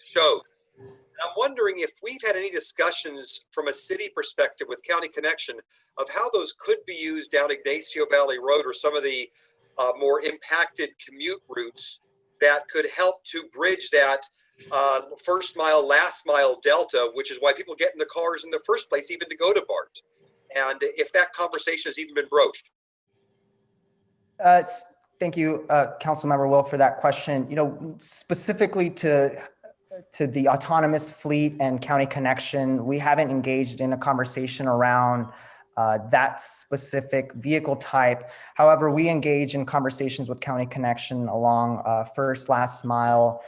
shows. And I'm wondering if we've had any discussions from a city perspective with County Connection of how those could be used down Ignacio Valley Road or some of the more impacted commute routes that could help to bridge that first mile, last mile delta, which is why people get in the cars in the first place, even to go to BART. And if that conversation has even been broached. Thank you, Councilmember Wilk, for that question. You know, specifically to the autonomous fleet and County Connection, we haven't engaged in a conversation around that specific vehicle type. However, we engage in conversations with County Connection along first, last mile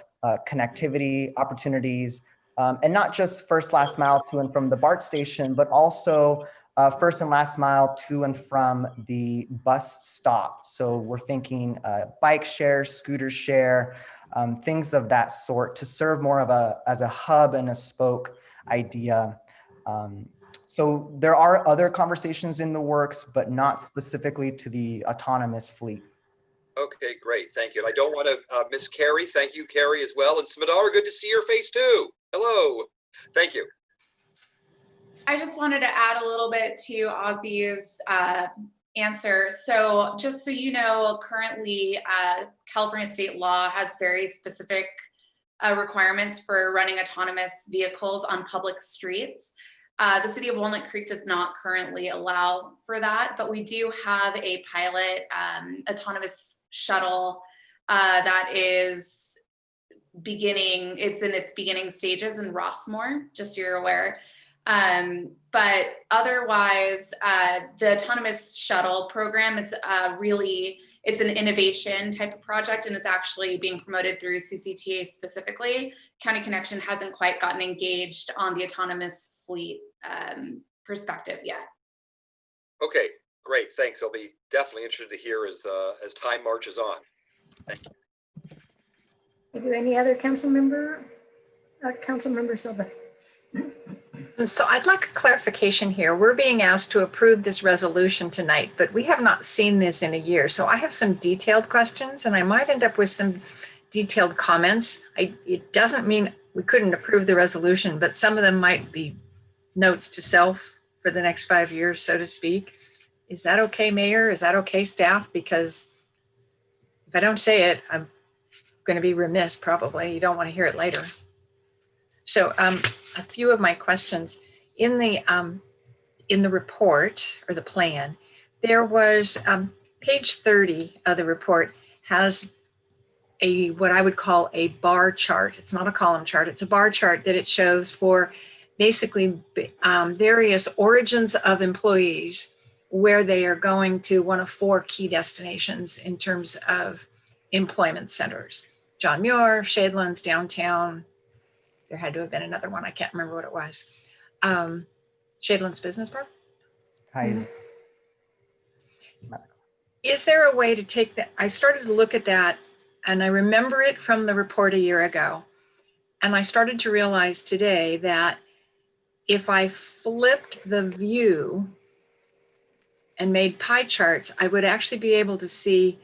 connectivity opportunities, and not just first, last mile to and from the BART station, but also first and last mile to and from the bus stop. So we're thinking bike share, scooter share, things of that sort to serve more of as a hub and a spoke idea. So there are other conversations in the works, but not specifically to the autonomous fleet. Okay, great. Thank you. And I don't want to miss Carrie. Thank you, Carrie, as well. And Smadar, good to see your face too. Hello. Thank you. I just wanted to add a little bit to Ozzy's answer. So just so you know, currently California state law has very specific requirements for running autonomous vehicles on public streets. The city of Walnut Creek does not currently allow for that, but we do have a pilot autonomous shuttle that is beginning, it's in its beginning stages in Rossmore, just so you're aware. But otherwise, the autonomous shuttle program is it's an innovation type of project, and it's actually being promoted through CCTA specifically. County Connection hasn't quite gotten engaged on the autonomous fleet perspective yet. Okay, great. Thanks. I'll be definitely interested to hear as time marches on. Thank you. Thank you. Any other council member? Council member Silva. So I'd like a clarification here. We're being asked to approve this resolution tonight, but we have not seen this in a year. So I have some detailed questions, and I might end up with some detailed comments. It doesn't mean we couldn't approve the resolution, but some of them might be notes to self for the next 5 years, so to speak. Is that okay, Mayor? Is that okay, staff? Because if I don't say it, I'm going to be remiss probably. You don't want to hear it later. So a few of my questions in the report or the plan, there was page 30 of the report has what I would call a bar chart. It's not a column chart. It's a bar chart that it shows for basically various origins of employees where they are going to one of 4 key destinations in terms of employment centers. John Muir, Shadelands, downtown. There had to have been another one. I can't remember what it was. Shadelands Business Park? Hi. Is there a way to take that? I started to look at that and I remember it from the report a year ago. And I started to realize today that if I flipped the view and made pie charts, I would actually be able to see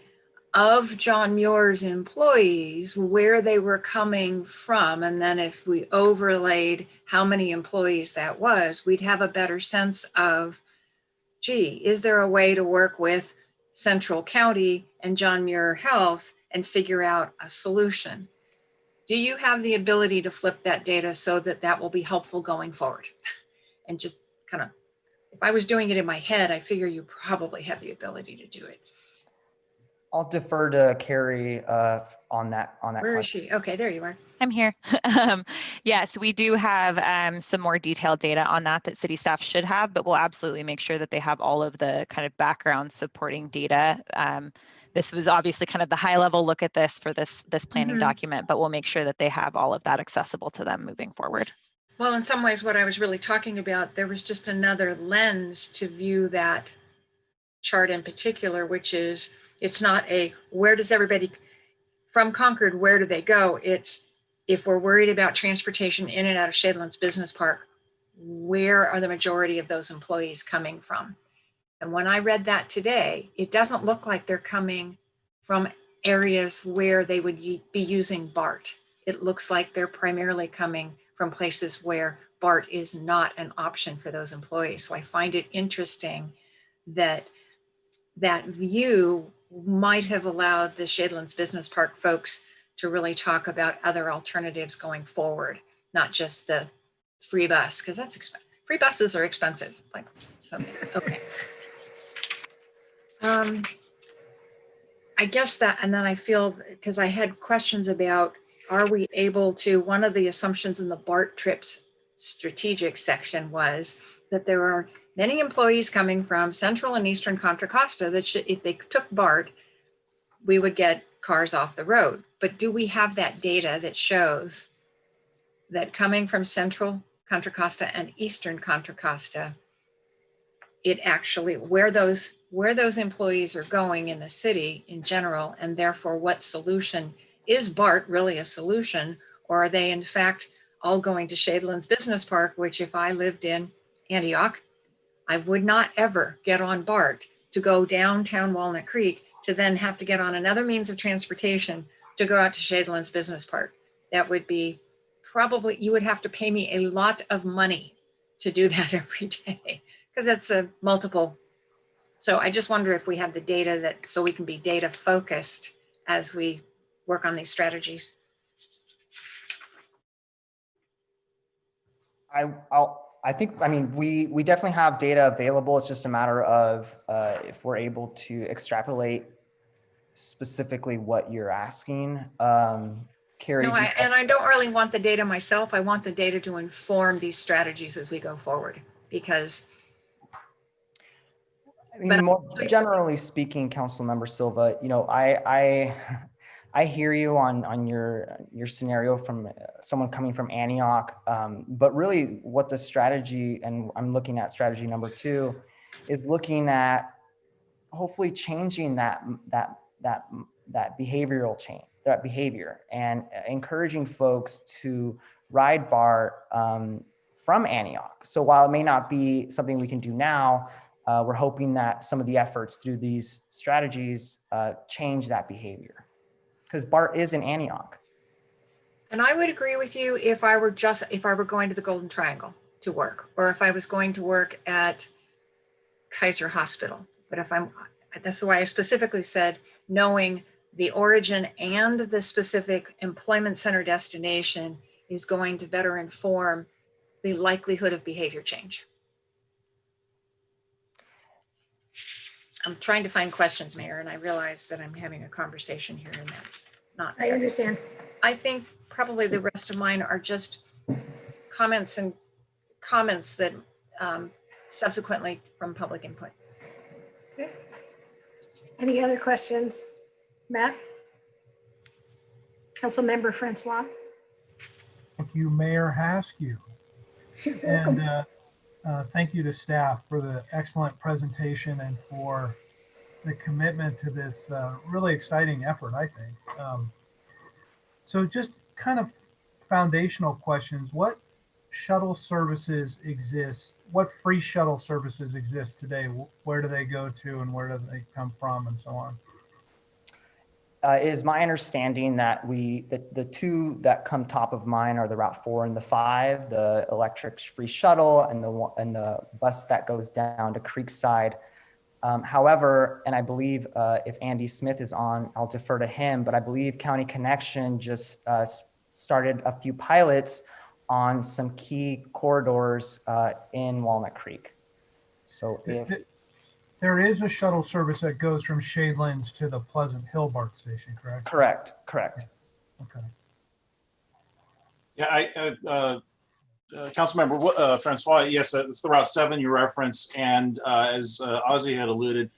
of John Muir's employees, where they were coming from. And then if we overlaid how many employees that was, we'd have a better sense of, gee, is there a way to work with Central County and John Muir Health and figure out a solution? Do you have the ability to flip that data so that that will be helpful going forward? And just kind of, if I was doing it in my head, I figure you probably have the ability to do it. I'll defer to Carrie on that Where is question. she? Okay, there you are. I'm here. Yes, we do have some more detailed data on that city staff should have, but we'll absolutely make sure that they have all of the kind of background supporting data. This was obviously kind of the high level look at this for this planning document, but we'll make sure that they have all of that accessible to them moving forward. Well, in some ways, what I was really talking about, there was just another lens to view that chart in particular, which is, it's not a, where does everybody from Concord, where do they go? It's, if we're worried about transportation in and out of Shadelands Business Park, where are the majority of those employees coming from? And when I read that today, it doesn't look like they're coming from areas where they would be using BART. It looks like they're primarily coming from places where BART is not an option for those employees. So I find it interesting that that view might have allowed the Shadelands Business Park folks to really talk about other alternatives going forward, not just the free bus, because that's expensive. Free buses are expensive. Like, so, okay. I guess that, and then I feel, because I had questions about, are we able to, one of the assumptions in the BART trips strategic section was that there are many employees coming from Central and Eastern Contra Costa that should, if they took BART, we would get cars off the road. But do we have that data that shows that coming from Central Contra Costa and Eastern Contra Costa, it actually, where those employees are going in the city in general, and therefore what solution, is BART really a solution, or are they in fact all going to Shadelands Business Park, which if I lived in Antioch, I would not ever get on BART to go downtown Walnut Creek to then have to get on another means of transportation to go out to Shadelands Business Park. That would be probably, you would have to pay me a lot of money to do that every day, because that's a multiple. So I just wonder if we have the data that, so we can be data focused as we work on these strategies. I think, I mean, we definitely have data available. It's just a matter of if we're able to extrapolate specifically what you're asking. Carrie, No, and I don't really want the data myself. I want the data to inform these strategies as we go forward, because I mean, more generally speaking, Councilmember Silva, you know, I hear you on your scenario from someone coming from Antioch, but really what the strategy, and I'm looking at strategy number 2, is looking at hopefully changing that behavioral change, that behavior, and encouraging folks to ride BART from Antioch. So while it may not be something we can do now, we're hoping that some of the efforts through these strategies change that behavior, because BART is in Antioch. And I would agree with you if I were going to the Golden Triangle to work, or if I was going to work at Kaiser Hospital. But that's why I specifically said, knowing the origin and the specific employment center destination is going to better inform the likelihood of behavior change. I'm trying to find questions, Mayor, and I realize that I'm having a conversation here, and that's not fair. I understand. I think probably the rest of mine are just comments that subsequently from public input. Okay. Any other questions? Matt? Councilmember Francois? Thank you, Mayor Haskew. And thank you to staff for the excellent presentation and for the commitment to this really exciting effort, I think. So just kind of foundational questions. What shuttle services exist? What free shuttle services exist today? Where do they go to, and where do they come from, and so on? It is my understanding that the 2 that come top of mind are the Route 4 and the 5, the electric free shuttle, and the bus that goes down to Creekside. However, and I believe if Andy Smith is on, I'll defer to him, but I believe County Connection just started a few pilots on some key corridors in Walnut Creek. So There is a shuttle service that goes from Shadelands to the Pleasant Hill BART station, correct? Correct, correct. Okay. Yeah, Councilmember Francois, yes, it's the Route 7 you reference, and as Ozzy had alluded,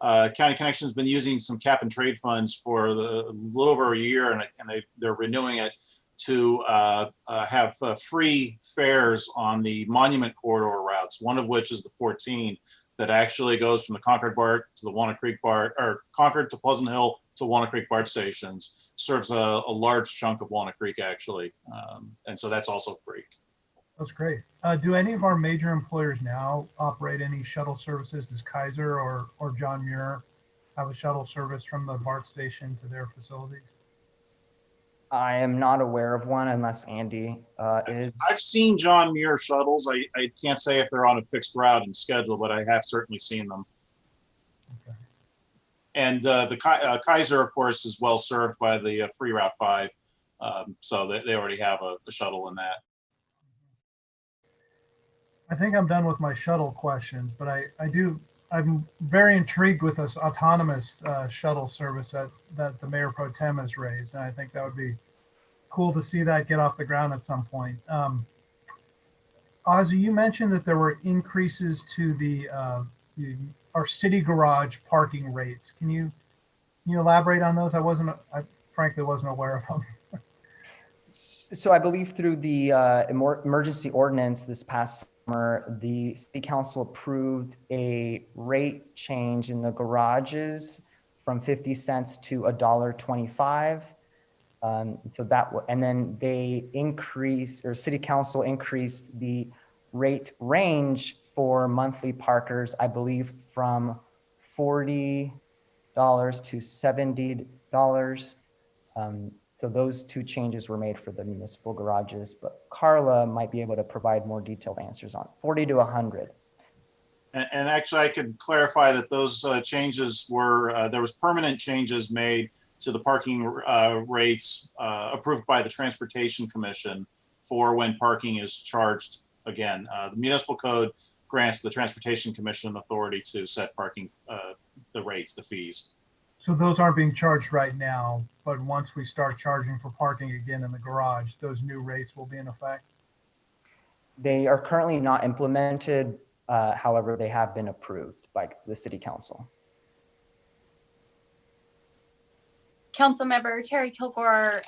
County Connection has been using some cap and trade funds for a little over a year, and they're renewing it to have free fares on the Monument Corridor routes, one of which is the 14 that actually goes from the Concord BART to the Walnut Creek BART, or Concord to Pleasant Hill to Walnut Creek BART stations, serves a large chunk of Walnut Creek actually, and so that's also free. That's great. Do any of our major employers now operate any shuttle services? Does Kaiser or John Muir have a shuttle service from the BART station to their facilities? I am not aware of one unless Andy is. I've seen John Muir shuttles. I can't say if they're on a fixed route and schedule, but I have certainly seen them. Okay. And the Kaiser, of course, is well served by the free Route 5. So they already have a shuttle in that. I think I'm done with my shuttle questions, but I'm very intrigued with this autonomous shuttle service that the Mayor Pro Tem has raised. And I think that would be cool to see that get off the ground at some point. Ozzy, you mentioned that there were increases to our city garage parking rates. Can you elaborate on those? I frankly wasn't aware of them. So I believe through the emergency ordinance this past summer, the city council approved a rate change in the garages from 50 cents to $1.25. So that, and then they city council increased the rate range for monthly parkers, I believe from $40 to $70. So those two changes were made for the municipal garages, but Carla might be able to provide more detailed answers on 40 to 100. And actually, I could clarify that those changes were, there was permanent changes made to the parking rates approved by the Transportation Commission for when parking is charged again. The municipal code grants the Transportation Commission authority to set parking, the rates, the fees. So those aren't being charged right now, but once we start charging for parking again in the garage, those new rates will be in effect? They are currently not implemented. However, they have been approved by the city council. Councilmember Terry Kilgore,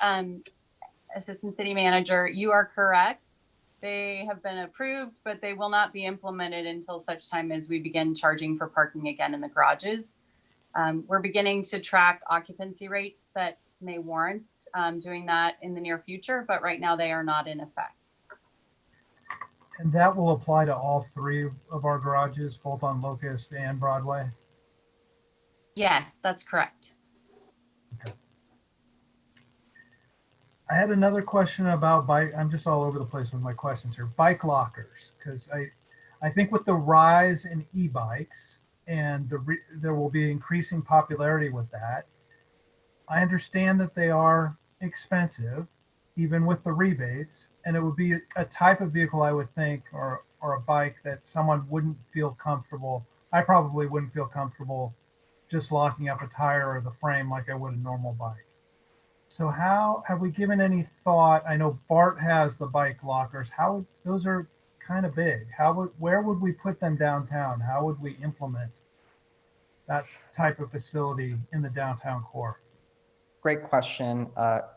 Assistant City Manager, you are correct. They have been approved, but they will not be implemented until such time as we begin charging for parking again in the garages. We're beginning to track occupancy rates that may warrant doing that in the near future, but right now they are not in effect. And that will apply to all three of our garages, both on Locust and Broadway? Yes, that's correct. Okay. I had another question about bike. I'm just all over the place with my questions here. Bike lockers, because I think with the rise in e-bikes and there will be increasing popularity with that. I understand that they are expensive, even with the rebates, and it would be a type of vehicle I would think, or a bike that someone wouldn't feel comfortable. I probably wouldn't feel comfortable just locking up a tire or the frame like I would a normal bike. So how have we given any thought? I know BART has the bike lockers. How, those are kind of big. Where would we put them downtown? How would we implement that type of facility in the downtown core? Great question,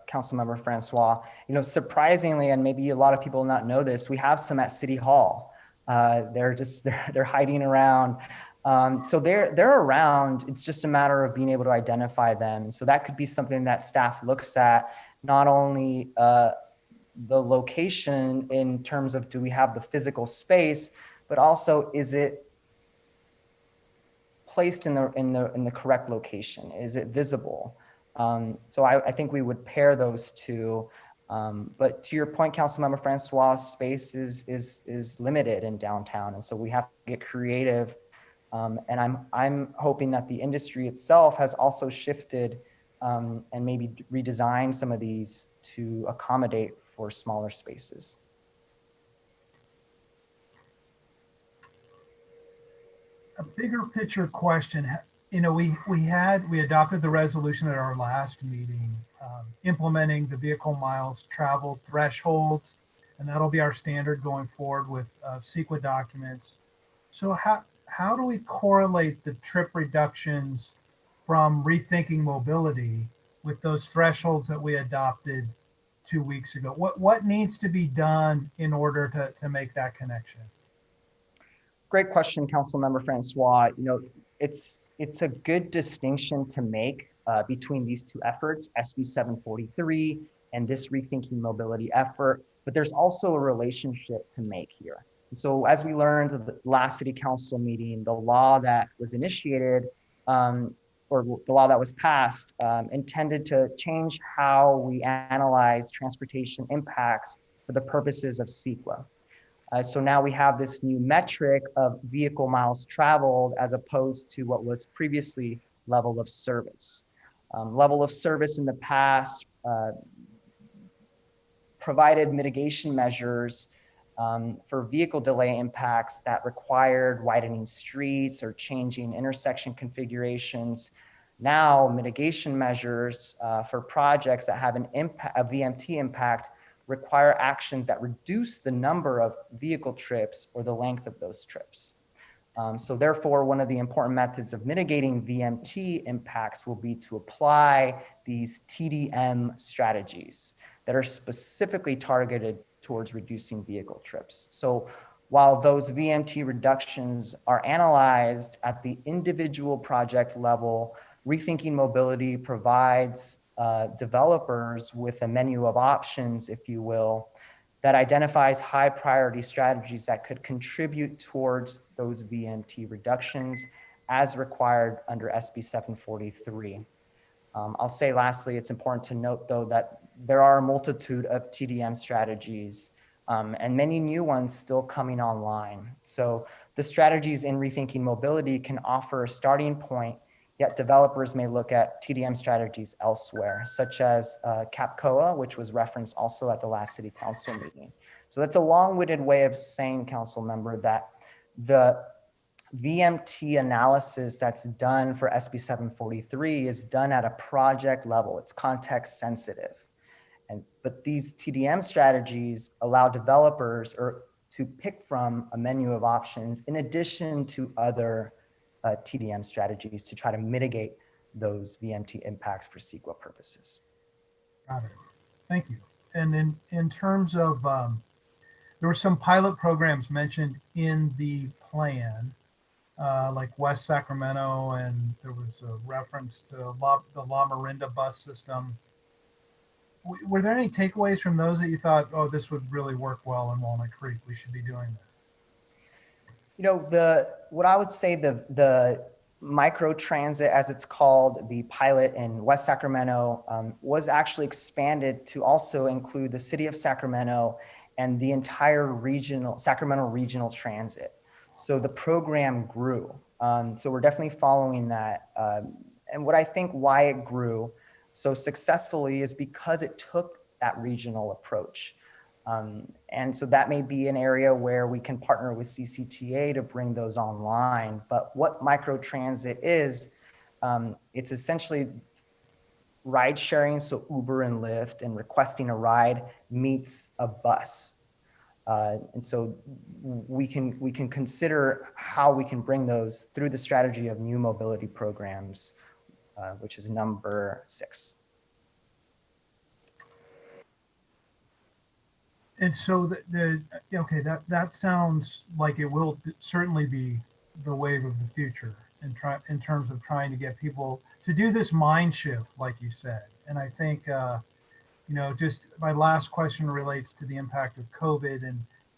Councilmember Francois. You know, surprisingly, and maybe a lot of people not know this, we have some at City Hall. They're hiding around. So they're around. It's just a matter of being able to identify them. So that could be something that staff looks at, not only the location in terms of do we have the physical space, but also is it placed in the correct location? Is it visible? So I think we would pair those two. But to your point, Councilmember Francois, space is limited in downtown, and so we have to get creative. And I'm hoping that the industry itself has also shifted and maybe redesigned some of these to accommodate for smaller spaces. a bigger picture question. You know, we adopted the resolution at our last meeting, implementing the vehicle miles traveled thresholds, and that'll be our standard going forward with CEQA documents. So how do we correlate the trip reductions from rethinking mobility with those thresholds that we adopted 2 weeks ago? What needs to be done in order to make that connection? Great question, Councilmember Francois. You know, it's a good distinction to make between these two efforts, SB 743 and this rethinking mobility effort, but there's also a relationship to make here. So as we learned at the last city council meeting, the law that was initiated or the law that was passed intended to change how we analyze transportation impacts for the purposes of CEQA. So now we have this new metric of vehicle miles traveled as opposed to what was previously level of service. Level of service in the past provided mitigation measures for vehicle delay impacts that required widening streets or changing intersection configurations. Now, mitigation measures for projects that have a VMT impact require actions that reduce the number of vehicle trips or the length of those trips. So therefore, one of the important methods of mitigating VMT impacts will be to apply these TDM strategies that are specifically targeted towards reducing vehicle trips. So while those VMT reductions are analyzed at the individual project level, Rethinking Mobility provides developers with a menu of options, if you will, that identifies high priority strategies that could contribute towards those VMT reductions as required under SB 743. I'll say lastly, it's important to note though that there are a multitude of TDM strategies and many new ones still coming online. So the strategies in Rethinking Mobility can offer a starting point, yet developers may look at TDM strategies elsewhere, such as CAPCOA, which was referenced also at the last city council meeting. So that's a long-winded way of saying, council member, that the VMT analysis that's done for SB 743 is done at a project level. It's context sensitive. But these TDM strategies allow developers to pick from a menu of options in addition to other TDM strategies to try to mitigate those VMT impacts for CEQA purposes. Got it. Thank you. And then in terms of, there were some pilot programs mentioned in the plan, like West Sacramento, and there was a reference to the La Marinda bus system. Were there any takeaways from those that you thought, oh, this would really work well in Walnut Creek, we should be doing that? You know, what I would say the micro transit, as it's called, the pilot in West Sacramento was actually expanded to also include the city of Sacramento and the entire Sacramento Regional Transit. So the program grew. So we're definitely following that. And what I think why it grew so successfully is because it took that regional approach. And so that may be an area where we can partner with CCTA to bring those online. But what microtransit is, it's essentially ride sharing, so Uber and Lyft, and requesting a ride meets a bus. And so we can consider how we can bring those through the strategy of new mobility programs, which is number 6. And so okay, that sounds like it will certainly be the wave of the future in terms of trying to get people to do this mind shift, like you said. And I think, you know, just my last question relates to the impact of COVID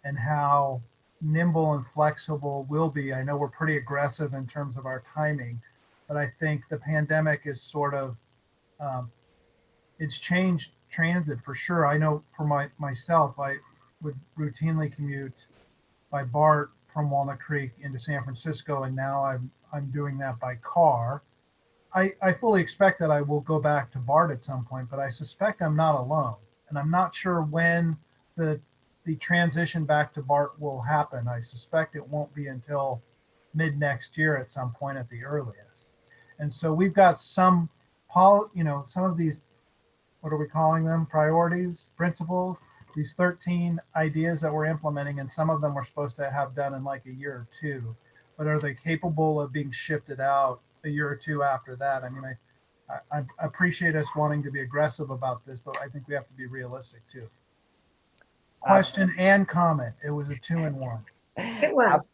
and how nimble and flexible we'll be. I know we're pretty aggressive in terms of our timing, but I think the pandemic is sort of, it's changed transit for sure. I know for myself, I would routinely commute by BART from Walnut Creek into San Francisco, and now I'm doing that by car. I fully expect that I will go back to BART at some point, but I suspect I'm not alone, and I'm not sure when the transition back to BART will happen. I suspect it won't be until mid next year at some point at the earliest. And so we've got some some of these, what are we calling them? Priorities, principles, these 13 ideas that we're implementing, and some of them we're supposed to have done in like a year or two. But are they capable of being shifted out a year or two after that? I mean, I appreciate us wanting to be aggressive about this, but I think we have to be realistic too. Question and comment. It was a 2-in-1. It was.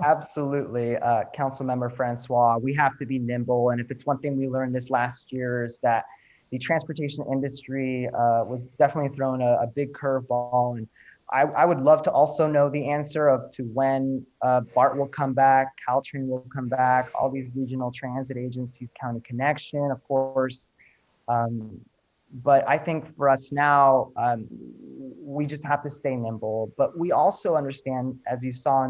Absolutely, Councilmember Francois. We have to be nimble, and if it's one thing we learned this last year is that the transportation industry was definitely thrown a big curveball, and I would love to also know the answer to when BART will come back, Caltrain will come back, all these regional transit agencies, County Connection, of course. But I think for us now, we just have to stay nimble. But we also understand, as you saw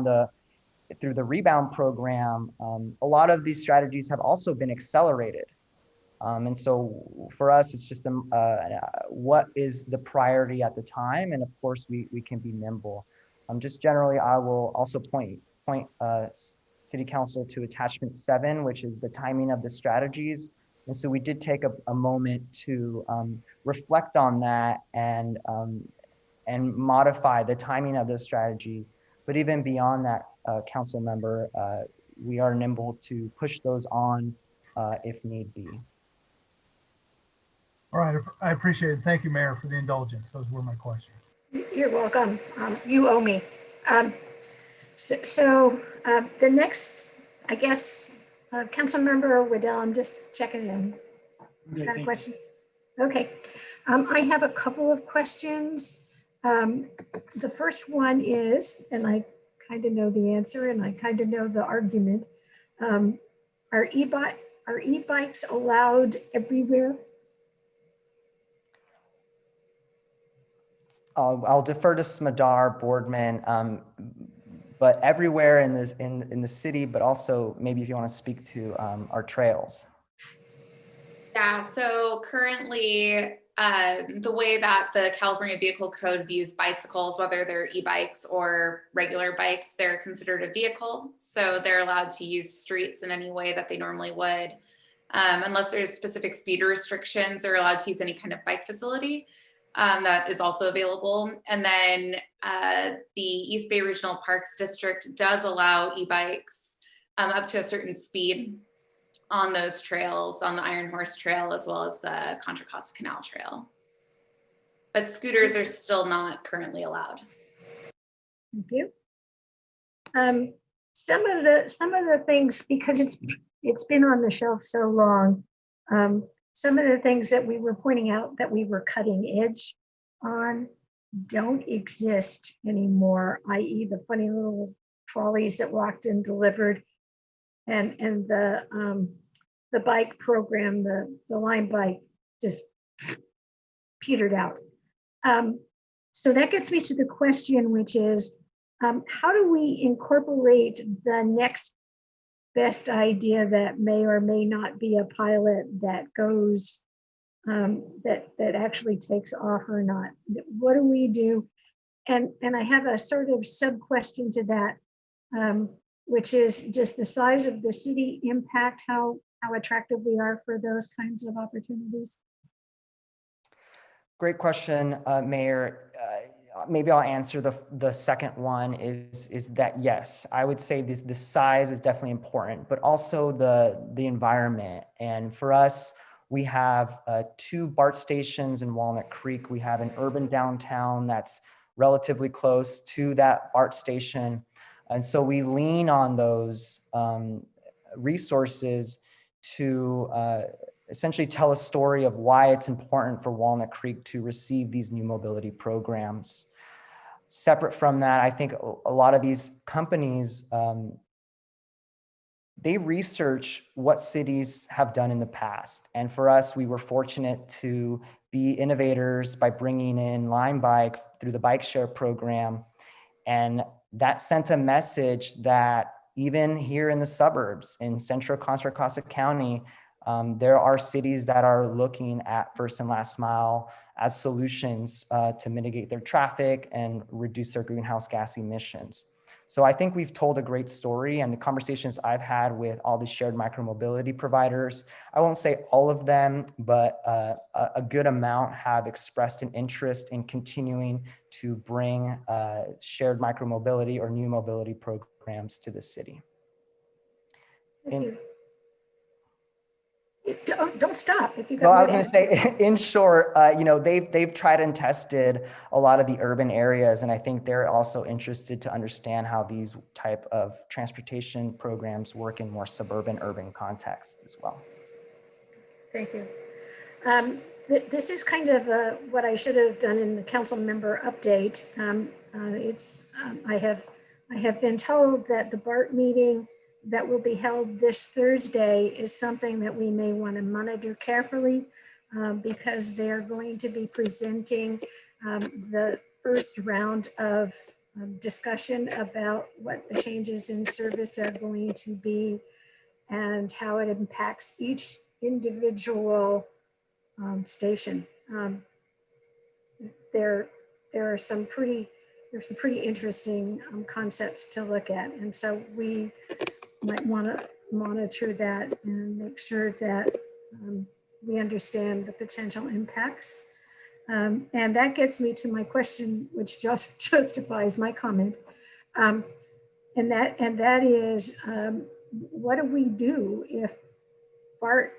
through the rebound program, a lot of these strategies have also been accelerated. And so for us, it's just what is the priority at the time, and of course we can be nimble. Just generally, I will also point City Council to attachment 7, which is the timing of the strategies. And so we did take a moment to reflect on that and modify the timing of those strategies. But even beyond that, council member, we are nimble to push those on if need be. All right, I appreciate it. Thank you, Mayor, for the indulgence. Those were my questions. You're welcome. You owe me. The next, I guess, Councilmember Waddell, I'm just checking in. Got a question? Okay. I have a couple of questions. The first one is, and I kind of know the answer and I kind of know the argument. Are e-bikes allowed everywhere? I'll defer to Smadar, Boardman, but everywhere in the city, but also maybe if you want to speak to our trails. Yeah, so currently the way that the California Vehicle Code views bicycles, whether they're e-bikes or regular bikes, they're considered a vehicle. So they're allowed to use streets in any way that they normally would. Unless there's specific speed restrictions, they're allowed to use any kind of bike facility. That is also available. And then the East Bay Regional Parks District does allow e-bikes up to a certain speed on those trails, on the Iron Horse Trail, as well as the Contra Costa Canal Trail. But scooters are still not currently allowed. Thank you. Some of the things, because it's been on the shelf so long, some of the things that we were pointing out that we were cutting edge on don't exist anymore, i.e. the funny little trolleys that walked and delivered, and the bike program, the line bike just petered out. So that gets me to the question, which is, how do we incorporate the next best idea that may or may not be a pilot that goes, that actually takes off or not? What do we do? And I have a sort of sub question to that, which is, just the size of the city impact how attractive we are for those kinds of opportunities? Great question, Mayor. Maybe I'll answer the second one is that yes, I would say the size is definitely important, but also the environment. And for us, we have 2 BART stations in Walnut Creek. We have an urban downtown that's relatively close to that BART station. And so we lean on those resources to essentially tell a story of why it's important for Walnut Creek to receive these new mobility programs. Separate from that, I think a lot of these companies, they research what cities have done in the past. And for us, we were fortunate to be innovators by bringing in Lime Bike through the bike share program. And that sent a message that even here in the suburbs, in central Contra Costa County, there are cities that are looking at first and last mile as solutions to mitigate their traffic and reduce their greenhouse gas emissions. So I think we've told a great story, and the conversations I've had with all the shared micromobility providers, I won't say all of them, but a good amount have expressed an interest in continuing to bring shared micromobility or new mobility programs to the city. Thank you. Don't stop if you Well, got I more was to going to say, in short, you know, they've tried and tested a lot of the urban areas, and I think they're also interested to understand how these type of transportation programs work in more suburban, urban context as well. Thank you. This is kind of what I should have done in the council member update. I have been told that the BART meeting that will be held this Thursday is something that we may want to monitor carefully because they're going to be presenting the first round of discussion about what the changes in service are going to be and how it impacts each individual station. There are some pretty interesting concepts to look at, and so we might want to monitor that and make sure that we understand the potential impacts. And that gets me to my question, which just justifies my comment, and that is, what do we do if BART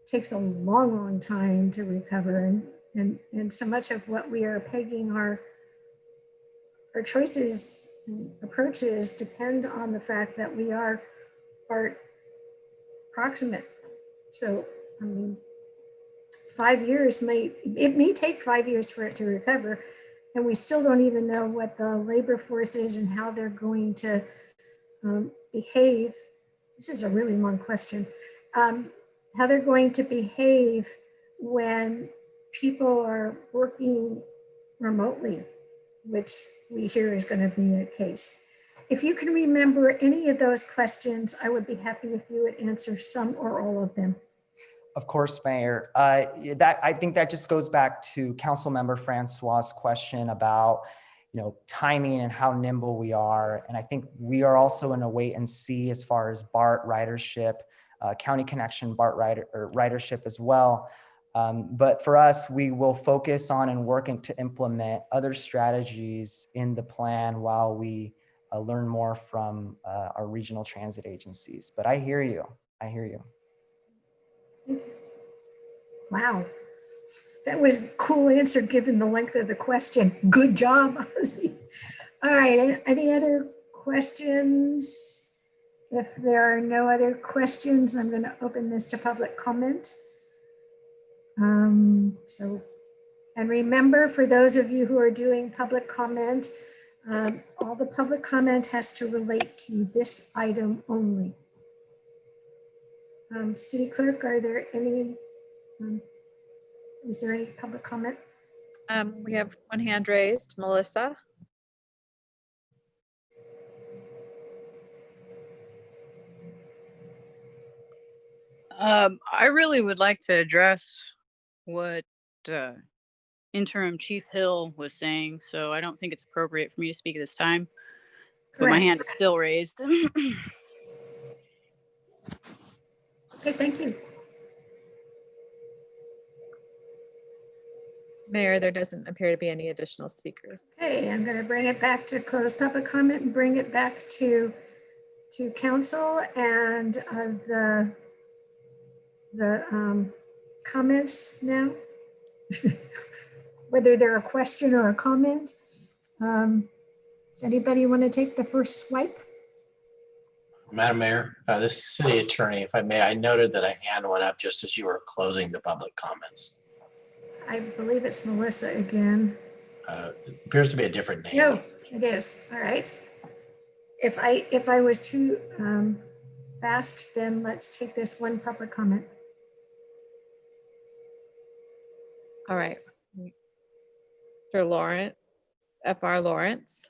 takes a long time to recover, and so much of what we are pegging our choices and approaches depend on the fact that we are BART proximate. So, I mean, 5 years may take 5 years for it to recover, and we still don't even know what the labor force is and how they're going to behave. This is a really long question. How they're going to behave when people are working remotely, which we hear is going to be a case. If you can remember any of those questions, I would be happy if you would answer some or all of them. Of course, Mayor. I think that just goes back to Councilmember Francois' question about, you know, timing and how nimble we are. And I think we are also in a wait and see as far as BART ridership, County Connection BART ridership as well. But for us, we will focus on and working to implement other strategies in the plan while we learn more from our regional transit agencies. But I hear you. I hear you. Wow, that was a cool answer given the length of the question. Good job, Ozzy. All right, any other questions? If there are no other questions, I'm going to open this to public comment. And remember, for those of you who are doing public comment, all the public comment has to relate to this item only. City Clerk, are there any, is there any public comment? We have one hand raised, Melissa. I really would like to address what Interim Chief Hill was saying, so I don't think it's appropriate for me to speak at this time. But my hand is still raised. Okay, thank you. Mayor, there doesn't appear to be any additional speakers. Okay, I'm going to bring it back to closed public comment and bring it back to council and the comments now, whether they're a question or a comment. Does anybody want to take the first swipe? Madam Mayor, this city attorney, if I may, I noted that a hand went up just as you were closing the public comments. I believe it's Melissa again. It appears to be a different name. No, it is. All right. If I was too fast, then let's take this one public comment. All right. Mr. Lawrence, FR Lawrence.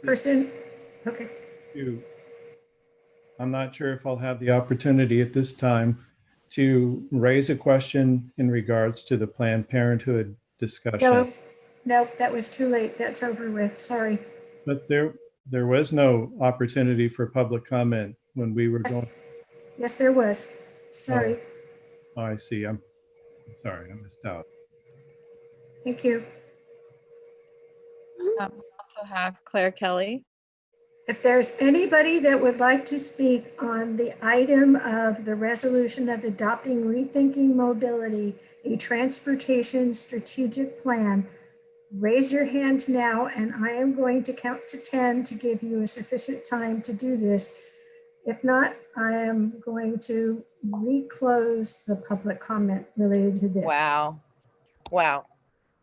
Person, okay. I'm not sure if I'll have the opportunity at this time to raise a question in regards to the Planned Parenthood discussion. No, that was too late. That's over with. Sorry. But there was no opportunity for public comment when we were going. Yes, there was. Sorry. Oh, I see. I'm sorry. I missed out. Thank you. We also have Claire Kelly. If there's anybody that would like to speak on the item of the resolution of adopting Rethinking Mobility, a transportation strategic plan, raise your hand now, and I am going to count to 10 to give you a sufficient time to do this. If not, I am going to reclose the public comment related to this. Wow. Wow.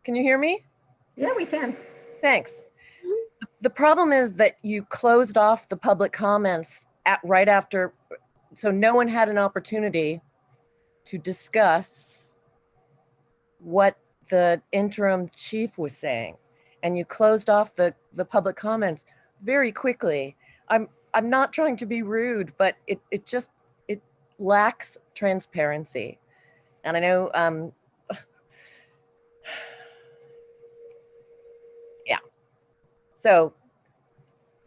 Can you hear me? Yeah, we can. Thanks. The problem is that you closed off the public comments right after, so no one had an opportunity to discuss what the interim chief was saying. And you closed off the public comments very quickly. I'm not trying to be rude, but it lacks transparency. And I know, yeah. So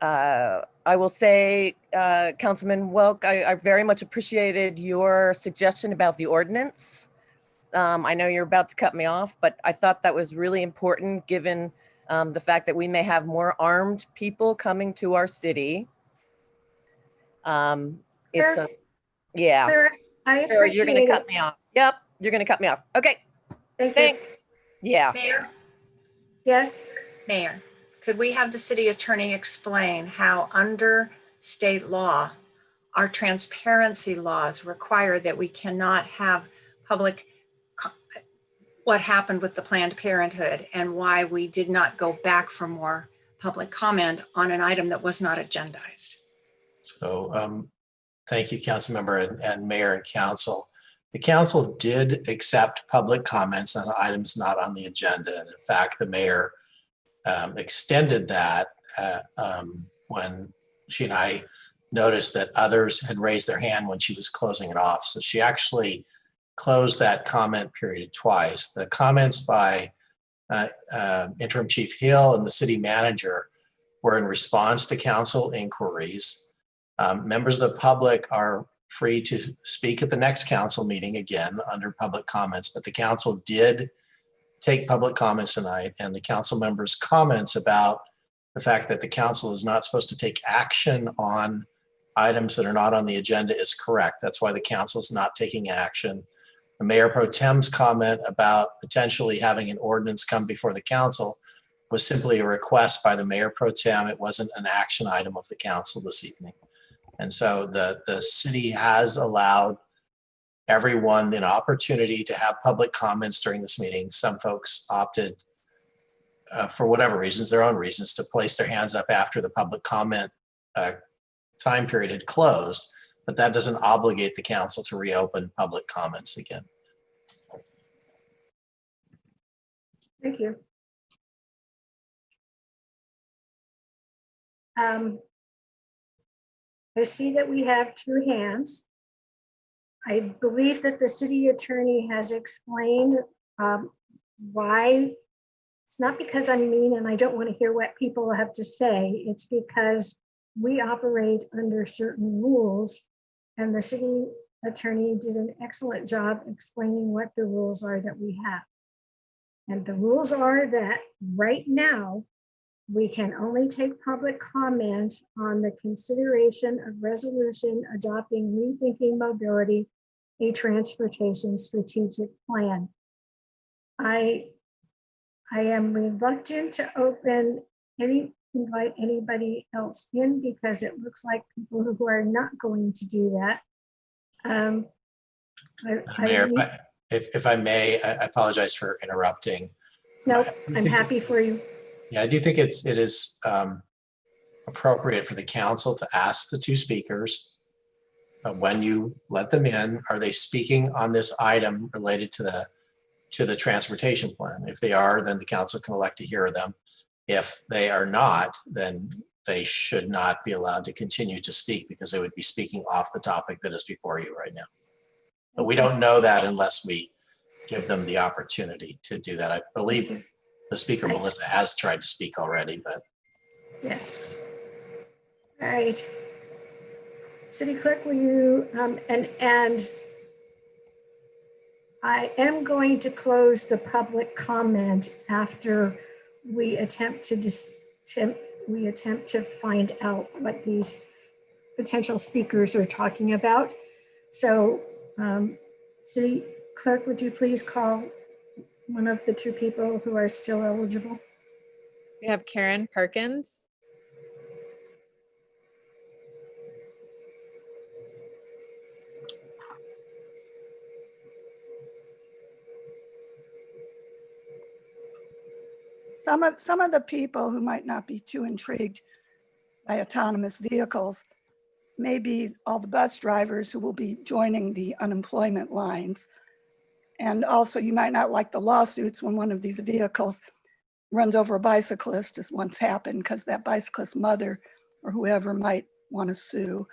I will say, Councilman Welk, I very much appreciated your suggestion about the ordinance. I know you're about to cut me off, but I thought that was really important given the fact that we may have more armed people coming to our city. Yeah. Claire, I appreciate You're going to cut me off. Yep, you're going to cut me off. Okay. Thank Thanks. Yeah. Mayor? Yes? Mayor, could we have the city attorney explain how under state law, our transparency laws require that we cannot have public, what happened with the Planned Parenthood and why we did not go back for more public comment on an item that was not agendized? So thank you, council member and mayor and council. The council did accept public comments on items not on the agenda. And in fact, the mayor extended that when she and I noticed that others had raised their hand when she was closing it off. So she actually closed that comment period twice. The comments by Interim Chief Hill and the city manager were in response to council inquiries. Members of the public are free to speak at the next council meeting again under public comments, but the council did take public comments tonight, and the council members' comments about the fact that the council is not supposed to take action on items that are not on the agenda is correct. That's why the council is not taking action. The Mayor Pro Tem's comment about potentially having an ordinance come before the council was simply a request by the Mayor Pro Tem. It wasn't an action item of the council this evening. And so the city has allowed everyone an opportunity to have public comments during this meeting. Some folks opted, for whatever reasons, their own reasons, to place their hands up after the public comment time period had closed, but that doesn't obligate the council to reopen public comments again. Thank you. I see that we have two hands. I believe that the city attorney has explained why. It's not because I'm mean and I don't want to hear what people have to say. It's because we operate under certain rules, and the city attorney did an excellent job explaining what the rules are that we have. And the rules are that right now, we can only take public comment on the consideration of resolution adopting Rethinking Mobility, a transportation strategic plan. I am reluctant to invite anybody else in because it looks like people who are not going to do that. Mayor, if I may, I apologize for interrupting. No, I'm happy for you. Yeah, I do think it is appropriate for the council to ask the two speakers when you let them in, are they speaking on this item related to the transportation plan? If they are, then the council can elect to hear them. If they are not, then they should not be allowed to continue to speak because they would be speaking off the topic that is before you right now. But we don't know that unless we give them the opportunity to do that. I believe the speaker, Melissa, has tried to speak already, but. Yes. All right. City Clerk, will you, and I am going to close the public comment after we attempt to find out what these potential speakers are talking about. So, City Clerk, would you please call one of the two people who are still eligible? We have Karen Perkins. Some of the people who might not be too intrigued by autonomous vehicles may be all the bus drivers who will be joining the unemployment lines. And also you might not like the lawsuits when one of these vehicles runs over a bicyclist, as once happened, because that bicyclist's mother or whoever might want to sue.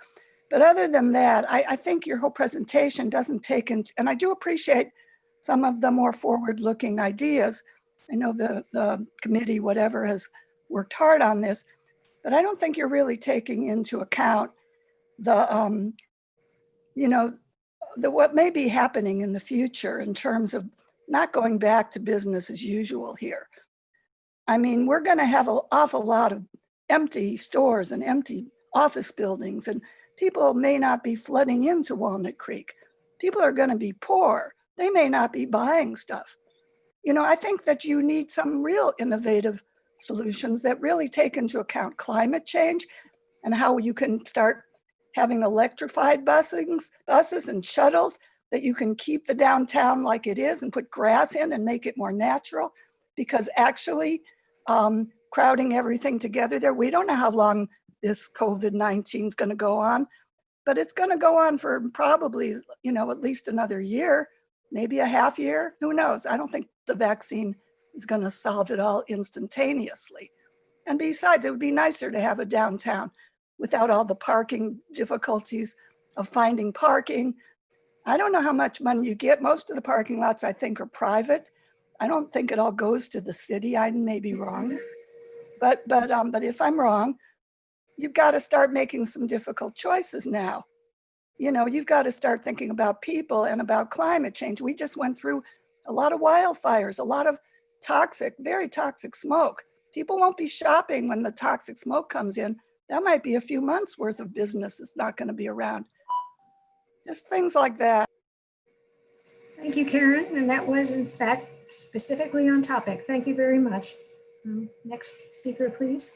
But other than that, I think your whole presentation doesn't take in, and I do appreciate some of the more forward-looking ideas. I know the committee, whatever, has worked hard on this, but I don't think you're really taking into account the, what may be happening in the future in terms of not going back to business as usual here. I mean, we're going to have an awful lot of empty stores and empty office buildings, and people may not be flooding into Walnut Creek. People are going to be poor. They may not be buying stuff. I think that you need some real innovative solutions that really take into account climate change and how you can start having electrified buses and shuttles that you can keep the downtown like it is and put grass in and make it more natural, because actually crowding everything together there, we don't know how long this COVID-19 is going to go on, but it's going to go on for probably, at least another year, maybe a half year, who knows? I don't think the vaccine is going to solve it all instantaneously. And besides, it would be nicer to have a downtown without all the parking difficulties of finding parking. I don't know how much money you get. Most of the parking lots, I think, are private. I don't think it all goes to the city. I may be wrong, but if I'm wrong, you've got to start making some difficult choices now. You've got to start thinking about people and about climate change. We just went through a lot of wildfires, a lot of toxic, very toxic smoke. People won't be shopping when the toxic smoke comes in. That might be a few months worth of business that's not going to be around. Just things like that. Thank you, Karen. And that was in fact specifically on topic. Thank you very much. Next speaker, please.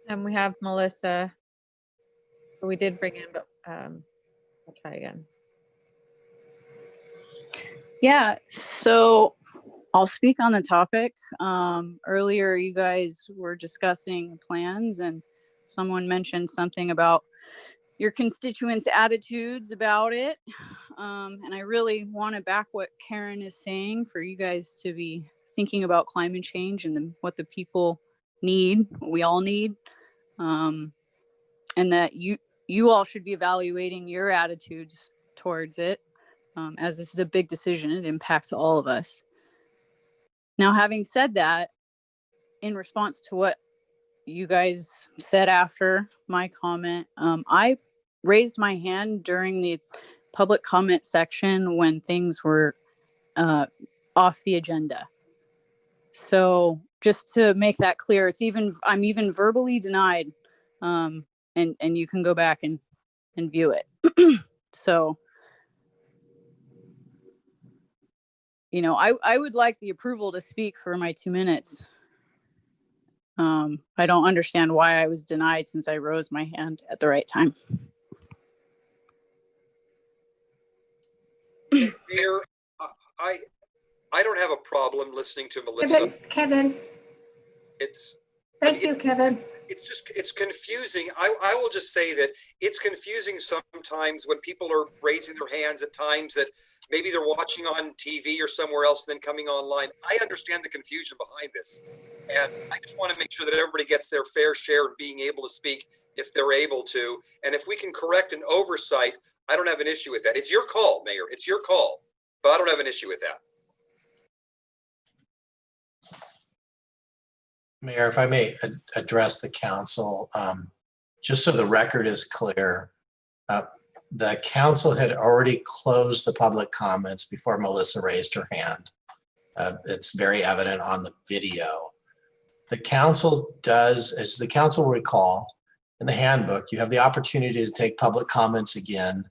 And we have Melissa, who we did bring in, but I'll try again. Yeah, so I'll speak on the topic. Earlier, you guys were discussing plans and someone mentioned something about your constituents' attitudes about it. And I really want to back what Karen is saying for you guys to be thinking about climate change and what the people need, what we all need. And that you all should be evaluating your attitudes towards it, as this is a big decision. It impacts all of us. Now, having said that, in response to what you guys said after my comment, I raised my hand during the public comment section when things were off the agenda. So just to make that clear, I'm even verbally denied, and you can go back and view it. So, I would like the approval to speak for my 2 minutes. I don't understand why I was denied since I rose my hand at the right time. Mayor, I don't have a problem listening to Melissa. Kevin. It's. Thank you, Kevin. it's confusing. I will just say that it's confusing sometimes when people are raising their hands at times that maybe they're watching on TV or somewhere else and then coming online. I understand the confusion behind this. And I just want to make sure that everybody gets their fair share of being able to speak if they're able to. And if we can correct an oversight, I don't have an issue with that. It's your call, Mayor. It's your call. But I don't have an issue with that. Mayor, if I may address the council, just so the record is clear, the council had already closed the public comments before Melissa raised her hand. It's very evident on the video. The council does, as the council will recall, in the handbook, you have the opportunity to take public comments again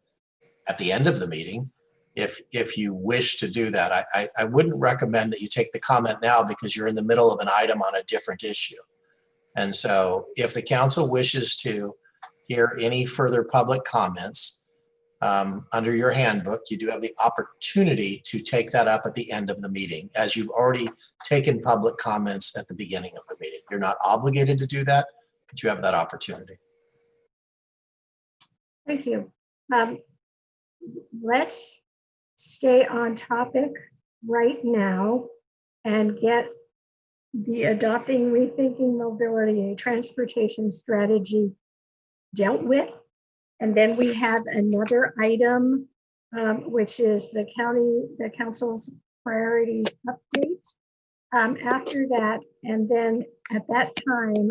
at the end of the meeting if you wish to do that. I wouldn't recommend that you take the comment now because you're in the middle of an item on a different issue. And so if the council wishes to hear any further public comments under your handbook, you do have the opportunity to take that up at the end of the meeting, as you've already taken public comments at the beginning of the meeting. You're not obligated to do that, but you have that opportunity. Thank you. Let's stay on topic right now and get the adopting rethinking mobility, a transportation strategy dealt with. And then we have another item, which is the council's priorities update after that. And then at that time,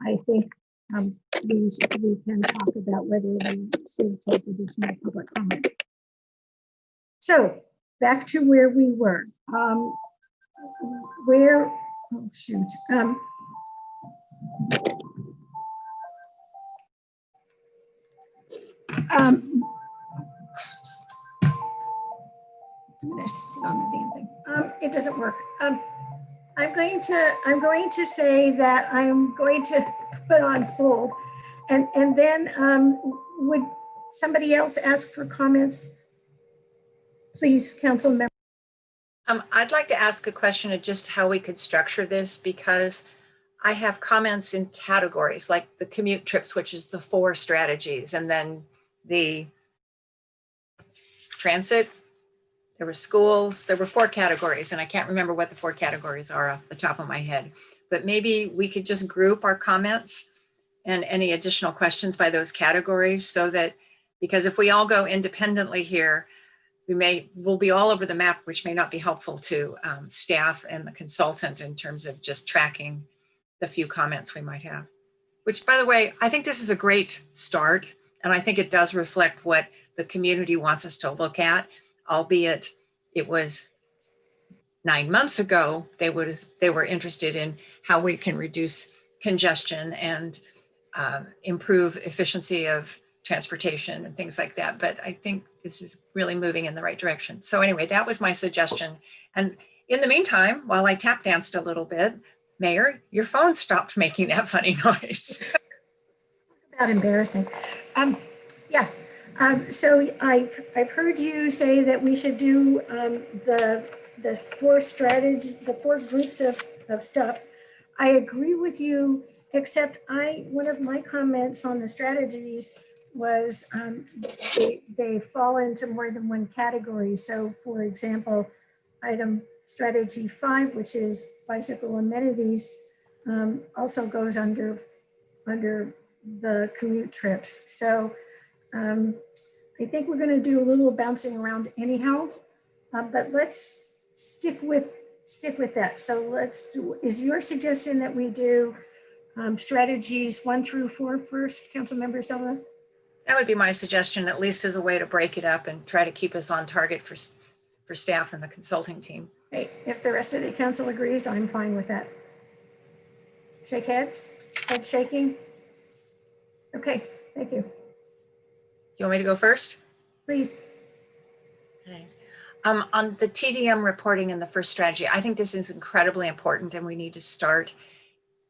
I think we can talk about whether we should take additional public comment. So back to where we were. Oh shoot. I'm gonna sit on the damn thing. It doesn't work. I'm going to say that I'm going to put on hold, and then would somebody else ask for comments? Please, council member. I'd like to ask a question of just how we could structure this, because I have comments in categories like the commute trips, which is the 4 strategies, and then the transit, there were schools, there were 4 categories, and I can't remember what the 4 categories are off the top of my head, but maybe we could just group our comments and any additional questions by those categories, so that, because if we all go independently here, we'll be all over the map, which may not be helpful to staff and the consultant in terms of just tracking the few comments we might have. Which, by the way, I think this is a great start, and I think it does reflect what the community wants us to look at, albeit it was 9 months ago, they were interested in how we can reduce congestion and improve efficiency of transportation and things like that. But I think this is really moving in the right direction. So anyway, that was my suggestion. And in the meantime, while I tap danced a little bit, Mayor, your phone stopped making that funny noise. About embarrassing. So I've heard you say that we should do the 4 strategies, the 4 groups of stuff. I agree with you, except one of my comments on the strategies was they fall into more than one category. So for example, item strategy 5, which is bicycle amenities, also goes under the commute trips. So I think we're going to do a little bouncing around anyhow, but let's stick with that. So is your suggestion that we do strategies 1 through 4 first, Councilmember Silva? That would be my suggestion, at least as a way to break it up and try to keep us on target for staff and the consulting team. Hey, if the rest of the council agrees, I'm fine with that. Shake heads shaking. Okay, thank you. You want me to go first? Please. Okay. On the TDM reporting and the first strategy, I think this is incredibly important, and we need to start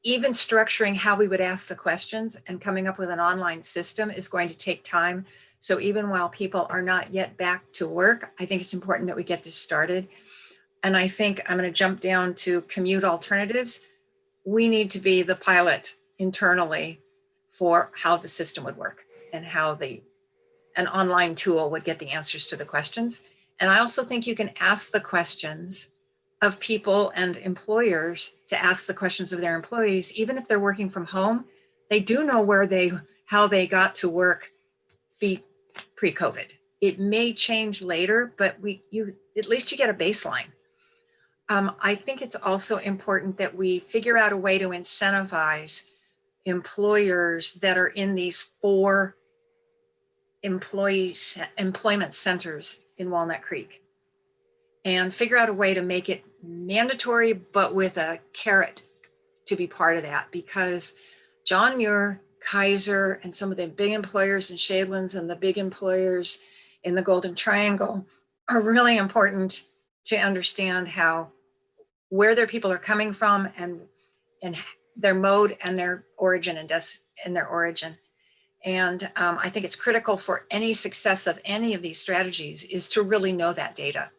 even structuring how we would ask the questions, and coming up with an online system is going to take time. So even while people are not yet back to work, I think it's important that we get this started. And I think I'm going to jump down to commute alternatives. We need to be the pilot internally for how the system would work and how an online tool would get the answers to the questions. And I also think you can ask the questions of people and employers to ask the questions of their employees, even if they're working from home. They do know how they got to work pre-COVID. It may change later, but at least you get a baseline. I think it's also important that we figure out a way to incentivize employers that are in these 4 employment centers in Walnut Creek, and figure out a way to make it mandatory, but with a carrot to be part of that, because John Muir, Kaiser, and some of the big employers in Shadelands and the big employers in the Golden Triangle are really important to understand where their people are coming from and their mode and their origin and their origin. And I think it's critical for any success of any of these strategies is to really know that data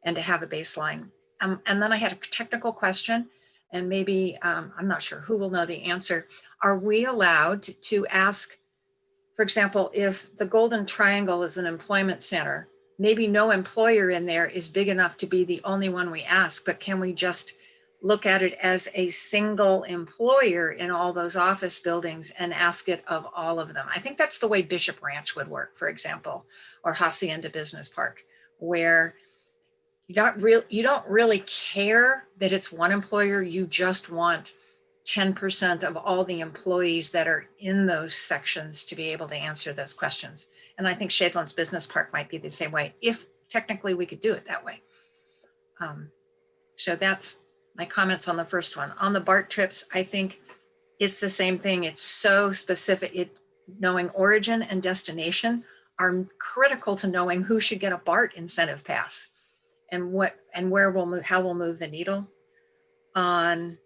and to have a baseline. And then I had a technical question, and maybe, I'm not sure who will know the answer. Are we allowed to ask, for example, if the Golden Triangle is an employment center, maybe no employer in there is big enough to be the only one we ask, but can we just look at it as a single employer in all those office buildings and ask it of all of them? I think that's the way Bishop Ranch would work, for example, or Hacienda Business Park, where you don't really care that it's one employer. You just want 10% of all the employees that are in those sections to be able to answer those questions. And I think Shadelands Business Park might be the same way, if technically we could do it that way. So that's my comments on the first one. On the BART trips, I think it's the same thing. It's so specific. Knowing origin and destination are critical to knowing who should get a BART incentive pass and where we'll move, how we'll move the needle. On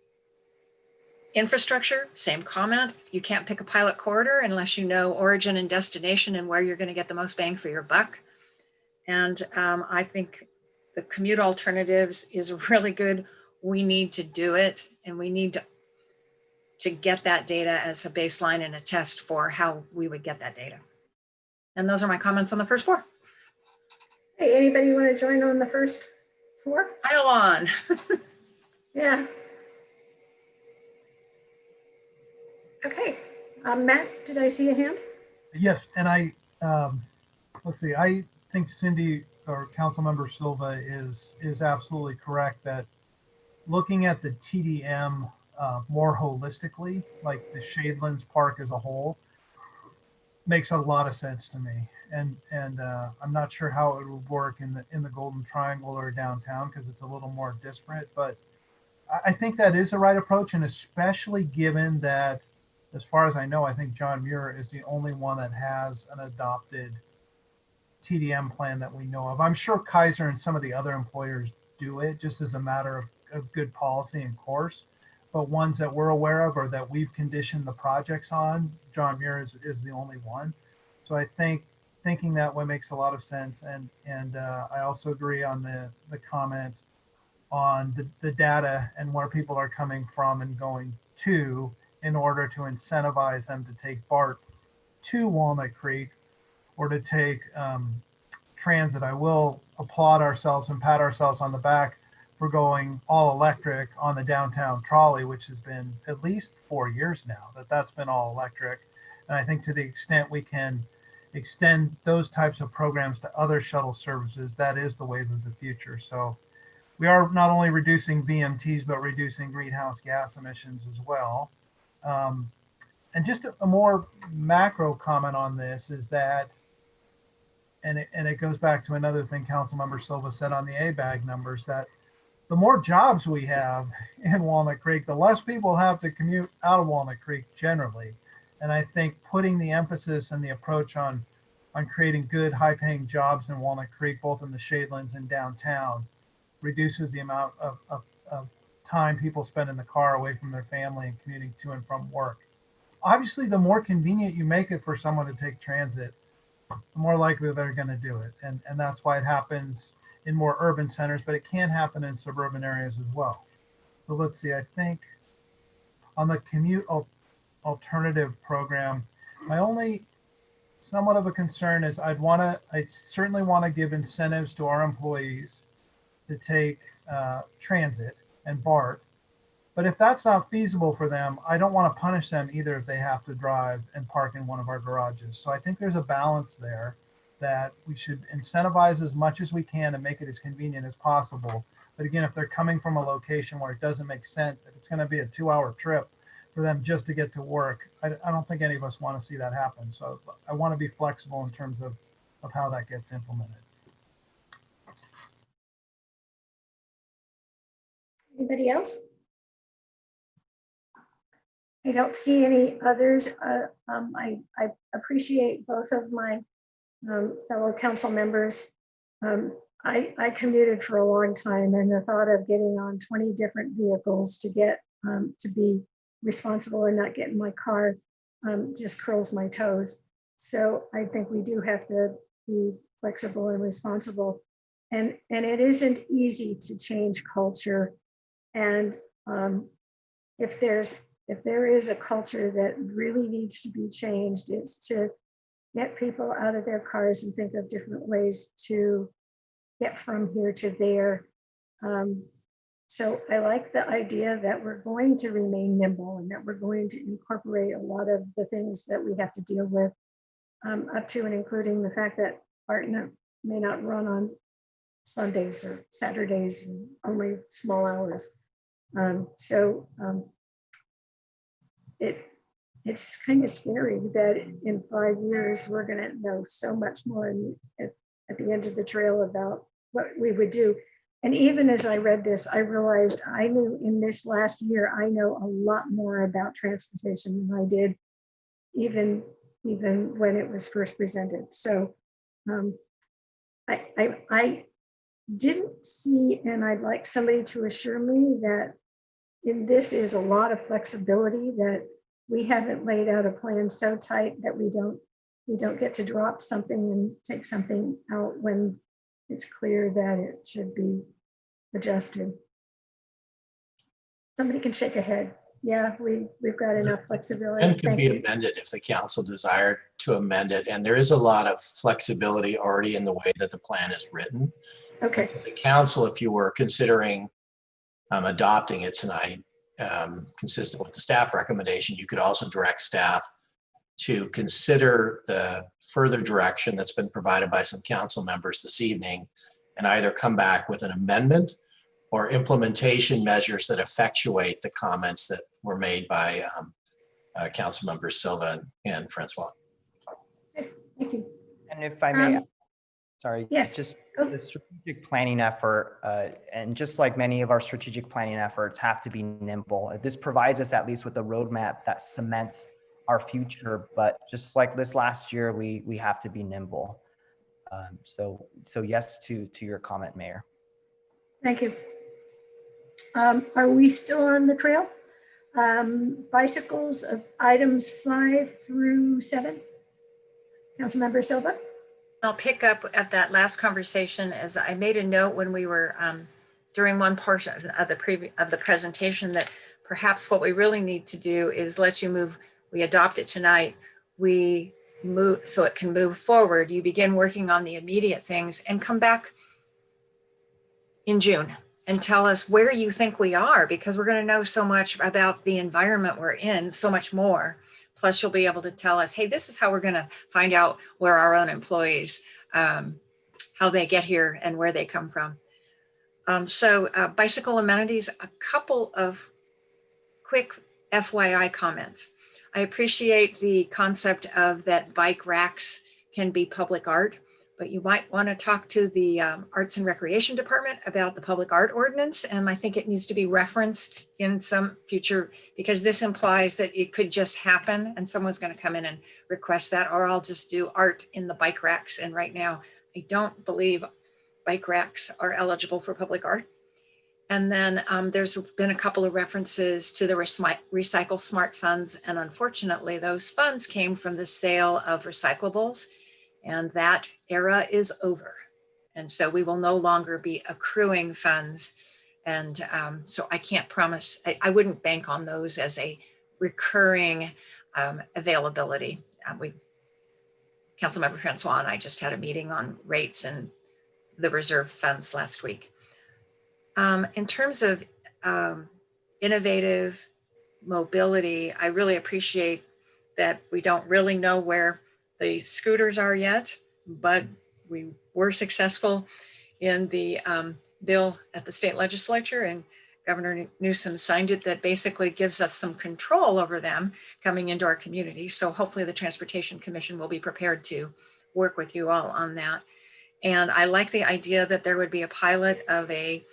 infrastructure, same comment. You can't pick a pilot corridor unless you know origin and destination and where you're going to get the most bang for your buck. And I think the commute alternatives is really good. We need to do it, and we need to get that data as a baseline and a test for how we would get that data. And those are my comments on the first 4. Hey, anybody want to join on the first 4? Pile on. Yeah. Okay. Matt, did I see a hand? Yes, and I, let's see, I think Cindy or Councilmember Silva is absolutely correct that looking at the TDM more holistically, like the Shadelands Park as a whole, makes a lot of sense to me. And I'm not sure how it would work in the Golden Triangle or downtown because it's a little more disparate, but I think that is the right approach, and especially given that, as far as I know, I think John Muir is the only one that has an adopted TDM plan that we know of. I'm sure Kaiser and some of the other employers do it just as a matter of good policy and course, but ones that we're aware of or that we've conditioned the projects on, John Muir is the only one. So I think thinking that way makes a lot of sense. And I also agree on the comment on the data and where people are coming from and going to in order to incentivize them to take BART to Walnut Creek or to take transit. I will applaud ourselves and pat ourselves on the back for going all electric on the downtown trolley, which has been at least 4 years now that's been all electric. And I think to the extent we can extend those types of programs to other shuttle services, that is the wave of the future. So we are not only reducing VMTs, but reducing greenhouse gas emissions as well. And just a more macro comment on this is that, and it goes back to another thing Councilmember Silva said on the ABAG numbers, that the more jobs we have in Walnut Creek, the less people have to commute out of Walnut Creek generally. And I think putting the emphasis and the approach on creating good, high-paying jobs in Walnut Creek, both in the Shadelands and downtown, reduces the amount of time people spend in the car away from their family and commuting to and from work. Obviously, the more convenient you make it for someone to take transit, the more likely they're going to do it. And that's why it happens in more urban centers, but it can happen in suburban areas as well. So let's see, I think on the commute alternative program. My only somewhat of a concern is I certainly want to give incentives to our employees to take transit and BART. But if that's not feasible for them, I don't want to punish them either if they have to drive and park in one of our garages. So I think there's a balance there that we should incentivize as much as we can and make it as convenient as possible. But again, if they're coming from a location where it doesn't make sense, if it's going to be a 2-hour trip for them just to get to work, I don't think any of us want to see that happen. So I want to be flexible in terms of how that gets implemented. Anybody else? I don't see any others. I appreciate both of my fellow council members. I commuted for a long time, and the thought of getting on 20 different vehicles to get to be responsible and not get in my car just curls my toes. So I think we do have to be flexible and responsible. And it isn't easy to change culture. And if there is a culture that really needs to be changed, it's to get people out of their cars and think of different ways to get from here to there. So I like the idea that we're going to remain nimble and that we're going to incorporate a lot of the things that we have to deal with, up to and including the fact that BART may not run on Sundays or Saturdays and only small hours. It's kind of scary that in 5 years, we're going to know so much more at the end of the trail about what we would do. And even as I read this, I realized I knew in this last year, I know a lot more about transportation than I did even when it was first presented. So I didn't see, and I'd like somebody to assure me that in this is a lot of flexibility, that we haven't laid out a plan so tight that we don't get to drop something and take something out when it's clear that it should be adjusted. Somebody can shake a head. Yeah, we've got enough flexibility. And could be amended if the council desired to amend it. And there is a lot of flexibility already in the way that the plan is written. Okay. The council, if you were considering adopting it tonight, consistent with the staff recommendation, you could also direct staff to consider the further direction that's been provided by some council members this evening and either come back with an amendment or implementation measures that effectuate the comments that were made by council members Silva and Francois. Thank you. And if I may, sorry, yes, just the strategic planning effort, and just like many of our strategic planning efforts have to be nimble. This provides us at least with a roadmap that cements our future, but just like this last year, we have to be nimble. So yes to your comment, Mayor. Thank you. Are we still on the trail? Bicycles of items 5 through 7. Councilmember Silva. I'll pick up at that last conversation, as I made a note when we were during one portion of the presentation, that perhaps what we really need to do is let you move. We adopt it tonight. We move so it can move forward. You begin working on the immediate things and come back in June and tell us where you think we are, because we're going to know so much about the environment we're in, so much more. Plus, you'll be able to tell us, hey, this is how we're going to find out where our own employees, how they get here and where they come from. Bicycle amenities, a couple of quick FYI comments. I appreciate the concept of that bike racks can be public art, but you might want to talk to the Arts and Recreation Department about the public art ordinance. And I think it needs to be referenced in some future, because this implies that it could just happen and someone's going to come in and request that, or I'll just do art in the bike racks. And right now, I don't believe bike racks are eligible for public art. And then there's been a couple of references to the Recycle Smart funds. And unfortunately, those funds came from the sale of recyclables, and that era is over. And so we will no longer be accruing funds. And so I can't promise, I wouldn't bank on those as a recurring availability. Councilmember Francois and I just had a meeting on rates and the reserve funds last week. In terms of innovative mobility, I really appreciate that we don't really know where the scooters are yet, but we were successful in the bill at the state legislature, and Governor Newsom signed it, that basically gives us some control over them coming into our community. So hopefully the Transportation Commission will be prepared to work with you all on that. And I like the idea that there would be a pilot of a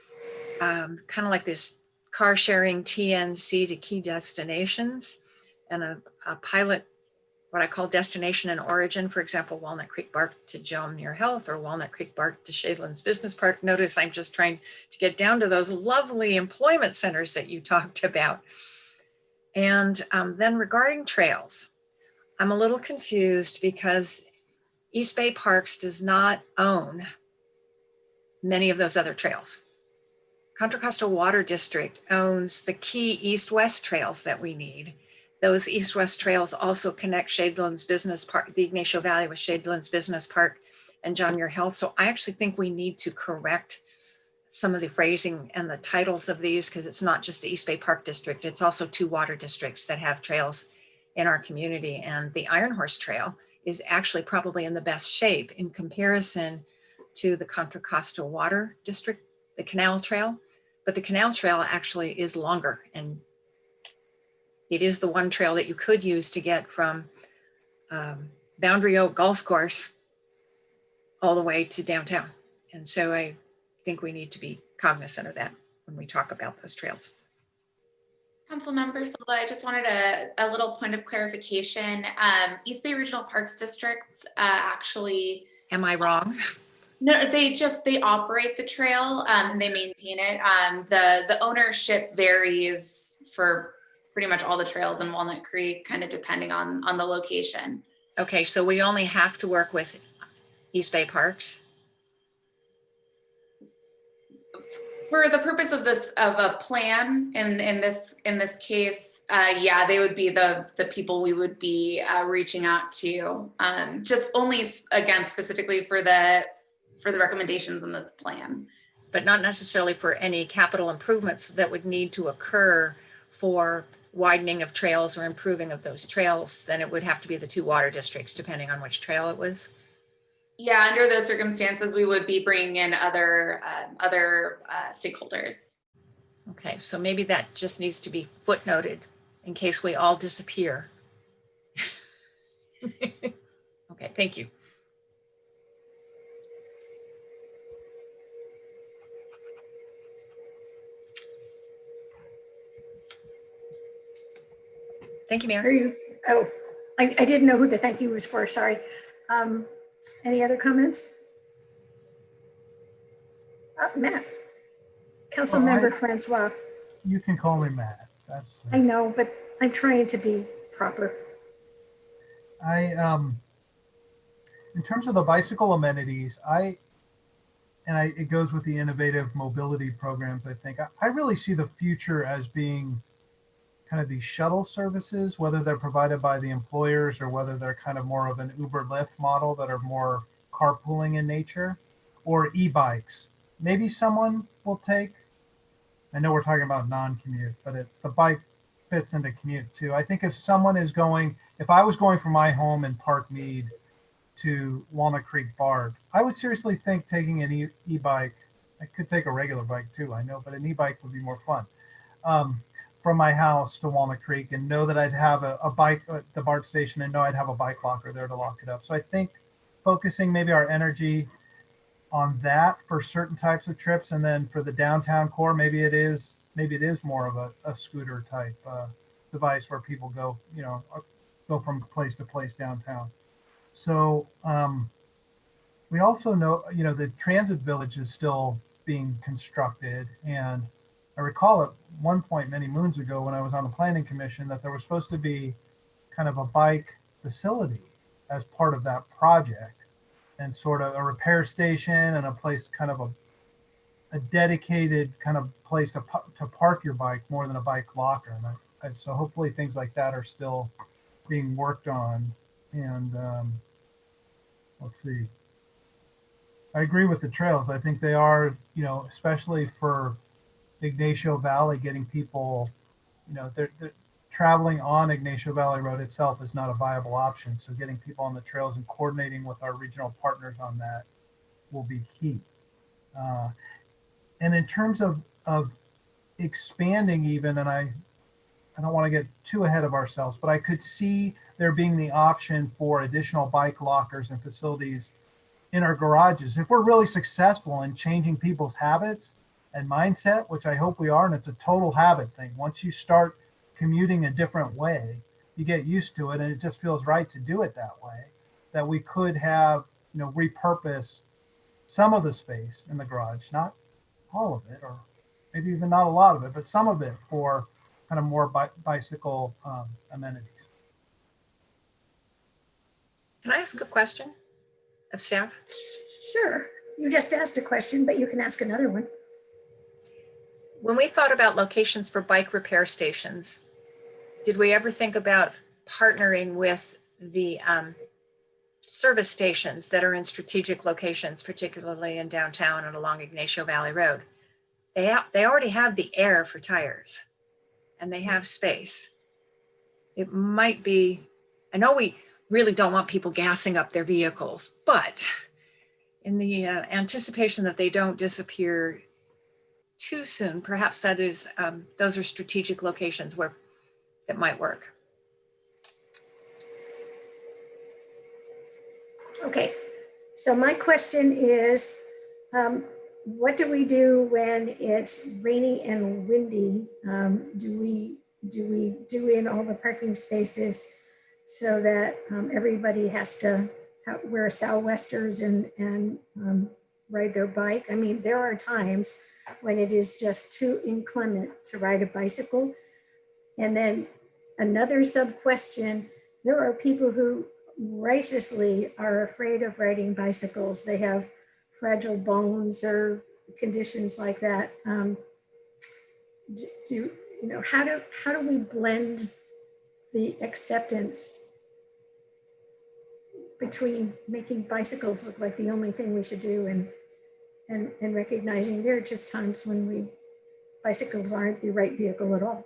kind of like this car sharing TNC to key destinations, and a pilot, what I call destination and origin, for example, Walnut Creek Park to John Muir Health, or Walnut Creek Park to Shadelands Business Park. Notice I'm just trying to get down to those lovely employment centers that you talked about. And then regarding trails, I'm a little confused because East Bay Parks does not own many of those other trails. Contra Costa Water District owns the key east-west trails that we need. Those east-west trails also connect Shadelands Business Park, the Ignacio Valley, with Shadelands Business Park and John Muir Health. So I actually think we need to correct some of the phrasing and the titles of these, because it's not just the East Bay Park District, it's also 2 water districts that have trails in our community. And the Iron Horse Trail is actually probably in the best shape in comparison to the Contra Costa Water District, the Canal Trail. But the Canal Trail actually is longer, and it is the one trail that you could use to get from Boundary Oak Golf Course all the way to downtown. And so I think we need to be cognizant of that when we talk about those trails. Councilmember Silva, I just wanted a little point of clarification. East Bay Regional Parks District actually. Am I wrong? No, they operate the trail and they maintain it. The ownership varies for pretty much all the trails in Walnut Creek, kind of depending on the location. Okay, so we only have to work with East Bay Parks? For the purpose of a plan in this case, yeah, they would be the people we would be reaching out to, just only again specifically for the recommendations in this plan. But not necessarily for any capital improvements that would need to occur for widening of trails or improving of those trails. Then it would have to be the 2 water districts, depending on which trail it was. Yeah, under those circumstances, we would be bringing in other stakeholders. Okay, so maybe that just needs to be footnoted in case we all disappear. Okay, thank you. Thank you, Mayor. Oh, I didn't know who the thank you was for, sorry. Any other comments? Matt. Councilmember Francois. You can call me Matt. That's. I know, but I'm trying to be proper. In terms of the bicycle amenities, it goes with the innovative mobility programs. I think I really see the future as being kind of these shuttle services, whether they're provided by the employers or whether they're kind of more of an Uber Lyft model that are more carpooling in nature, or e-bikes. Maybe someone will take, I know we're talking about non-commute, but the bike fits into commute too. I think if I was going from my home in Park Mead to Walnut Creek Bar, I would seriously think taking an e-bike. I could take a regular bike too, I know, but an e-bike would be more fun. From my house to Walnut Creek, and know that I'd have a bike at the BART station, and know I'd have a bike locker there to lock it up. So I think focusing maybe our energy on that for certain types of trips, and then for the downtown core, maybe it is more of a scooter type device where people go from place to place downtown. So we also know, the transit village is still being constructed, and I recall at one point many moons ago when I was on the planning commission that there was supposed to be kind of a bike facility as part of that project, and sort of a repair station and a place, kind of a dedicated kind of place to park your bike more than a bike locker. And And so hopefully things like that are still being worked on. And let's see. I agree with the trails. I think they are, you know, especially for Ignacio Valley, getting people, you know, they're traveling on Ignacio Valley Road itself is not a viable option. So getting people on the trails and coordinating with our regional partners on that will be key. And in terms of expanding even, and I don't want to get too ahead of ourselves, but I could see there being the option for additional bike lockers and facilities in our garages. If we're really successful in changing people's habits and mindset, which I hope we are, and it's a total habit thing. Once you start commuting a different way, you get used to it and it just feels right to do it that way, that we could have, you know, repurpose some of the space in the garage, not all of it, or maybe even not a lot of it, but some of it for kind of more bicycle amenities. Can I ask a question of staff? Sure. You just asked a question, but you can ask another one. When we thought about locations for bike repair stations, did we ever think about partnering with the service stations that are in strategic locations, particularly in downtown and along Ignacio Valley Road? They already have the air for tires and they have space. It might be, I know we really don't want people gassing up their vehicles, but in the anticipation that they don't disappear too soon, perhaps that is, those are strategic locations where that might work. Okay, so my question is, what do we do when it's rainy and windy? Do we do in all the parking spaces so that everybody has to wear sou'westers and ride their bike? I mean, there are times when it is just too inclement to ride a bicycle. And then another sub question, there are people who righteously are afraid of riding bicycles. They have fragile bones or conditions like that. You know, how do we blend the acceptance between making bicycles look like the only thing we should do and recognizing there are just times when bicycles aren't the right vehicle at all?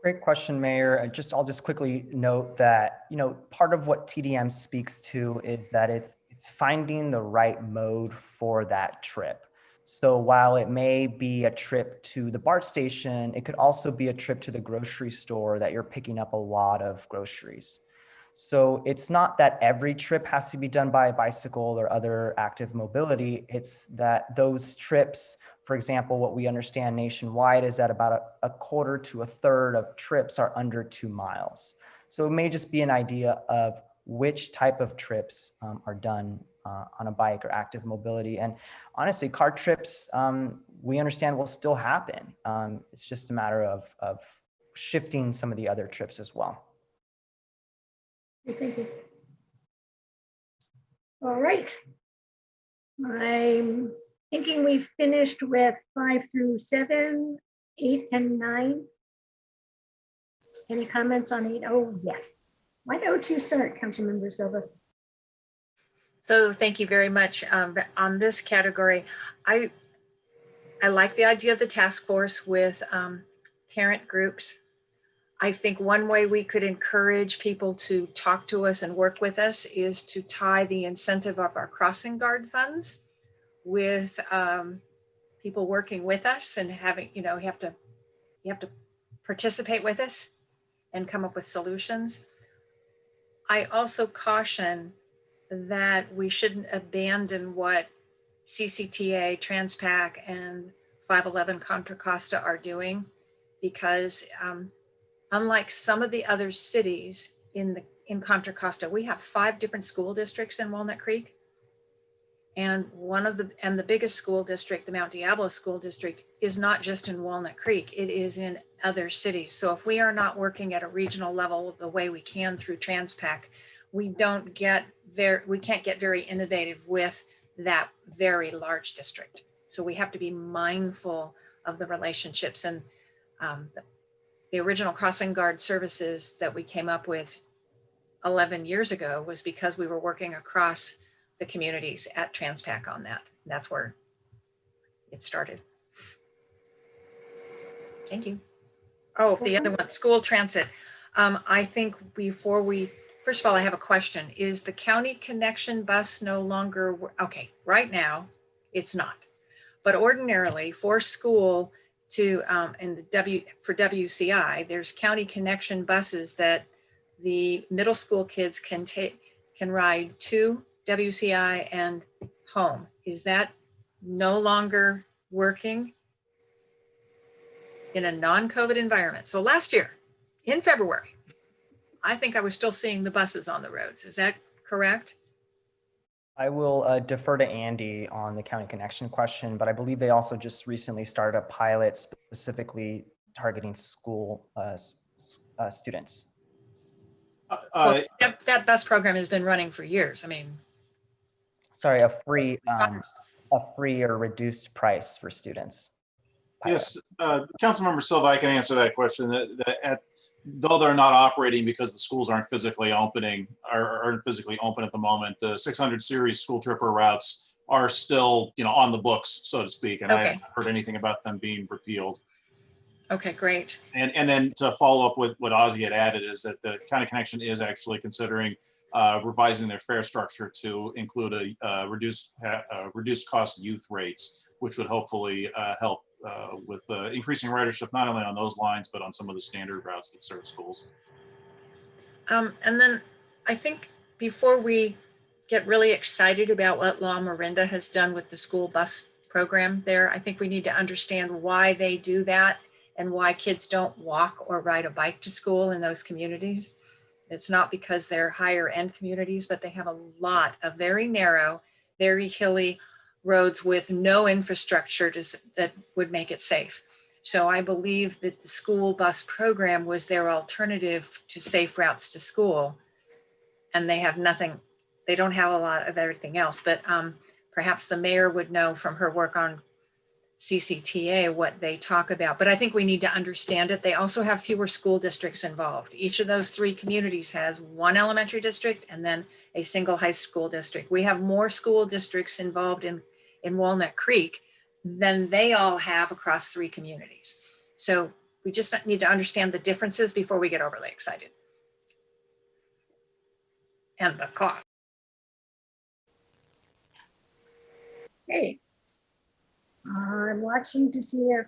Great question, Mayor. I'll just quickly note that, you know, part of what TDM speaks to is that it's finding the right mode for that trip. So while it may be a trip to the BART station, it could also be a trip to the grocery store that you're picking up a lot of groceries. So it's not that every trip has to be done by a bicycle or other active mobility. It's that those trips, for example, what we understand nationwide is that about a quarter to a third of trips are under 2 miles. So it may just be an idea of which type of trips are done on a bike or active mobility. And honestly, car trips, we understand will still happen. It's just a matter of shifting some of the other trips as well. Thank you. All right. I'm thinking we've finished with 5 through 7, 8 and 9. Any comments on 8? Oh, yes. Why don't you start, Councilmember Silva? So thank you very much. On this category, I like the idea of the task force with parent groups. I think one way we could encourage people to talk to us and work with us is to tie the incentive of our crossing guard funds with people working with us and having, you know, you have to participate with us and come up with solutions. I also caution that we shouldn't abandon what CCTA, Transpac, and 511 Contra Costa are doing, because unlike some of the other cities in Contra Costa, we have 5 different school districts in Walnut Creek. And the biggest school district, the Mount Diablo School District, is not just in Walnut Creek, it is in other cities. So if we are not working at a regional level the way we can through Transpac, we can't get very innovative with that very large district. So we have to be mindful of the relationships, and the original crossing guard services that we came up with 11 years ago was because we were working across the communities at Transpac on that. That's where it started. Thank you. Oh, the other one, school transit. I think before we, first of all, I have a question. Is the county connection bus no longer, okay, right now it's not. But ordinarily for school to, for WCI, there's county connection buses that the middle school kids can ride to WCI and home. Is that no longer working in a non-COVID environment? So last year in February, I think I was still seeing the buses on the roads. Is that correct? I will defer to Andy on the county connection question, but I believe they also just recently started a pilot specifically targeting school students. Well, that bus program has been running for years. I mean, sorry, a free or reduced price for students. Yes, Councilmember Silva, I can answer that question. Though they're not operating because the schools aren't physically opening or aren't physically open at the moment, the 600 series school tripper routes are still, on the books, so to speak, and I haven't heard anything about them being repealed. Okay, great. And then to follow up with what Ozzy had added is that the County Connection is actually considering revising their fare structure to include a reduced cost youth rates, which would hopefully help with increasing ridership, not only on those lines, but on some of the standard routes that serve schools. And then I think before we get really excited about what La Miranda has done with the school bus program there, I think we need to understand why they do that and why kids don't walk or ride a bike to school in those communities. It's not because they're higher end communities, but they have a lot of very narrow, very hilly roads with no infrastructure that would make it safe. So I believe that the school bus program was their alternative to safe routes to school. And they have nothing, they don't have a lot of everything else, but perhaps the mayor would know from her work on CCTA what they talk about, but I think we need to understand it. They also have fewer school districts involved. Each of those three communities has one elementary district and then a single high school district. We have more school districts involved in Walnut Creek than they all have across three communities. So we just need to understand the differences before we get overly excited. And the cost. Okay. I'm watching to see if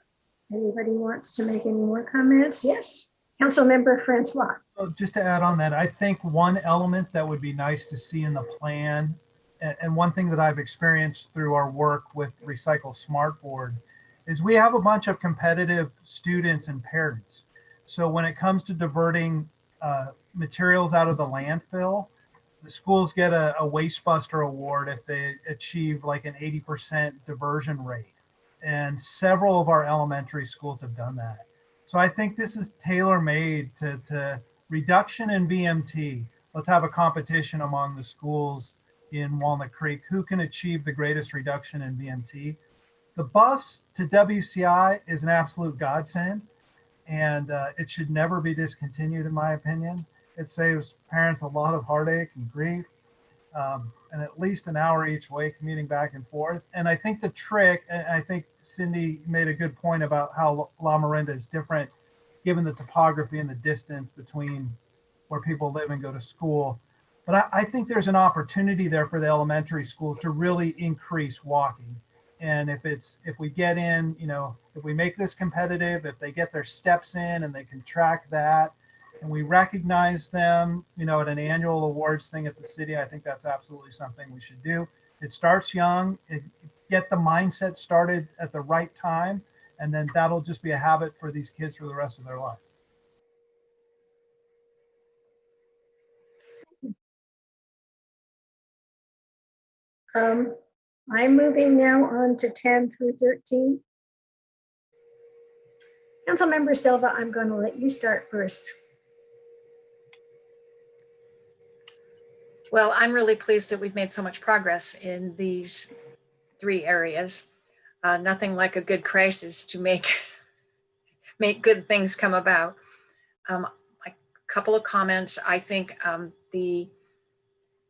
anybody wants to make any more comments. Yes, Councilmember Francois. Well, just to add on that, I think one element that would be nice to see in the plan, and one thing that I've experienced through our work with Recycle Smart Board, is we have a bunch of competitive students and parents. So when it comes to diverting materials out of the landfill, the schools get a Waste Buster award if they achieve like an 80% diversion rate. And several of our elementary schools have done that. So I think this is tailor-made to reduction in BMT. Let's have a competition among the schools in Walnut Creek. Who can achieve the greatest reduction in BMT? The bus to WCI is an absolute godsend, and it should never be discontinued, in my opinion. It saves parents a lot of heartache and grief. And at least an hour each way commuting back and forth. And I think the trick, and I think Cindy made a good point about how La Miranda is different given the topography and the distance between where people live and go to school. But I think there's an opportunity there for the elementary schools to really increase walking. And if we get in, if we make this competitive, if they get their steps in and they can track that, and we recognize them, at an annual awards thing at the city, I think that's absolutely something we should do. It starts young, get the mindset started at the right time, and then that'll just be a habit for these kids for the rest of their lives. I'm moving now on to 10 through 13. Councilmember Silva, I'm going to let you start first. Well, I'm really pleased that we've made so much progress in these three areas. Nothing like a good crisis to make good things come about. A couple of comments. I think the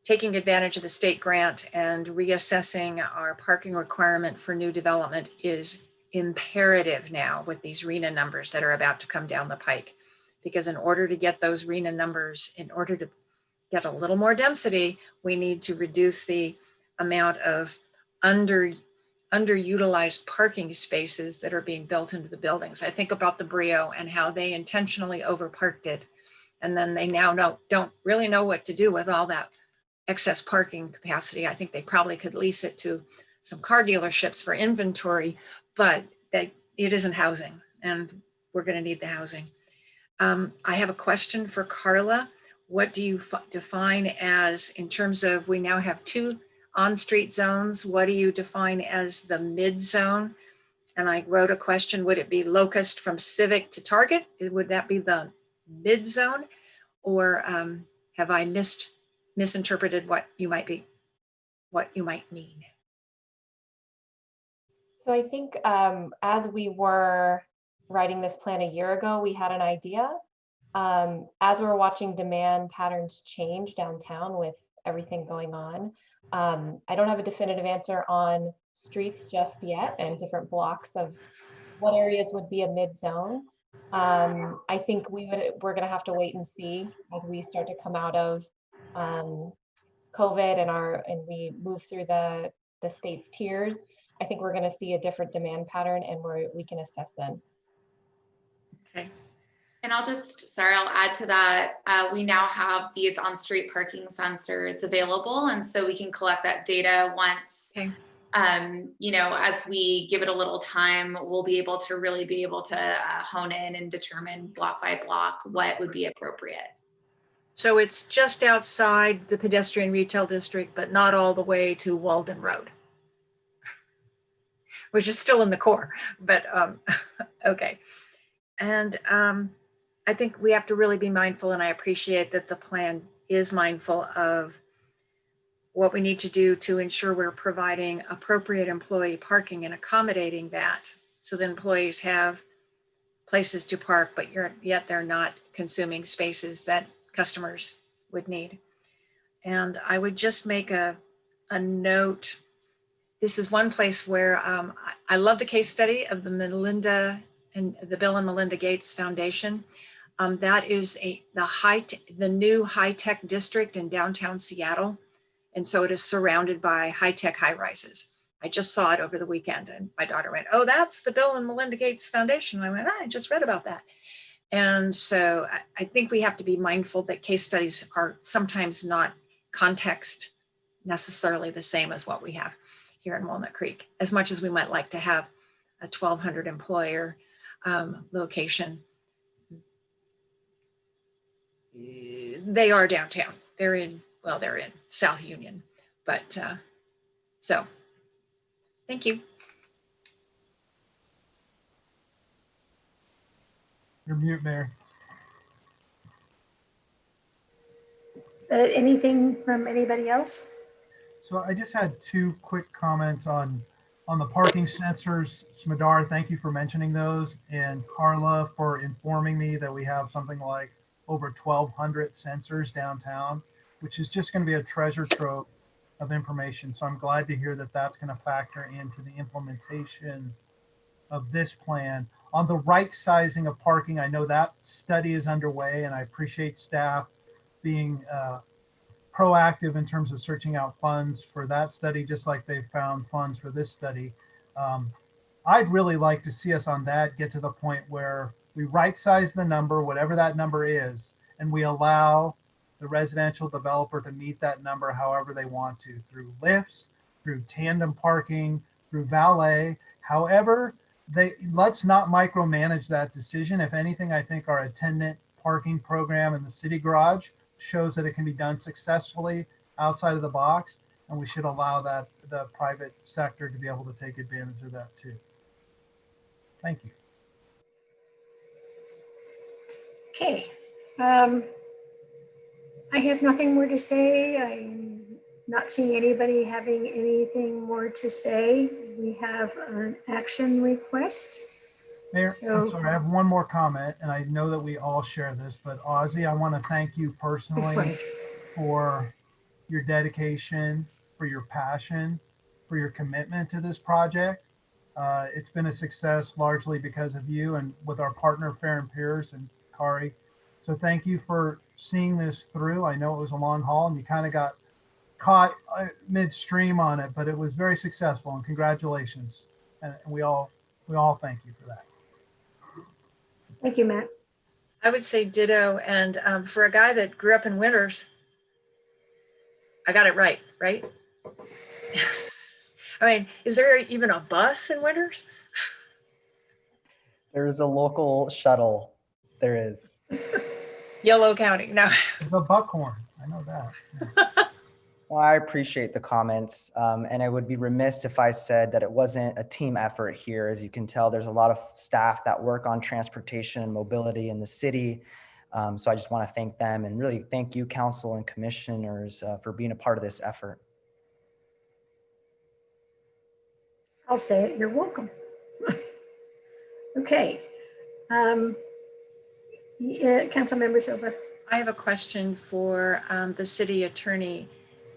taking advantage of the state grant and reassessing our parking requirement for new development is imperative now with these RENA numbers that are about to come down the pike. Because in order to get those RENA numbers, in order to get a little more density, we need to reduce the amount of underutilized parking spaces that are being built into the buildings. I think about the Brio and how they intentionally overparked it. And then they now don't really know what to do with all that excess parking capacity. I think they probably could lease it to some car dealerships for inventory, but it isn't housing, and we're going to need the housing. I have a question for Carla. What do you define as, in terms of, we now have 2 on-street zones, what do you define as the mid zone? And I wrote a question, would it be Locust from Civic to Target? Would that be the mid zone? Or have I misinterpreted what you might mean? So I think as we were writing this plan a year ago, we had an idea. As we were watching demand patterns change downtown with everything going on, I don't have a definitive answer on streets just yet and different blocks of what areas would be a mid zone. I think we're going to have to wait and see as we start to come out of COVID and we move through the state's tiers. I think we're going to see a different demand pattern, and we can assess then. Okay. And I'll add to that. We now have these on-street parking sensors available. And so we can collect that data once, okay. As we give it a little time, we'll be able to hone in and determine block by block what would be appropriate. So it's just outside the pedestrian retail district, but not all the way to Walden Road, which is still in the core, but okay. And I think we have to really be mindful, and I appreciate that the plan is mindful of what we need to do to ensure we're providing appropriate employee parking and accommodating that, so the employees have places to park, but yet they're not consuming spaces that customers would need. And I would just make a note. This is one place where I love the case study of the Bill and Melinda Gates Foundation. That is the new high-tech district in downtown Seattle. And so it is surrounded by high-tech high-rises. I just saw it over the weekend, and my daughter went, "Oh, that's the Bill and Melinda Gates Foundation." I went, "I just read about that." And so I think we have to be mindful that case studies are sometimes not context necessarily the same as what we have here in Walnut Creek. As much as we might like to have a 1,200 employer location, they are downtown. They're in South Union, but so thank you. You're mute, Mayor. Anything from anybody else? So I just had 2 quick comments on the parking sensors. Smadar, thank you for mentioning those, and Carla for informing me that we have something like over 1,200 sensors downtown, which is just going to be a treasure trove of information. So I'm glad to hear that that's going to factor into the implementation of this plan. On the right sizing of parking, I know that study is underway, and I appreciate staff being proactive in terms of searching out funds for that study, just like they found funds for this study. I'd really like to see us on that get to the point where we right size the number, whatever that number is, and we allow the residential developer to meet that number however they want to, through lifts, through tandem parking, through valet. However, let's not micromanage that decision. If anything, I think our attendant parking program in the city garage shows that it can be done successfully outside of the box, and we should allow that the private sector to be able to take advantage of that too. Thank you. Okay. I have nothing more to say. I'm not seeing anybody having anything more to say. We have an action request. Mayor, So- I'm sorry, I have one more comment, and I know that we all share this, but Ozzy, I want to thank you personally Right. for your dedication, for your passion, for your commitment to this project. It's been a success largely because of you and with our partner, Fair and Peers and Kari. So thank you for seeing this through. I know it was a long haul and you kind of got caught midstream on it, but it was very successful, and congratulations. And we all thank you for that. Thank you, Matt. I would say ditto. And for a guy that grew up in Winters, I got it right? I mean, is there even a bus in Winters? There's a local shuttle. There is. Yolo County, no. The Buckhorn, I know that. Well, I appreciate the comments, and I would be remiss if I said that it wasn't a team effort here. As you can tell, there's a lot of staff that work on transportation and mobility in the city. So I just want to thank them and really thank you, council and commissioners, for being a part of this effort. I'll say it, you're welcome. Okay. Councilmember Silva. I have a question for the city attorney.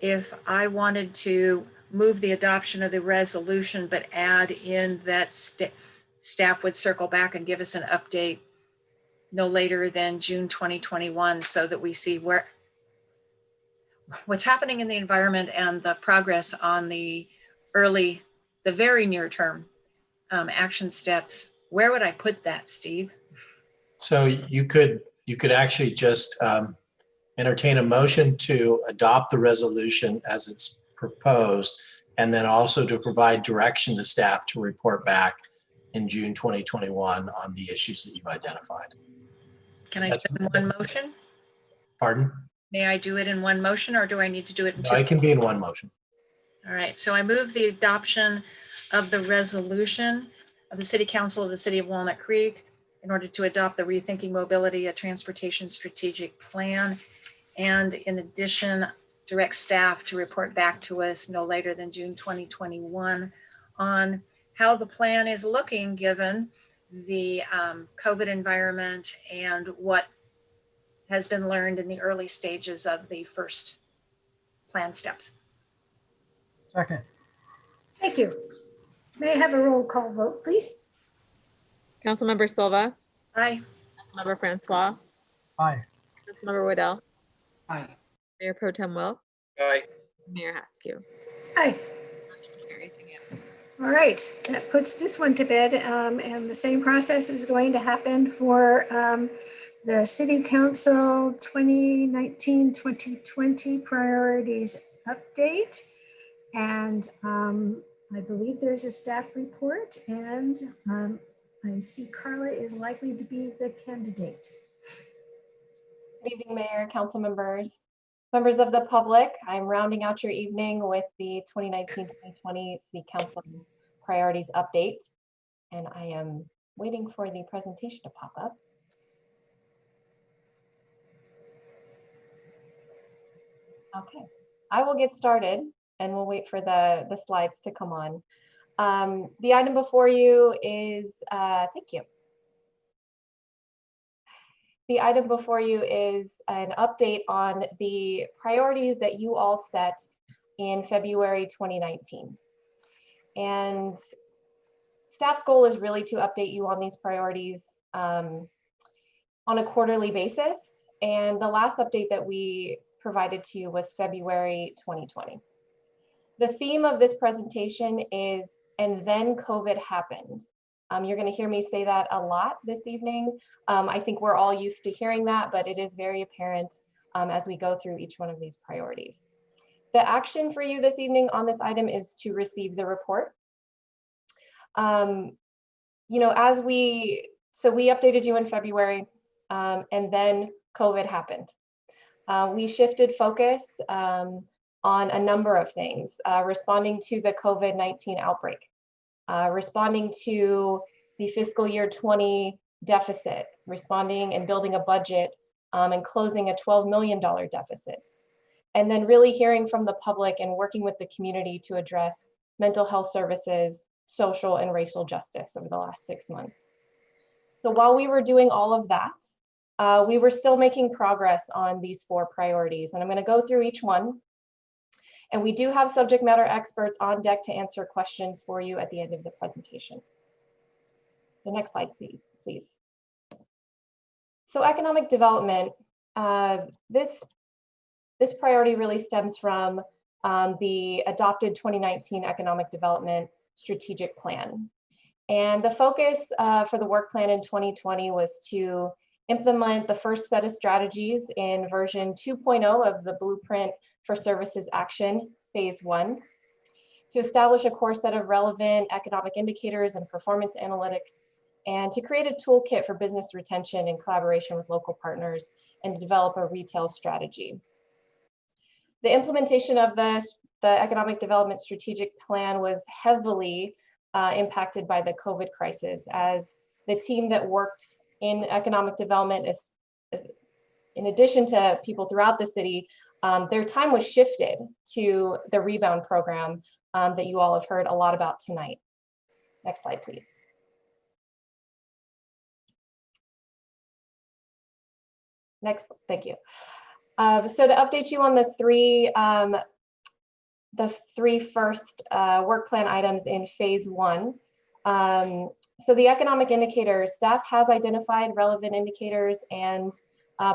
If I wanted to move the adoption of the resolution, but add in that staff would circle back and give us an update no later than June 2021, so that we see what's happening in the environment and the progress on the very near term action steps. Where would I put that, Steve? So you could actually just entertain a motion to adopt the resolution as it's proposed, and then also to provide direction to staff to report back in June 2021 on the issues that you've identified. Can I do it in one motion? Pardon? May I do it in one motion, or do I need to do it in No, two? it can be in one motion. All right, so I move the adoption of the resolution of the City Council of the City of Walnut Creek in order to adopt the Rethinking Mobility, a Transportation Strategic Plan. And in addition, direct staff to report back to us no later than June 2021 on how the plan is looking given the COVID environment and what has been learned in the early stages of the first plan steps. Second. Thank you. May I have a roll call vote, please? Councilmember Silva, Aye. Councilmember Francois, Aye. Councilmember Waddell, Aye. Mayor Pro Tem Will, Aye. Mayor Haskew. Aye. All right, that puts this one to bed, and the same process is going to happen for the City Council 2019-2020 priorities update. And I believe there's a staff report, and I see Carla is likely to be the candidate. Good evening, Mayor, council members, members of the public. I'm rounding out your evening with the 2019-2020 City Council priorities update, and I am waiting for the presentation to pop up. Okay, I will get started and we'll wait for the slides to come on. The item before you is, thank you. The item before you is an update on the priorities that you all set in February 2019. And staff's goal is really to update you on these priorities on a quarterly basis. And the last update that we provided to you was February 2020. The theme of this presentation is, and then COVID happened. You're going to hear me say that a lot this evening. I think we're all used to hearing that, but it is very apparent as we go through each one of these priorities. The action for you this evening on this item is to receive the report. You know, we updated you in February, and then COVID happened. We shifted focus on a number of things, responding to the COVID-19 outbreak, responding to the fiscal year 20 deficit, responding and building a budget and closing a $12 million deficit. And then really hearing from the public and working with the community to address mental health services, social and racial justice over the last 6 months. So while we were doing all of that, we were still making progress on these 4 priorities. And I'm going to go through each one. And we do have subject matter experts on deck to answer questions for you at the end of the presentation. So next slide, please. So economic development, this priority really stems from the adopted 2019 Economic Development Strategic Plan. And the focus for the work plan in 2020 was to implement the first set of strategies in version 2.0 of the Blueprint for Services Action, Phase 1, to establish a core set of relevant economic indicators and performance analytics, and to create a toolkit for business retention in collaboration with local partners, and to develop a retail strategy. The implementation of the Economic Development Strategic Plan was heavily impacted by the COVID crisis, as the team that worked in economic development is in addition to people throughout the city, their time was shifted to the Rebound program that you all have heard a lot about tonight. Next slide, please. Next, thank you. So to update you on the three first work plan items in Phase 1. So the economic indicators, staff has identified relevant indicators and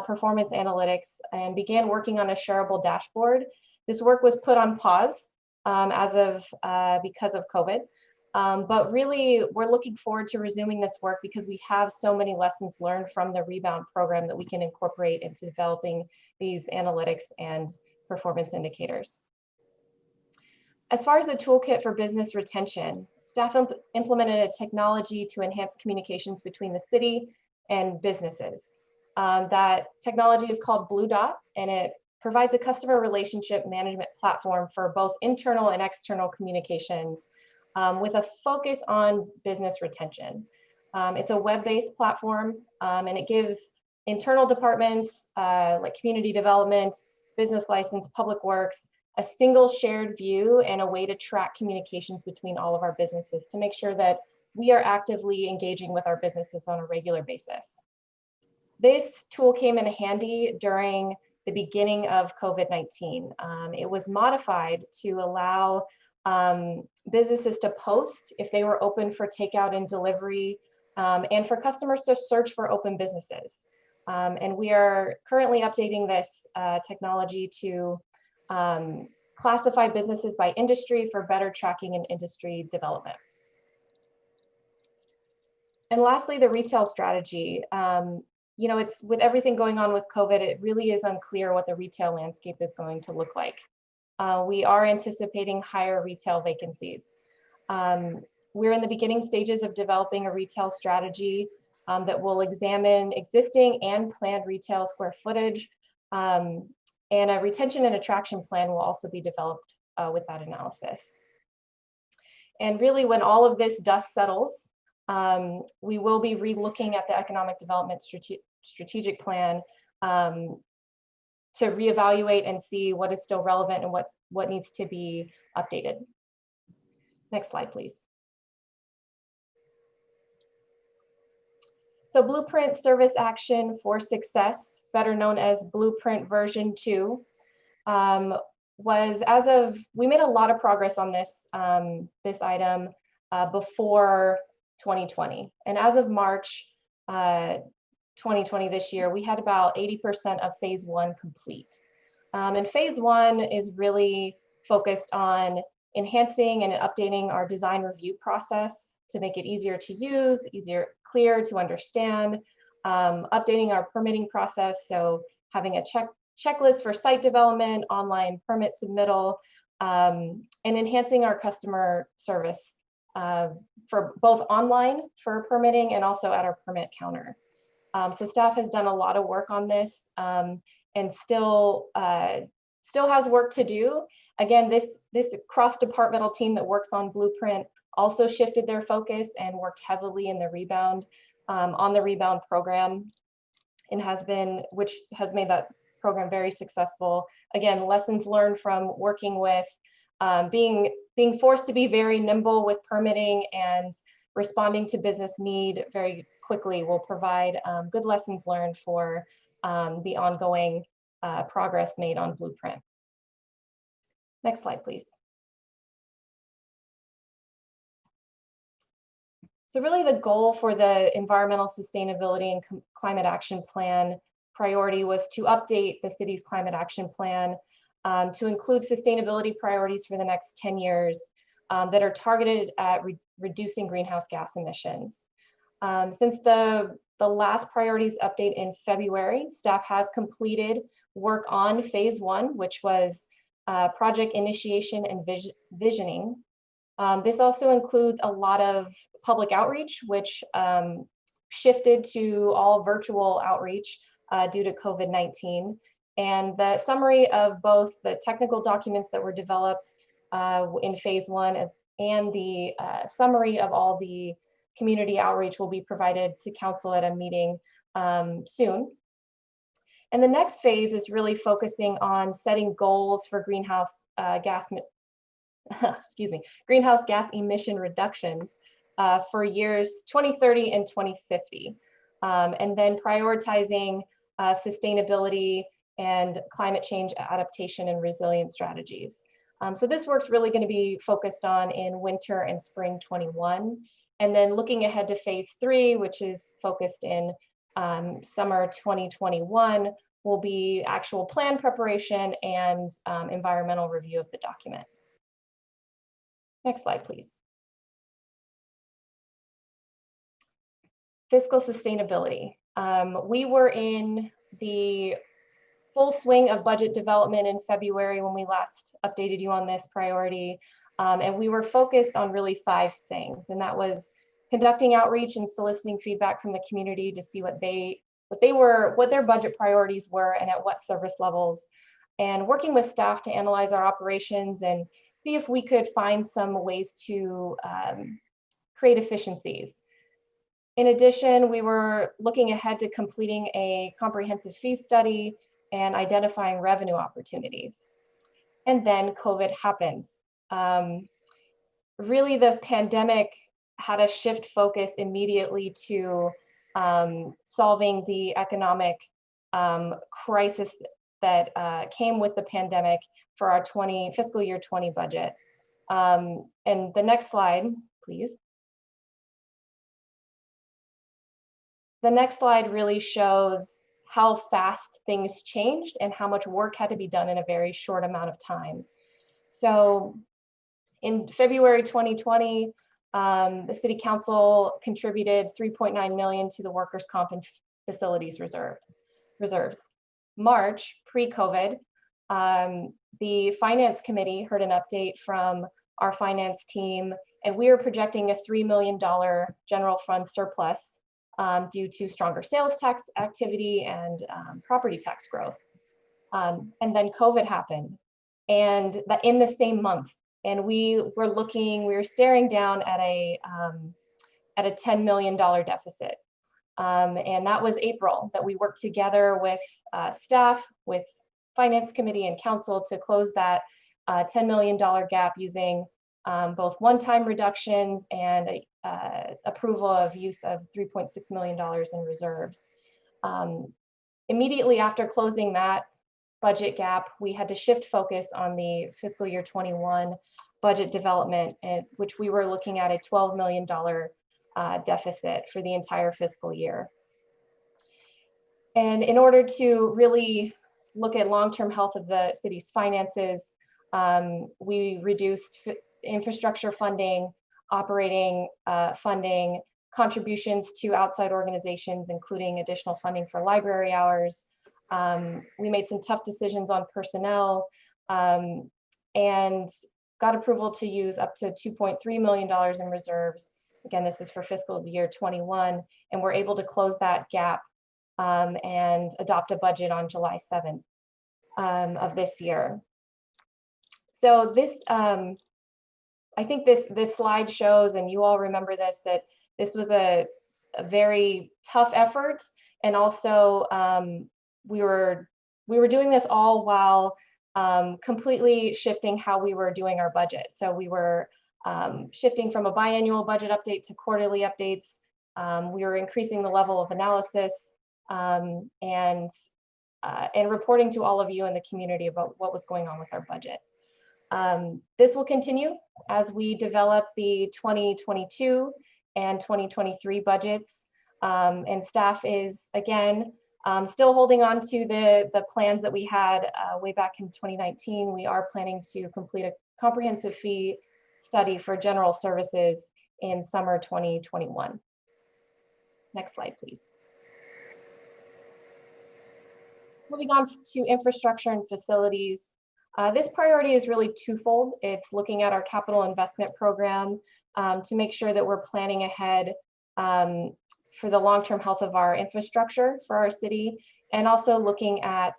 performance analytics and began working on a shareable dashboard. This work was put on pause because of COVID. But really, we're looking forward to resuming this work because we have so many lessons learned from the Rebound program that we can incorporate into developing these analytics and performance indicators. As far as the toolkit for business retention, staff implemented a technology to enhance communications between the city and businesses. That technology is called Blue Dot, and it provides a customer relationship management platform for both internal and external communications with a focus on business retention. It's a web-based platform, and it gives internal departments like community development, business license, public works, a single shared view and a way to track communications between all of our businesses to make sure that we are actively engaging with our businesses on a regular basis. This tool came in handy during the beginning of COVID-19. It was modified to allow businesses to post if they were open for takeout and delivery, and for customers to search for open businesses. And we are currently updating this technology to classify businesses by industry for better tracking and industry development. And lastly, the retail strategy. It's with everything going on with COVID, it really is unclear what the retail landscape is going to look like. We are anticipating higher retail vacancies. We're in the beginning stages of developing a retail strategy that will examine existing and planned retail square footage, and a retention and attraction plan will also be developed with that analysis. And really, when all of this dust settles, we will be re-looking at the economic development strategic plan to reevaluate and see what is still relevant and what needs to be updated. Next slide, please. So Blueprint Service Action for Success, better known as Blueprint version 2, we made a lot of progress on this item before 2020. And as of March 2020 this year, we had about 80% of Phase 1 complete. And Phase 1 is really focused on enhancing and updating our design review process to make it easier to use, clear to understand, updating our permitting process, so having a checklist for site development, online permit submittal, and enhancing our customer service for both online for permitting and also at our permit counter. So staff has done a lot of work on this and still has work to do. Again, this cross-departmental team that works on Blueprint also shifted their focus and worked heavily in the Rebound, on the Rebound program, and which has made that program very successful. Again, lessons learned from working with, being forced to be very nimble with permitting and responding to business need very quickly will provide good lessons learned for the ongoing progress made on Blueprint. Next slide, please. So really the goal for the environmental sustainability and climate action plan priority was to update the city's climate action plan to include sustainability priorities for the next 10 years that are targeted at reducing greenhouse gas emissions. Since the last priorities update in February, staff has completed work on phase 1, which was project initiation and visioning. This also includes a lot of public outreach, which shifted to all virtual outreach due to COVID-19. And the summary of both the technical documents that were developed in phase 1 and the summary of all the community outreach will be provided to council at a meeting soon. And the next phase is really focusing on setting goals for greenhouse gas greenhouse gas emission reductions for years 2030 and 2050. And then prioritizing sustainability and climate change adaptation and resilience strategies. So this work's really going to be focused on in winter and spring 21. And then looking ahead to phase 3, which is focused in summer 2021, will be actual plan preparation and environmental review of the document. Next slide, please. Fiscal sustainability. We were in the full swing of budget development in February when we last updated you on this priority. And we were focused on really 5 things. And that was conducting outreach and soliciting feedback from the community to see what their budget priorities were and at what service levels, and working with staff to analyze our operations and see if we could find some ways to create efficiencies. In addition, we were looking ahead to completing a comprehensive fee study and identifying revenue opportunities. And then COVID happened. Really, the pandemic had a shift focus immediately to solving the economic crisis that came with the pandemic for our fiscal year 20 budget. And the next slide, please. The next slide really shows how fast things changed and how much work had to be done in a very short amount of time. So in February 2020, the City Council contributed $3.9 million to the workers' comp and facilities reserves. March, pre-COVID, the Finance Committee heard an update from our finance team, and we are projecting a $3 million general fund surplus due to stronger sales tax activity and property tax growth. And then COVID happened, and that in the same month. And we were staring down at a $10 million deficit. And that was April that we worked together with staff, with Finance Committee and Council to close that $10 million gap using both one-time reductions and approval of use of $3.6 million in reserves. Immediately after closing that budget gap, we had to shift focus on the fiscal year 21 budget development, which we were looking at a $12 million deficit for the entire fiscal year. And in order to really look at long-term health of the city's finances, we reduced infrastructure funding, operating funding, contributions to outside organizations, including additional funding for library hours. We made some tough decisions on personnel and got approval to use up to $2.3 million in reserves. Again, this is for fiscal year 21, and we're able to close that gap and adopt a budget on July 7th of this year. So this, I think this slide shows, and you all remember this, that this was a very tough effort, and also we were doing this all while completely shifting how we were doing our budget. So we were shifting from a biannual budget update to quarterly updates. We were increasing the level of analysis and reporting to all of you in the community about what was going on with our budget. This will continue as we develop the 2022 and 2023 budgets. And staff is, again, still holding on to the plans that we had way back in 2019. We are planning to complete a comprehensive fee study for general services in summer 2021. Next slide, please. Moving on to infrastructure and facilities. This priority is really twofold. It's looking at our capital investment program to make sure that we're planning ahead for the long-term health of our infrastructure for our city, and also looking at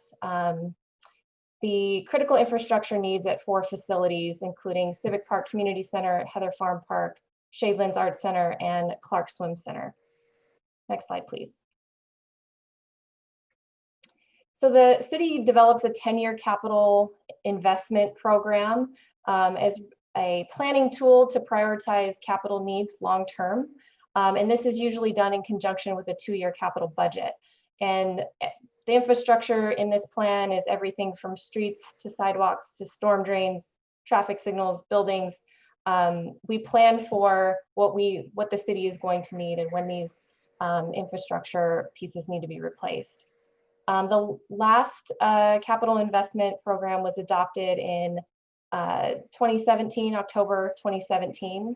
the critical infrastructure needs at 4 facilities, including Civic Park Community Center, Heather Farm Park, Shadelands Arts Center, and Clark Swim Center. Next slide, please. So the city develops a 10-year capital investment program as a planning tool to prioritize capital needs long-term. And this is usually done in conjunction with a 2-year capital budget. And the infrastructure in this plan is everything from streets to sidewalks to storm drains, traffic signals, buildings. We plan for what the city is going to need and when these infrastructure pieces need to be replaced. The last capital investment program was adopted in 2017, October 2017.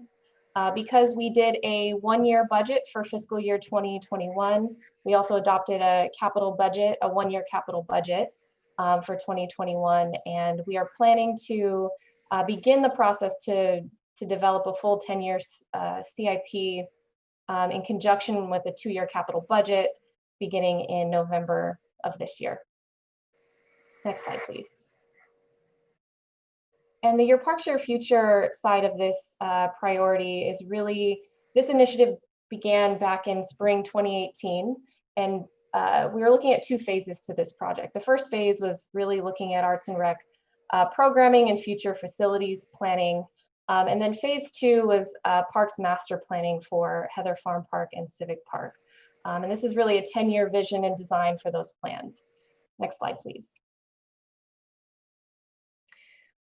Because we did a 1-year budget for fiscal year 2021, we also adopted a capital budget, a 1-year capital budget for 2021. And we are planning to begin the process to develop a full 10-year CIP in conjunction with a 2-year capital budget beginning in November of this year. Next slide, please. And the Your Parks, Your Future side of this priority is really, this initiative began back in spring 2018. And we were looking at 2 phases to this project. The first phase was really looking at arts and rec programming and future facilities planning. And then phase 2 was parks master planning for Heather Farm Park and Civic Park. And this is really a 10-year vision and design for those plans. Next slide, please.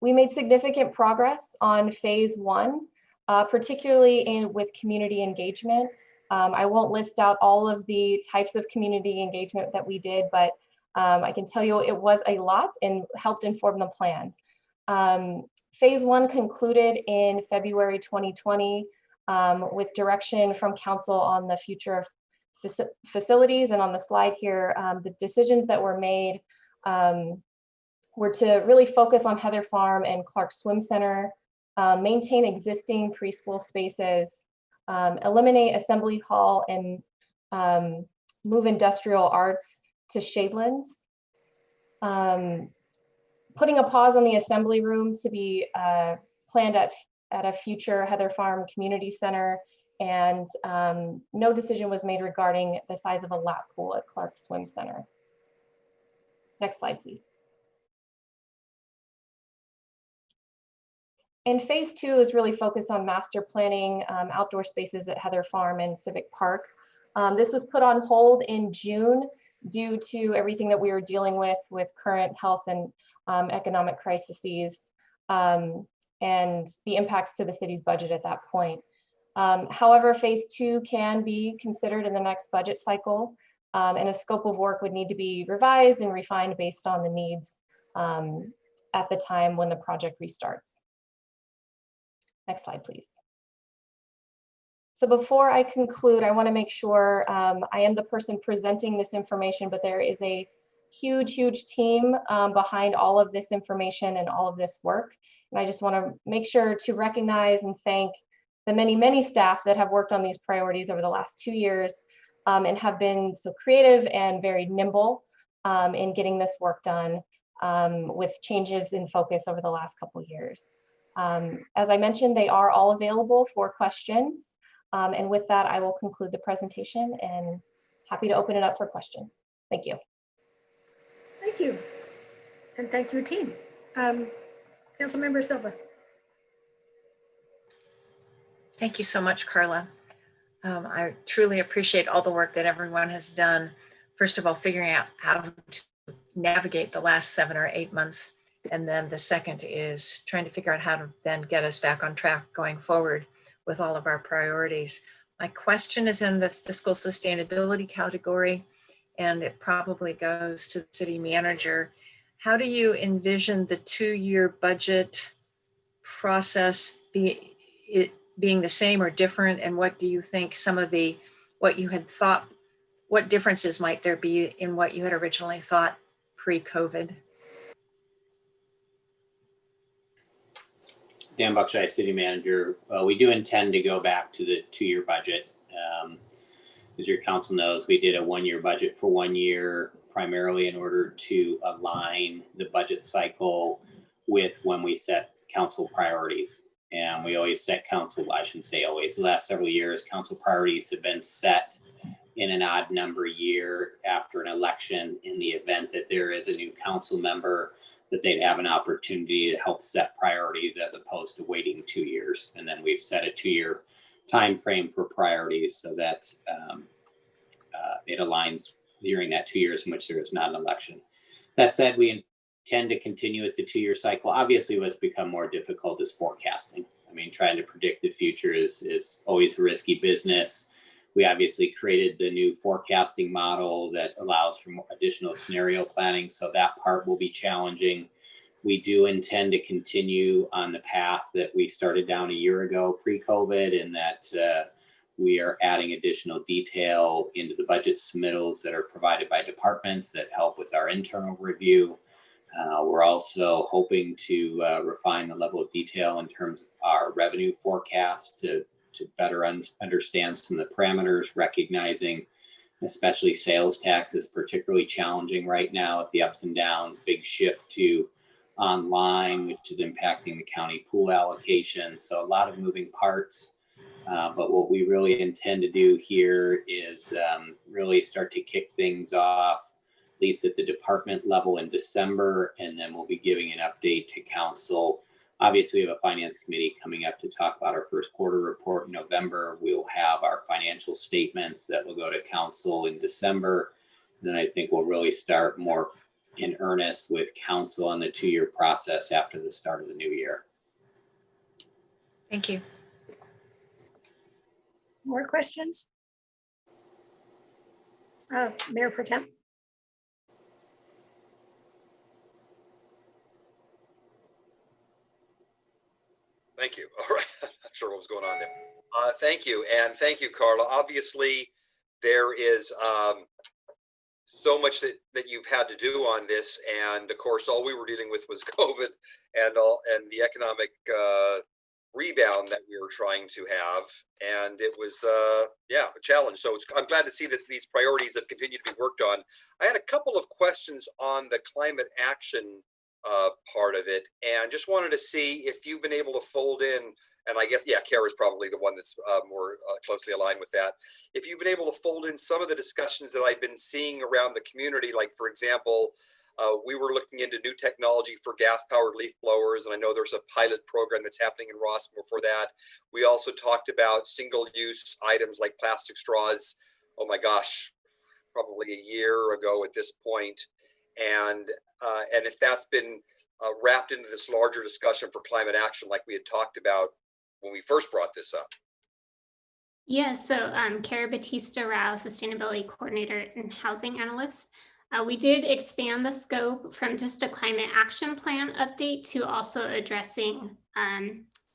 We made significant progress on phase 1, particularly with community engagement. I won't list out all of the types of community engagement that we did, but I can tell you it was a lot and helped inform the plan. Phase 1 concluded in February 2020 with direction from council on the future of facilities. And on the slide here, the decisions that were made were to really focus on Heather Farm and Clark Swim Center, maintain existing preschool spaces, eliminate Assembly Hall, and move industrial arts to Shadelands. Putting a pause on the assembly room to be planned at a future Heather Farm Community Center, and no decision was made regarding the size of a lap pool at Clark Swim Center. Next slide, please. And phase 2 is really focused on master planning outdoor spaces at Heather Farm and Civic Park. This was put on hold in June due to everything that we were dealing with current health and economic crises and the impacts to the city's budget at that point. However, phase 2 can be considered in the next budget cycle, and a scope of work would need to be revised and refined based on the needs at the time when the project restarts. Next slide, please. So before I conclude, I want to make sure I am the person presenting this information, but there is a huge team behind all of this information and all of this work. And I just want to make sure to recognize and thank the many staff that have worked on these priorities over the last 2 years and have been so creative and very nimble in getting this work done with changes in focus over the last couple of years. As I mentioned, they are all available for questions. And with that, I will conclude the presentation and happy to open it up for questions. Thank you. Thank you. And thank you, team. Councilmember Silva. Thank you so much, Carla. I truly appreciate all the work that everyone has done. First of all, figuring out how to navigate the last 7 or 8 months. And then the second is trying to figure out how to then get us back on track going forward with all of our priorities. My question is in the fiscal sustainability category, and it probably goes to the city manager. How do you envision the 2-year budget process being the same or different? And what do you think some of what you had thought, what differences might there be in what you had originally thought pre-COVID? Dan Buckshire, City Manager. We do intend to go back to the 2-year budget. As your council knows, we did a 1-year budget for 1 year, primarily in order to align the budget cycle with when we set council priorities. And we always set council, I shouldn't say always, the last several years, council priorities have been set in an odd number year after an election, in the event that there is a new council member, that they'd have an opportunity to help set priorities as opposed to waiting 2 years. And then we've set a 2-year time frame for priorities so that it aligns during that 2 years in which there is not an election. That said, we intend to continue with the 2-year cycle. Obviously, what's become more difficult is forecasting. I mean, trying to predict the future is always a risky business. We obviously created the new forecasting model that allows for more additional scenario planning, so that part will be challenging. We do intend to continue on the path that we started down a year ago pre-COVID, in that we are adding additional detail into the budget submittals that are provided by departments that help with our internal review. We're also hoping to refine the level of detail in terms of our revenue forecast to better understand some of the parameters, recognizing especially sales tax is particularly challenging right now with the ups and downs, big shift to online, which is impacting the county pool allocation. So a lot of moving parts. But what we really intend to do here is really start to kick things off, at least at the department level, in December, and then we'll be giving an update to council. Obviously, we have a finance committee coming up to talk about our first quarter report in November. We'll have our financial statements that will go to council in December. And then I think we'll really start more in earnest with council on the 2-year process after the start of the new year. Thank you. More questions? Mayor Pro Tem. Thank you. All right. I'm not sure what was going on there. Thank you. And thank you, Carla. Obviously, there is so much that you've had to do on this. And of course, all we were dealing with was COVID and the economic rebound that we were trying to have. And it was, a challenge. So I'm glad to see that these priorities have continued to be worked on. I had a couple of questions on the climate action part of it, and just wanted to see if you've been able to fold in, and I guess, Kara's probably the one that's more closely aligned with that. If you've been able to fold in some of the discussions that I've been seeing around the community, like for example, we were looking into new technology for gas-powered leaf blowers, and I know there's a pilot program that's happening in Rossmore for that. We also talked about single-use items like plastic straws, oh my gosh, probably a year ago at this point. And if that's been wrapped into this larger discussion for climate action, like we had talked about when we first brought this up. Yeah, so Kara Batista Rao, Sustainability Coordinator and Housing Analyst. We did expand the scope from just a climate action plan update to also addressing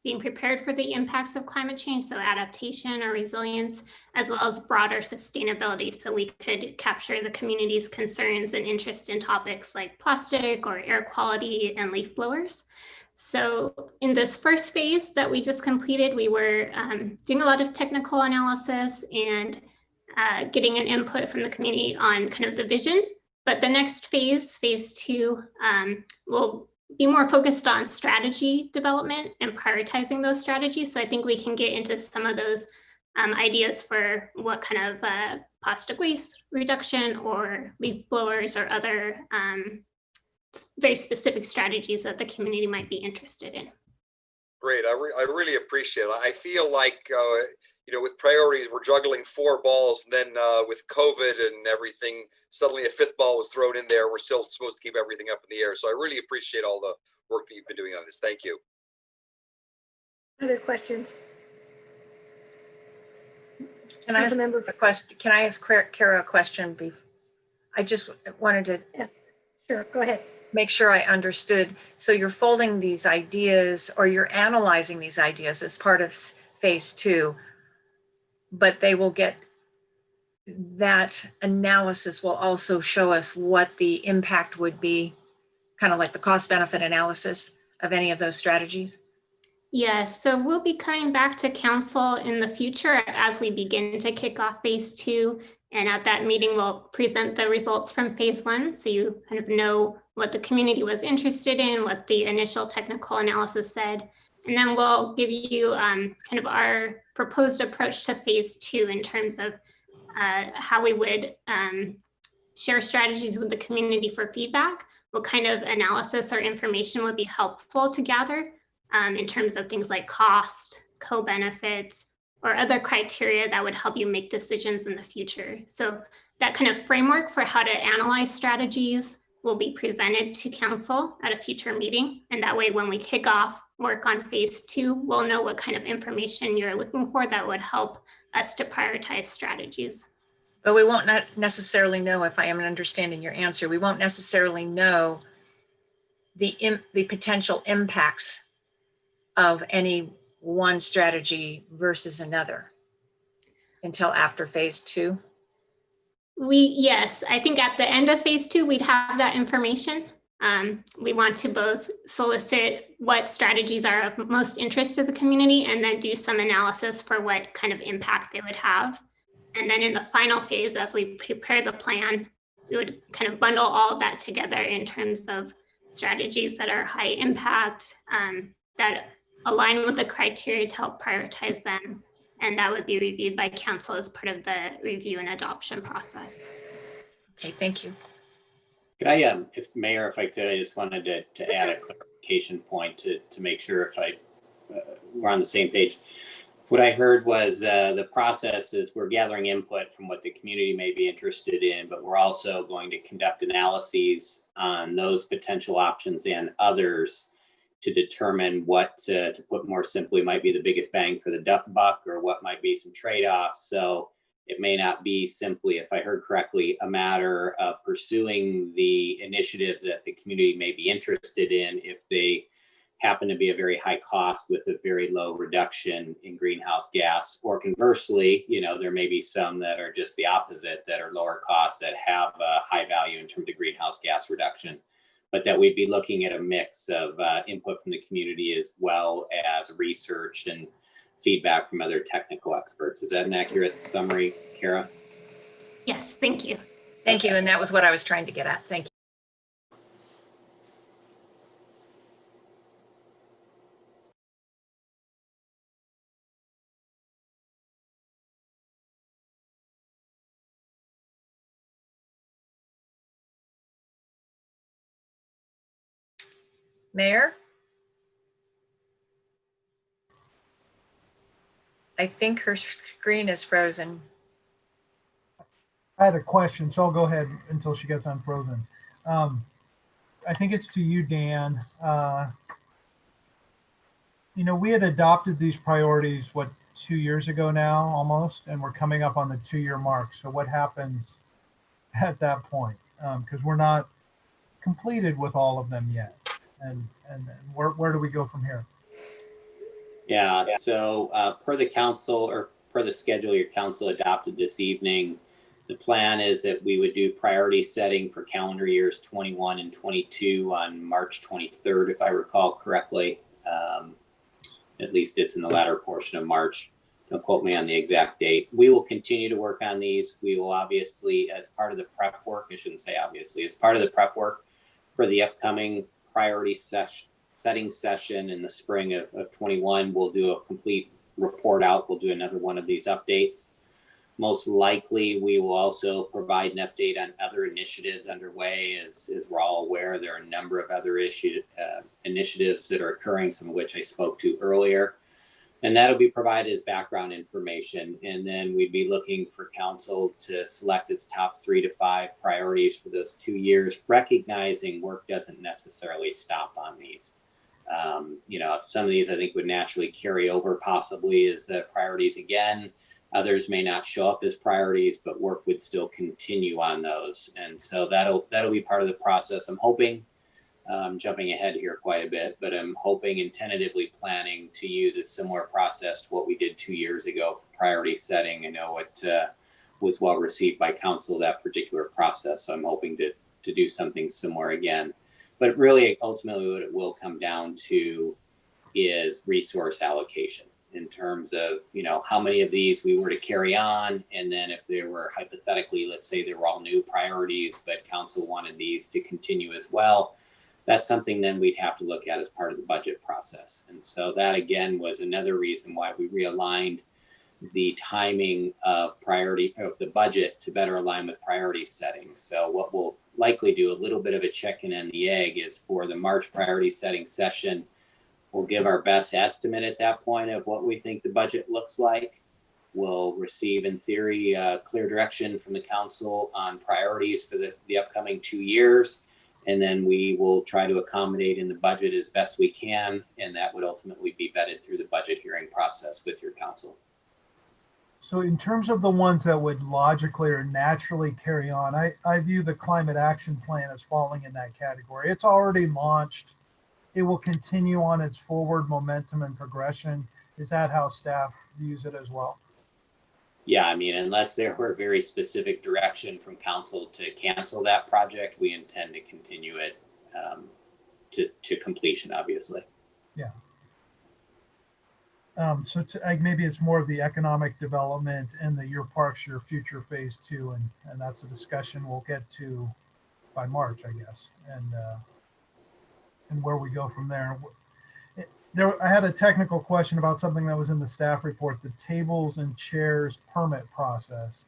being prepared for the impacts of climate change, so adaptation or resilience, as well as broader sustainability. So we could capture the community's concerns and interest in topics like plastic or air quality and leaf blowers. So in this first phase that we just completed, we were doing a lot of technical analysis and getting an input from the community on kind of the vision. But the next phase, phase 2, will be more focused on strategy development and prioritizing those strategies. So I think we can get into some of those ideas for what kind of plastic waste reduction or leaf blowers or other very specific strategies that the community might be interested in. Great. I really appreciate it. I feel like, with priorities, we're juggling 4 balls, and then with COVID and everything, suddenly a 5th ball was thrown in there. We're still supposed to keep everything up in the air. So I really appreciate all the work that you've been doing on this. Thank you. Other questions? Can I ask Councilmember- a question? Can I ask Kara a question? I just wanted to Sure, go ahead. make sure I understood. So you're folding these ideas, or you're analyzing these ideas as part of phase 2, but they will get, that analysis will also show us what the impact would be, kind of like the cost benefit analysis of any of those strategies? Yes, so we'll be coming back to council in the future as we begin to kick off phase 2. And at that meeting, we'll present the results from phase 1. So you kind of know what the community was interested in, what the initial technical analysis said. And then we'll give you kind of our proposed approach to phase 2 in terms of how we would share strategies with the community for feedback, what kind of analysis or information would be helpful to gather in terms of things like cost, co-benefits, or other criteria that would help you make decisions in the future. So that kind of framework for how to analyze strategies will be presented to council at a future meeting. And that way, when we kick off work on phase 2, we'll know what kind of information you're looking for that would help us to prioritize strategies. But we won't not necessarily know, if I am understanding your answer, we won't necessarily know the potential impacts of any one strategy versus another until after phase 2? Yes, I think at the end of phase 2, we'd have that information. We want to both solicit what strategies are of most interest to the community and then do some analysis for what kind of impact they would have. And then in the final phase, as we prepare the plan, we would kind of bundle all of that together in terms of strategies that are high impact, that align with the criteria to help prioritize them. And that would be reviewed by council as part of the review and adoption process. Okay, thank you. Could I, Mayor, if I could, I just wanted to add a clarification point to make sure if we're on the same page. What I heard was the process is we're gathering input from what the community may be interested in, but we're also going to conduct analyses on those potential options and others to determine what, to put more simply, might be the biggest bang for the buck, or what might be some trade-offs. So it may not be simply, if I heard correctly, a matter of pursuing the initiative that the community may be interested in if they happen to be a very high cost with a very low reduction in greenhouse gas, or conversely, there may be some that are just the opposite, that are lower cost, that have a high value in terms of greenhouse gas reduction, but that we'd be looking at a mix of input from the community as well as research and feedback from other technical experts. Is that an accurate summary, Kara? Yes, thank you. Thank you, and that was what I was trying to get at. Thank you. Mayor? I think her screen is frozen. I had a question, so I'll go ahead until she gets unfrozen. I think it's to you, Dan. We had adopted these priorities, 2 years ago now, almost, and we're coming up on the 2-year mark. So what happens at that point? Because we're not completed with all of them yet. And where do we go from here? Yeah, so per the council, or per the schedule your council adopted this evening, the plan is that we would do priority setting for calendar years 21 and 22 on March 23rd, if I recall correctly. At least it's in the latter portion of March. Don't quote me on the exact date. We will continue to work on these. We will obviously, as part of the prep work, I shouldn't say obviously, as part of the prep work for the upcoming priority setting session in the spring of 21, we'll do a complete report out. We'll do another one of these updates. Most likely, we will also provide an update on other initiatives underway. As we're all aware, there are a number of other initiatives that are occurring, some of which I spoke to earlier. And that'll be provided as background information. And then we'd be looking for council to select its top 3 to 5 priorities for those 2 years, recognizing work doesn't necessarily stop on these. Some of these I think would naturally carry over possibly as priorities again. Others may not show up as priorities, but work would still continue on those. And so that'll be part of the process. I'm hoping, jumping ahead here quite a bit, but I'm hoping and tentatively planning to use a similar process to what we did 2 years ago for priority setting. I know it was well received by council, that particular process. So I'm hoping to do something similar again. But really, ultimately, what it will come down to is resource allocation in terms of, how many of these we were to carry on. And then if there were hypothetically, let's say they were all new priorities, but council wanted these to continue as well, that's something then we'd have to look at as part of the budget process. And so that again was another reason why we realigned the timing of the budget to better align with priority setting. So what we'll likely do, a little bit of a chicken and the egg, is for the March priority setting session, we'll give our best estimate at that point of what we think the budget looks like. We'll receive, in theory, clear direction from the council on priorities for the upcoming 2 years. And then we will try to accommodate in the budget as best we can. And that would ultimately be vetted through the budget hearing process with your council. So in terms of the ones that would logically or naturally carry on, I view the climate action plan as falling in that category. It's already launched. It will continue on its forward momentum and progression. Is that how staff views it as well? Yeah, I mean, unless there were very specific direction from council to cancel that project, we intend to continue it to completion, obviously. Yeah. So maybe it's more of the economic development and the Your Parks, Your Future Phase 2, and that's a discussion we'll get to by March, I guess, and where we go from there. I had a technical question about something that was in the staff report, the tables and chairs permit process.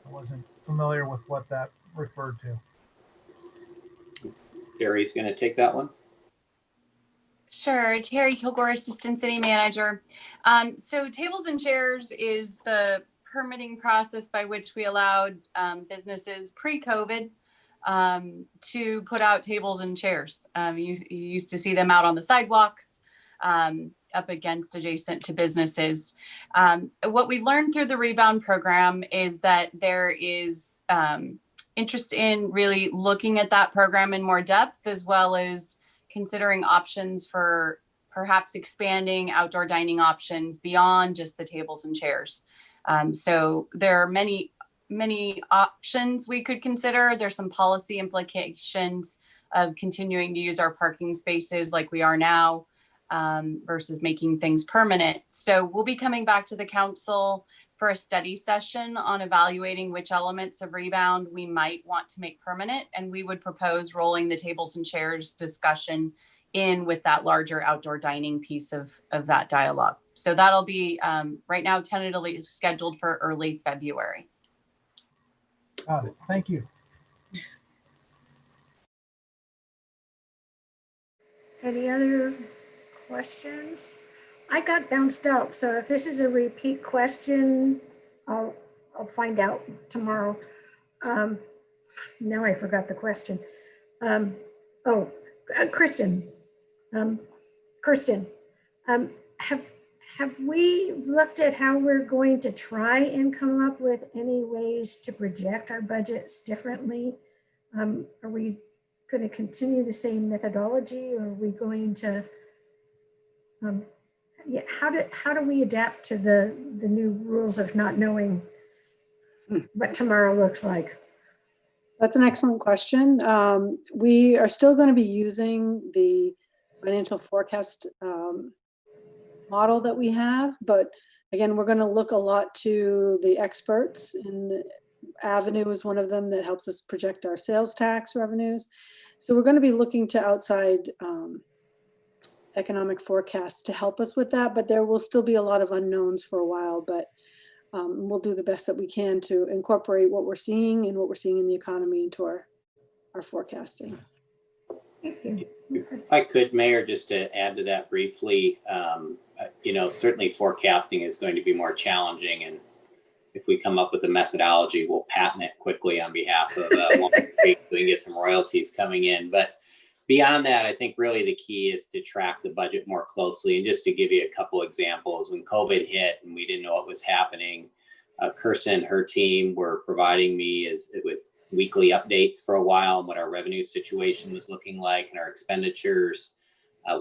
I wasn't familiar with what that referred to. Terry's going to take that one. Sure, Terry Kilgore, Assistant City Manager. So tables and chairs is the permitting process by which we allowed businesses pre-COVID to put out tables and chairs. You used to see them out on the sidewalks, up against adjacent to businesses. What we learned through the rebound program is that there is interest in really looking at that program in more depth, as well as considering options for perhaps expanding outdoor dining options beyond just the tables and chairs. So there are many options we could consider. There's some policy implications of continuing to use our parking spaces like we are now, versus making things permanent. So we'll be coming back to the council for a study session on evaluating which elements of rebound we might want to make permanent. And we would propose rolling the tables and chairs discussion in with that larger outdoor dining piece of that dialogue. So that'll be right now tentatively scheduled for early February. Got it. Thank you. Any other questions? I got bounced out, so if this is a repeat question, I'll find out tomorrow. Now I forgot the question. Kristen, have we looked at how we're going to try and come up with any ways to project our budgets differently? Are we going to continue the same methodology, or are we going to how do we adapt to the new rules of not knowing what tomorrow looks like? That's an excellent question. We are still going to be using the financial forecast model that we have, but again, we're going to look a lot to the experts, and Avenue is one of them that helps us project our sales tax revenues. So we're going to be looking to outside economic forecasts to help us with that, but there will still be a lot of unknowns for a while, but we'll do the best that we can to incorporate what we're seeing and what we're seeing in the economy into our forecasting. If I could, Mayor, just to add to that briefly, certainly forecasting is going to be more challenging, and if we come up with a methodology, we'll patent it quickly on behalf of Walnut Creek so we can get some royalties coming in. But beyond that, I think really the key is to track the budget more closely. And just to give you a couple examples, when COVID hit and we didn't know what was happening, Kirsten and her team were providing me with weekly updates for a while on what our revenue situation was looking like and our expenditures.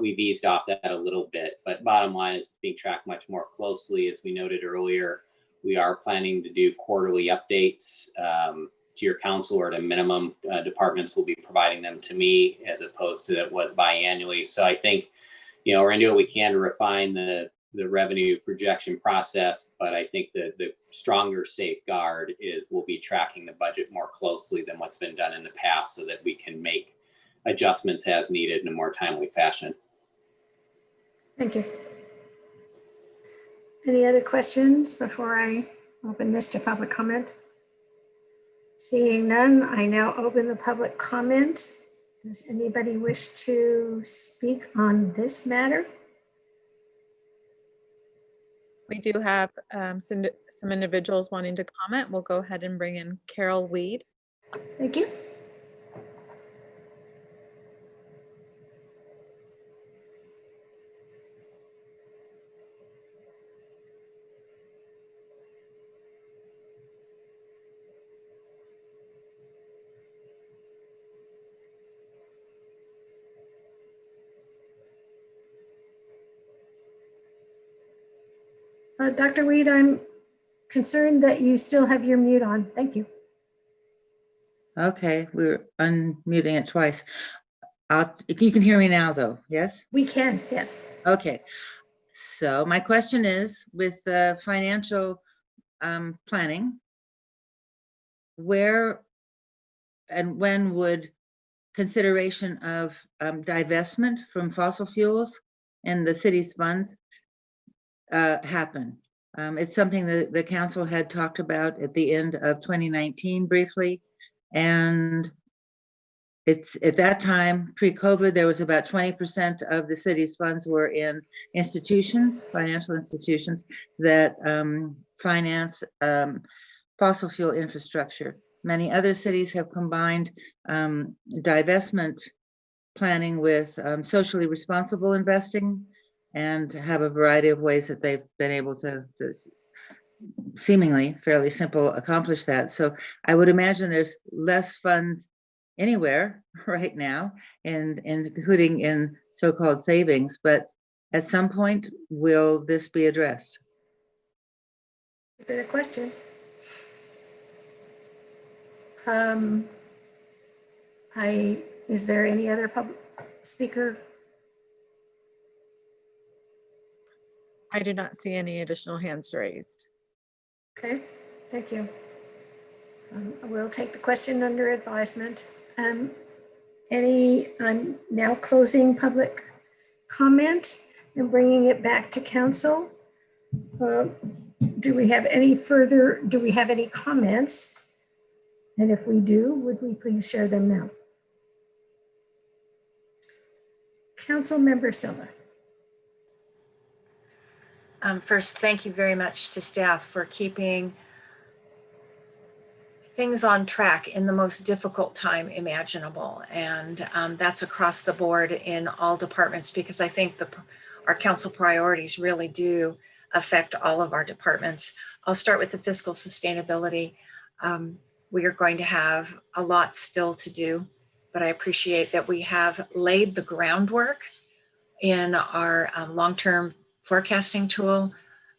We've eased off that a little bit, but bottom line is being tracked much more closely. As we noted earlier, we are planning to do quarterly updates to your council, or at a minimum, departments will be providing them to me as opposed to it was biannually. So I think, we're gonna do what we can to refine the revenue projection process, but I think the stronger safeguard is we'll be tracking the budget more closely than what's been done in the past so that we can make adjustments as needed in a more timely fashion. Thank you. Any other questions before I open this to public comment? Seeing none, I now open the public comment. Does anybody wish to speak on this matter? We do have some individuals wanting to comment. We'll go ahead and bring in Carol Weed. Thank you. Dr. Weed, I'm concerned that you still have your mute on. Thank you. Okay, we're unmuting it twice. You can hear me now though, yes? We can, yes. Okay, so my question is, with financial planning, where and when would consideration of divestment from fossil fuels and the city's funds happen? It's something that the council had talked about at the end of 2019 briefly. And it's at that time, pre-COVID, there was about 20% of the city's funds were in institutions, financial institutions that finance fossil fuel infrastructure. Many other cities have combined divestment planning with socially responsible investing, and have a variety of ways that they've been able to seemingly fairly simple accomplish that. So I would imagine there's less funds anywhere right now, and including in so-called savings, but at some point, will this be addressed? Good question. Is there any other public speaker? I do not see any additional hands raised. Okay, thank you. We'll take the question under advisement. I'm now closing public comment and bringing it back to council. Do we have any comments? And if we do, would we please share them now? Council Member Silva. First, thank you very much to staff for keeping things on track in the most difficult time imaginable. And that's across the board in all departments, because I think our council priorities really do affect all of our departments. I'll start with the fiscal sustainability. We are going to have a lot still to do, but I appreciate that we have laid the groundwork in our long-term forecasting tool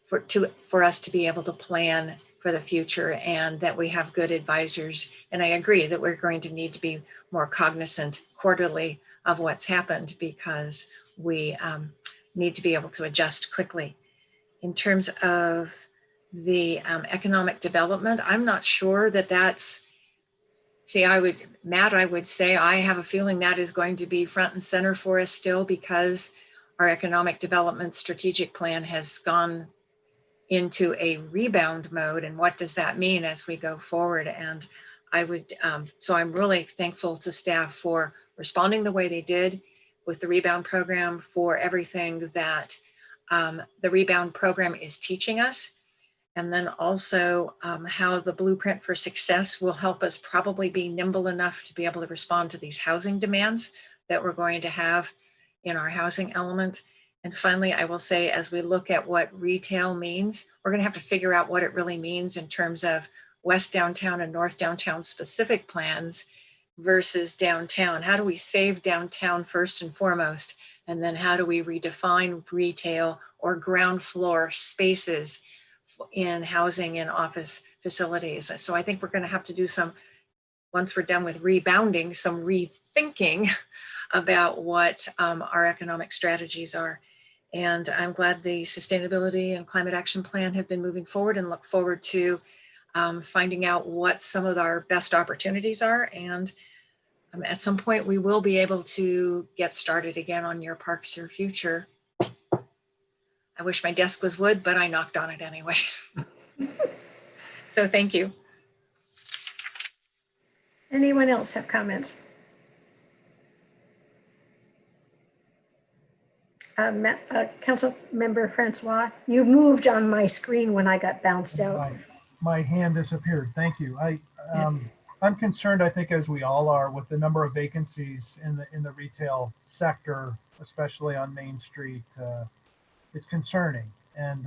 for us to be able to plan for the future, and that we have good advisors. And I agree that we're going to need to be more cognizant quarterly of what's happened, because we need to be able to adjust quickly. In terms of the economic development, I'm not sure that that's, Matt, I would say I have a feeling that is going to be front and center for us still, because our economic development strategic plan has gone into a rebound mode. And what does that mean as we go forward? And so I'm really thankful to staff for responding the way they did with the rebound program, for everything that the rebound program is teaching us. And then also how the blueprint for success will help us probably be nimble enough to be able to respond to these housing demands that we're going to have in our housing element. And finally, I will say, as we look at what retail means, we're going to have to figure out what it really means in terms of West Downtown and North Downtown specific plans versus downtown. How do we save downtown first and foremost? And then how do we redefine retail or ground floor spaces in housing and office facilities? So I think we're going to have to do some, once we're done with rebounding, some rethinking about what our economic strategies are. And I'm glad the Sustainability and Climate Action Plan have been moving forward, and look forward to finding out what some of our best opportunities are. And at some point, we will be able to get started again on Your Parks, Your Future. I wish my desk was wood, but I knocked on it anyway. So thank you. Anyone else have comments? Council Member Francois, you moved on my screen when I got bounced out. My hand disappeared. Thank you. I'm concerned, I think, as we all are, with the number of vacancies in the retail sector, especially on Main Street. It's concerning. And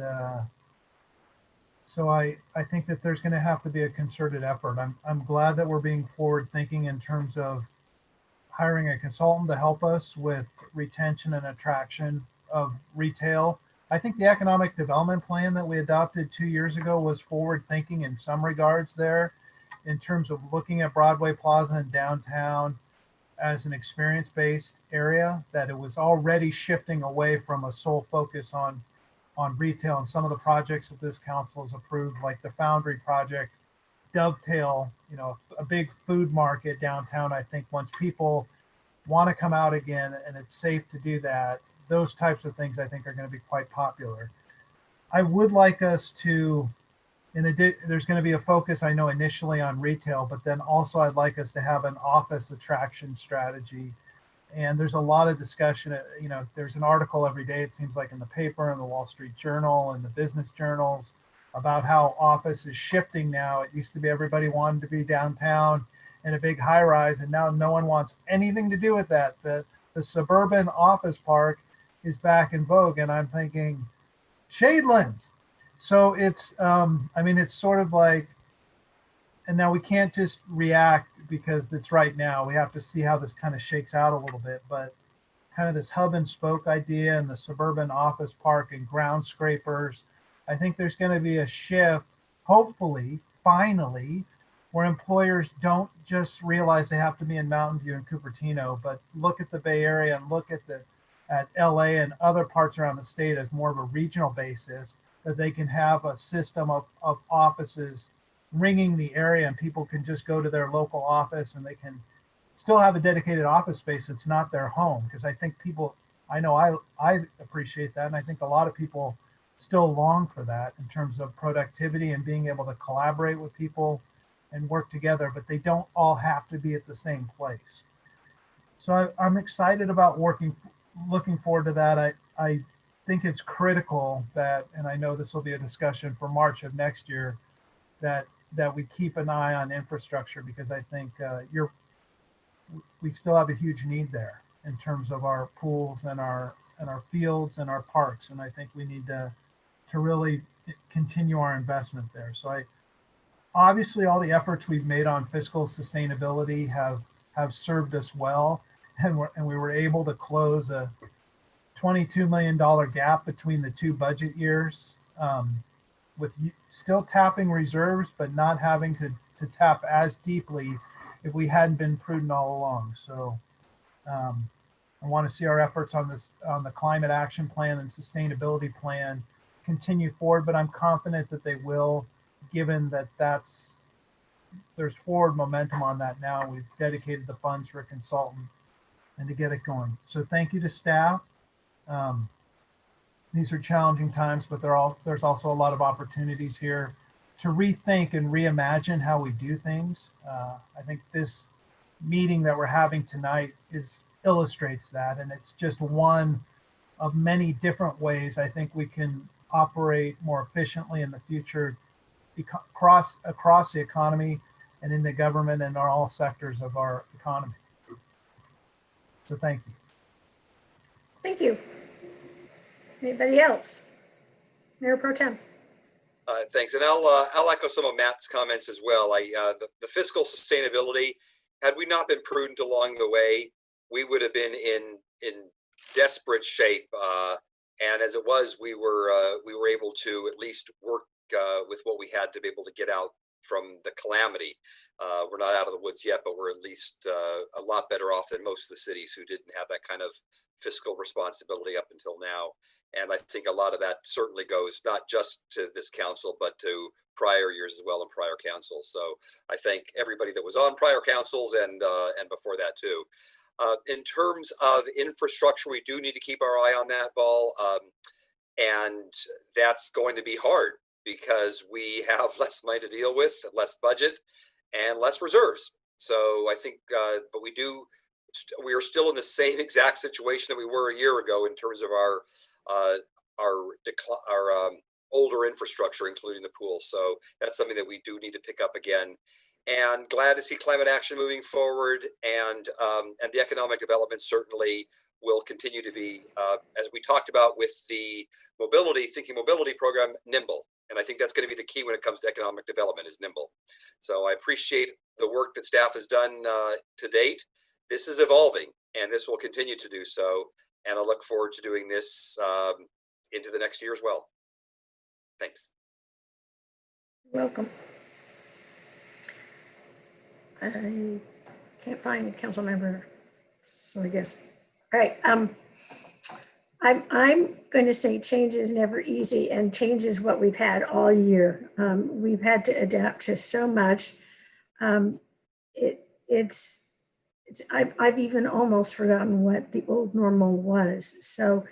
so I think that there's going to have to be a concerted effort. I'm glad that we're being forward thinking in terms of hiring a consultant to help us with retention and attraction of retail. I think the economic development plan that we adopted 2 years ago was forward thinking in some regards there, in terms of looking at Broadway Plaza and downtown as an experience-based area, that it was already shifting away from a sole focus on retail. And some of the projects that this council has approved, like the Foundry project, dovetail, a big food market downtown. I think once people want to come out again and it's safe to do that, those types of things I think are going to be quite popular. I would like us to, there's going to be a focus, I know, initially on retail, but then also I'd like us to have an office attraction strategy. And there's a lot of discussion, there's an article every day, it seems like, in the paper and the Wall Street Journal and the business journals about how office is shifting now. It used to be everybody wanted to be downtown in a big high rise, and now no one wants anything to do with that. The suburban office park is back in vogue, and I'm thinking, Shadelands. So it's, it's sort of like, and now we can't just react because it's right now. We have to see how this kind of shakes out a little bit, but kind of this hub and spoke idea and the suburban office park and ground scrapers, I think there's going to be a shift, hopefully, finally, where employers don't just realize they have to be in Mountain View and Cupertino, but look at the Bay Area and look at LA and other parts around the state as more of a regional basis, that they can have a system of offices ringing the area, and people can just go to their local office and they can still have a dedicated office space that's not their home. Because I think people, I know I appreciate that, and I think a lot of people still long for that in terms of productivity and being able to collaborate with people and work together, but they don't all have to be at the same place. So I'm excited about looking forward to that. I think it's critical that, and I know this will be a discussion for March of next year, that we keep an eye on infrastructure, because I think we still have a huge need there in terms of our pools and our fields and our parks. And I think we need to really continue our investment there. So obviously all the efforts we've made on fiscal sustainability have served us well. And we were able to close a $22 million gap between the two budget years, with still tapping reserves, but not having to tap as deeply if we hadn't been prudent all along. So I want to see our efforts on the climate action plan and sustainability plan continue forward, but I'm confident that they will, given that there's forward momentum on that now. We've dedicated the funds for a consultant and to get it going. So thank you to staff. These are challenging times, but there's also a lot of opportunities here to rethink and reimagine how we do things. I think this meeting that we're having tonight illustrates that, and it's just one of many different ways I think we can operate more efficiently in the future across the economy and in the government and all sectors of our economy. So thank you. Thank you. Anybody else? Mayor Pro Tem. Thanks, and I'll echo some of Matt's comments as well. The fiscal sustainability, had we not been prudent along the way, we would have been in desperate shape. And as it was, we were able to at least work with what we had to be able to get out from the calamity. We're not out of the woods yet, but we're at least a lot better off than most of the cities who didn't have that kind of fiscal responsibility up until now. And I think a lot of that certainly goes not just to this council, but to prior years as well and prior councils. So I thank everybody that was on prior councils and before that too. In terms of infrastructure, we do need to keep our eye on that ball. And that's going to be hard because we have less money to deal with, less budget, and less reserves. So I think, but we are still in the same exact situation that we were a year ago in terms of our older infrastructure, including the pool. So that's something that we do need to pick up again. And glad to see climate action moving forward, and the economic development certainly will continue to be, as we talked about with the Thinking Mobility program, nimble. And I think that's going to be the key when it comes to economic development, is nimble. So I appreciate the work that staff has done to date. This is evolving, and this will continue to do so. And I look forward to doing this into the next year as well. Thanks. Welcome. I can't find council member, so I guess. All right. I'm going to say change is never easy, and change is what we've had all year. We've had to adapt to so much. I've even almost forgotten what the old normal was. So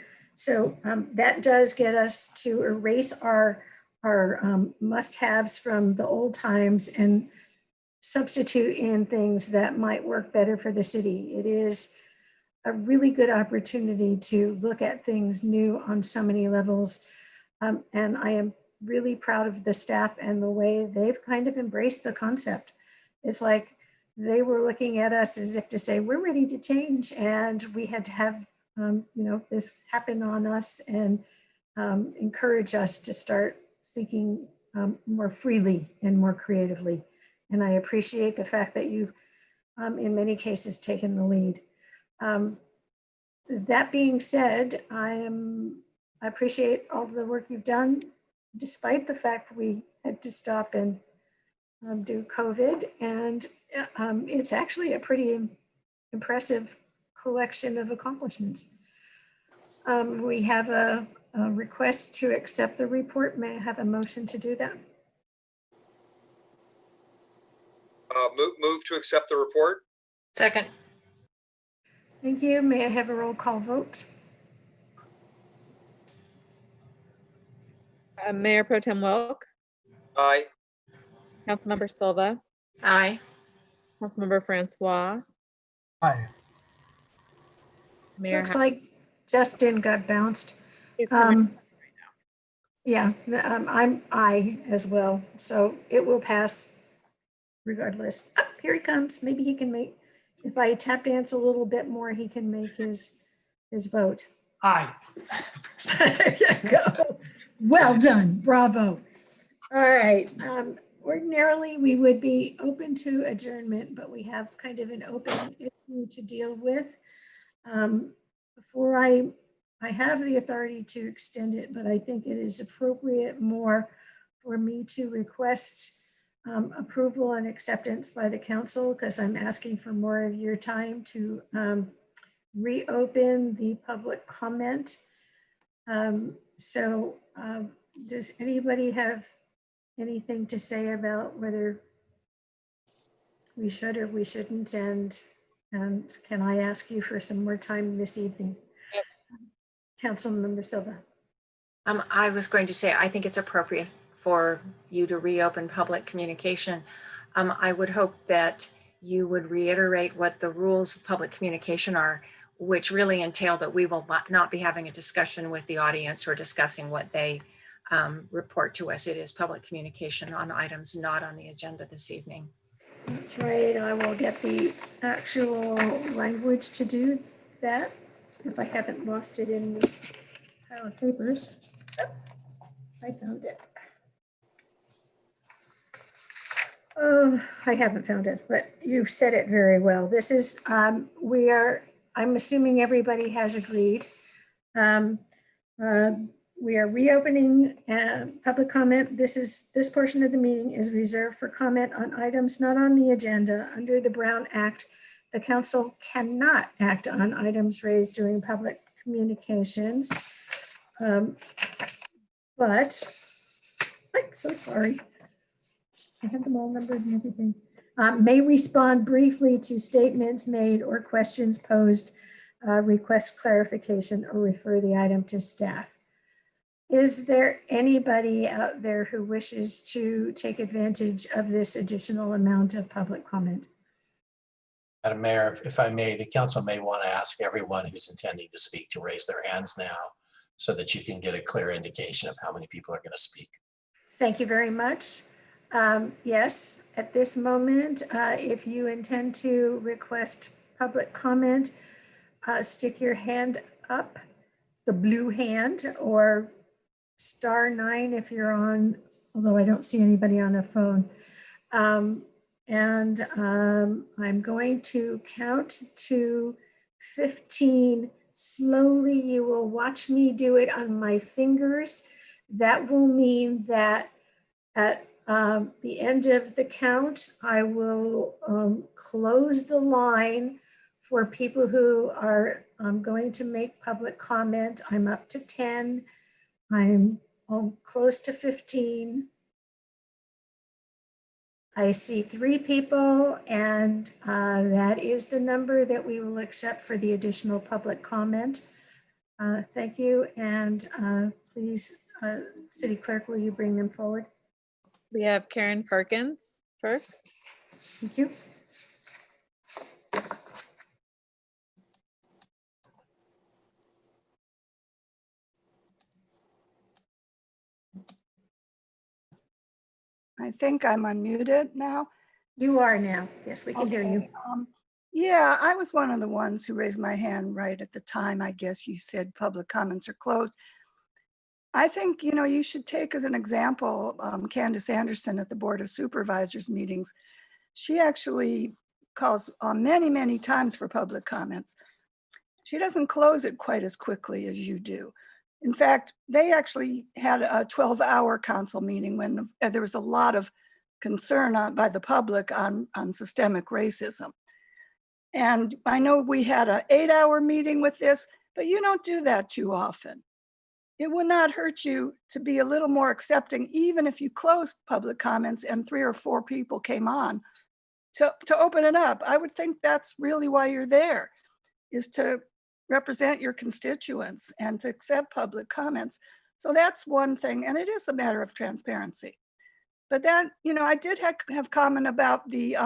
that does get us to erase our must-haves from the old times and substitute in things that might work better for the city. It is a really good opportunity to look at things new on so many levels. And I am really proud of the staff and the way they've kind of embraced the concept. It's like they were looking at us as if to say, we're ready to change. And we had to have this happen on us and encourage us to start thinking more freely and more creatively. And I appreciate the fact that you've, in many cases, taken the lead. That being said, I appreciate all the work you've done, despite the fact we had to stop and do COVID. And it's actually a pretty impressive collection of accomplishments. We have a request to accept the report. May I have a motion to do that? Move to accept the report. Second. Thank you. May I have a roll call vote? Mayor Pro Tem Wilk. Aye. Councilmember Silva. Aye. Councilmember Francois. Aye. Mayor. Looks like Justin got bounced. He's coming right now. Yeah, I'm aye as well. So it will pass regardless. Oh, here he comes. Maybe he can make, if I tap dance a little bit more, he can make his vote. Aye. There you go. Well done. Bravo. All right. Ordinarily, we would be open to adjournment, but we have kind of an open issue to deal with. Before I have the authority to extend it, but I think it is appropriate more for me to request approval and acceptance by the council, because I'm asking for more of your time to reopen the public comment. Does anybody have anything to say about whether we should or we shouldn't? And can I ask you for some more time this evening? Yep. Councilmember Silva. I was going to say, I think it's appropriate for you to reopen public communication. I would hope that you would reiterate what the rules of public communication are. which really entail that we will not be having a discussion with the audience or discussing what they report to us. It is public communication on items not on the agenda this evening. That's right. I will get the actual language to do that if I haven't lost it in the pile of papers. Oh, I found it. Oh, I haven't found it, but you've said it very well. This is, I'm assuming everybody has agreed. We are reopening public comment. This portion of the meeting is reserved for comment on items not on the agenda. Under the Brown Act, the council cannot act on items raised during public communications. But, I'm so sorry. I have them all numbered and everything. May respond briefly to statements made or questions posed, request clarification, or refer the item to staff. Is there anybody out there who wishes to take advantage of this additional amount of public comment? Madam Mayor, if I may, the council may want to ask everyone who's intending to speak to raise their hands now so that you can get a clear indication of how many people are going to speak. Thank you very much. Yes, at this moment, if you intend to request public comment, stick your hand up, the blue hand, or *9 if you're on, although I don't see anybody on a phone. I'm going to count to 15 slowly. You will watch me do it on my fingers. That will mean that at the end of the count, I will close the line for people who are going to make public comment. I'm up to 10. I'm close to 15. I see 3 people, and that is the number that we will accept for the additional public comment. Thank you, and please, City Clerk, will you bring them forward? We have Karen Perkins first. Thank you. I think I'm unmuted now. You are now. Yes, we can hear you. Yeah, I was one of the ones who raised my hand right at the time. I guess you said public comments are closed. I think, you should take as an example, Candace Anderson at the Board of Supervisors meetings. She actually calls many, many times for public comments. She doesn't close it quite as quickly as you do. In fact, they actually had a 12-hour council meeting when there was a lot of concern by the public on systemic racism. And I know we had an 8-hour meeting with this, but you don't do that too often. It would not hurt you to be a little more accepting, even if you closed public comments and 3 or 4 people came on to open it up. I would think that's really why you're there, is to represent your constituents and to accept public comments. So that's one thing, and it is a matter of transparency. But then, I did have comment about the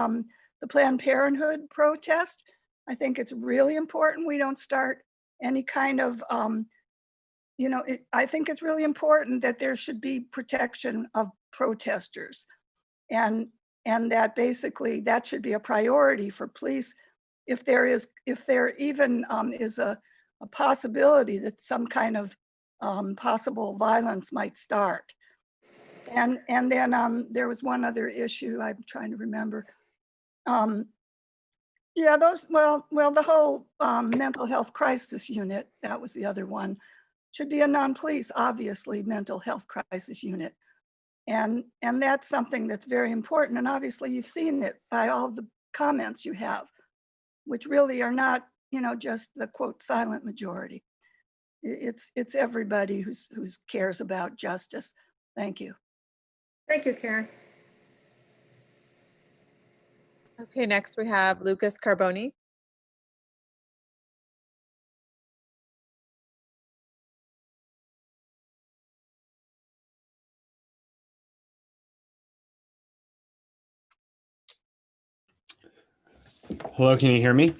Planned Parenthood protest. I think it's really important we don't start any kind of, I think it's really important that there should be protection of protesters, and that basically that should be a priority for police. If there even is a possibility that some kind of possible violence might start. And then there was one other issue I'm trying to remember. The whole mental health crisis unit, that was the other one, should be a non-police, obviously, mental health crisis unit. And that's something that's very important. And obviously you've seen it by all the comments you have, which really are not, just the quote silent majority. It's everybody who cares about justice. Thank you. Thank you, Karen. Okay, next we have Lucas Carboni. Hello, can you hear me?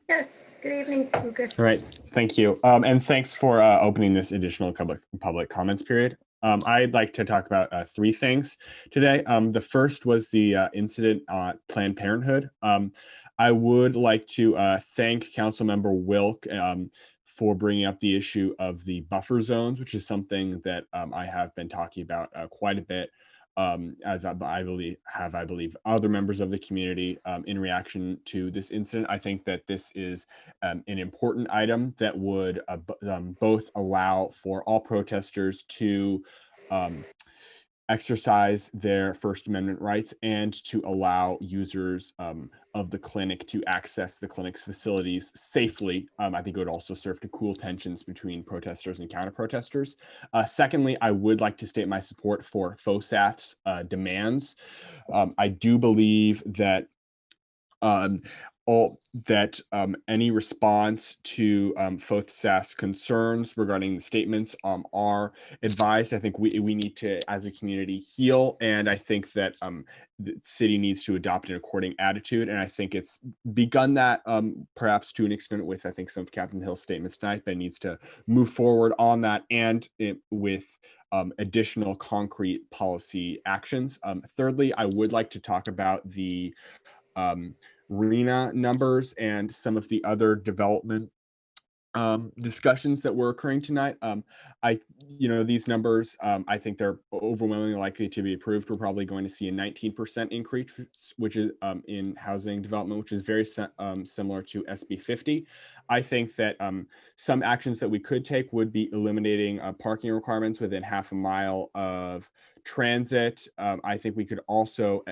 Yes, good evening, Lucas. All right, thank you. And thanks for opening this additional public comments period. I'd like to talk about three things today. The first was the incident at Planned Parenthood. I would like to thank Councilmember Wilk for bringing up the issue of the buffer zones, which is something that I have been talking about quite a bit. As I believe other members of the community in reaction to this incident. I think that this is an important item that would both allow for all protesters to exercise their First Amendment rights and to allow users of the clinic to access the clinic's facilities safely. I think it would also serve to cool tensions between protesters and counter-protesters. Secondly, I would like to state my support for FOSAF's demands. I do believe that any response to FOSAF's concerns regarding the statements are advised. I think we need to, as a community, heal, and I think that the city needs to adopt an according attitude, and I think it's begun that perhaps to an extent with, I think, some of Captain Hill's statements tonight, but needs to move forward on that and with additional concrete policy actions. Thirdly, I would like to talk about the RENA numbers and some of the other development discussions that were occurring tonight. These numbers, I think they're overwhelmingly likely to be approved. We're probably going to see a 19% increase, which is in housing development, which is very similar to SB 50. I think that some actions that we could take would be eliminating parking requirements within half a mile of transit. I think we could also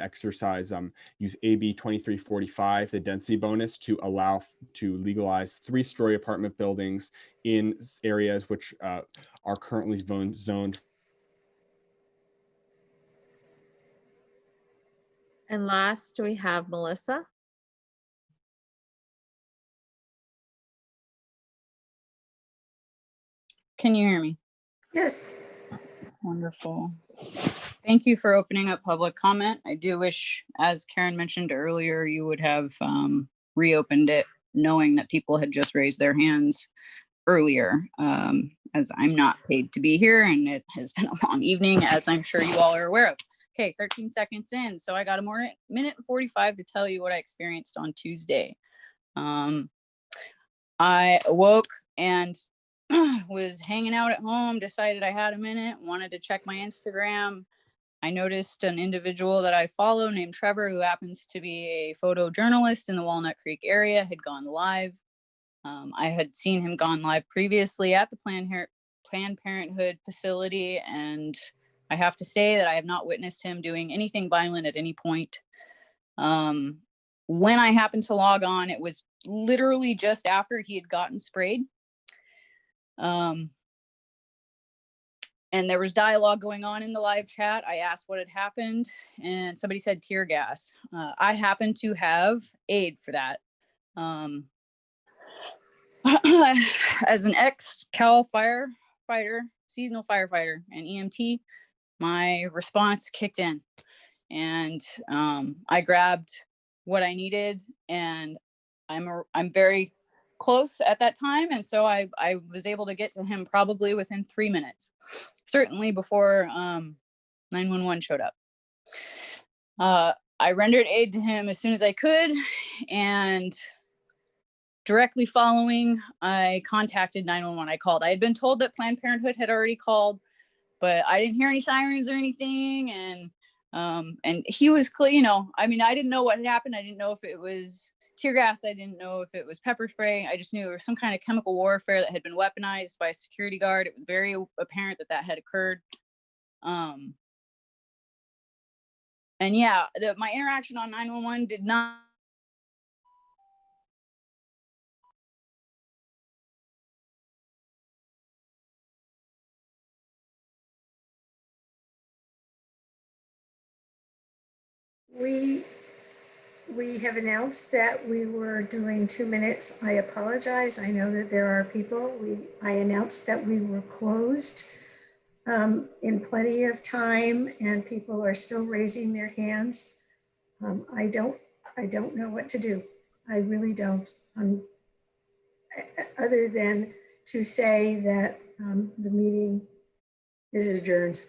use AB 2345, the density bonus, to allow to legalize 3-story apartment buildings in areas which are currently zoned. And last, we have Melissa. Can you hear me? Yes. Wonderful. Thank you for opening up public comment. I do wish, as Karen mentioned earlier, you would have reopened it knowing that people had just raised their hands earlier, as I'm not paid to be here and it has been a long evening, as I'm sure you all are aware of. Okay, 13 seconds in. So I got a minute and 45 to tell you what I experienced on Tuesday. I awoke and was hanging out at home, decided I had a minute, wanted to check my Instagram. I noticed an individual that I follow named Trevor, who happens to be a photojournalist in the Walnut Creek area, had gone live. I had seen him gone live previously at the Planned Parenthood facility, and I have to say that I have not witnessed him doing anything violent at any point. When I happened to log on, it was literally just after he had gotten sprayed. And there was dialogue going on in the live chat. I asked what had happened, and somebody said tear gas. I happen to have aid for that. As an ex-Cal firefighter, seasonal firefighter, and EMT, my response kicked in, and I grabbed what I needed, and I'm very close at that time, and so I was able to get to him probably within 3 minutes, certainly before 911 showed up. I rendered aid to him as soon as I could, and directly following, I contacted 911. I called. I had been told that Planned Parenthood had already called, but I didn't hear any sirens or anything, and he was clear. I mean, I didn't know what had happened. I didn't know if it was tear gas. I didn't know if it was pepper spray. I just knew it was some kind of chemical warfare that had been weaponized by a security guard. It was very apparent that had occurred. And yeah, my interaction on 911 did not. We have announced that we were doing 2 minutes. I apologize. I know that there are people. I announced that we were closed in plenty of time, and people are still raising their hands. I don't know what to do. I really don't. other than to say that the meeting is adjourned.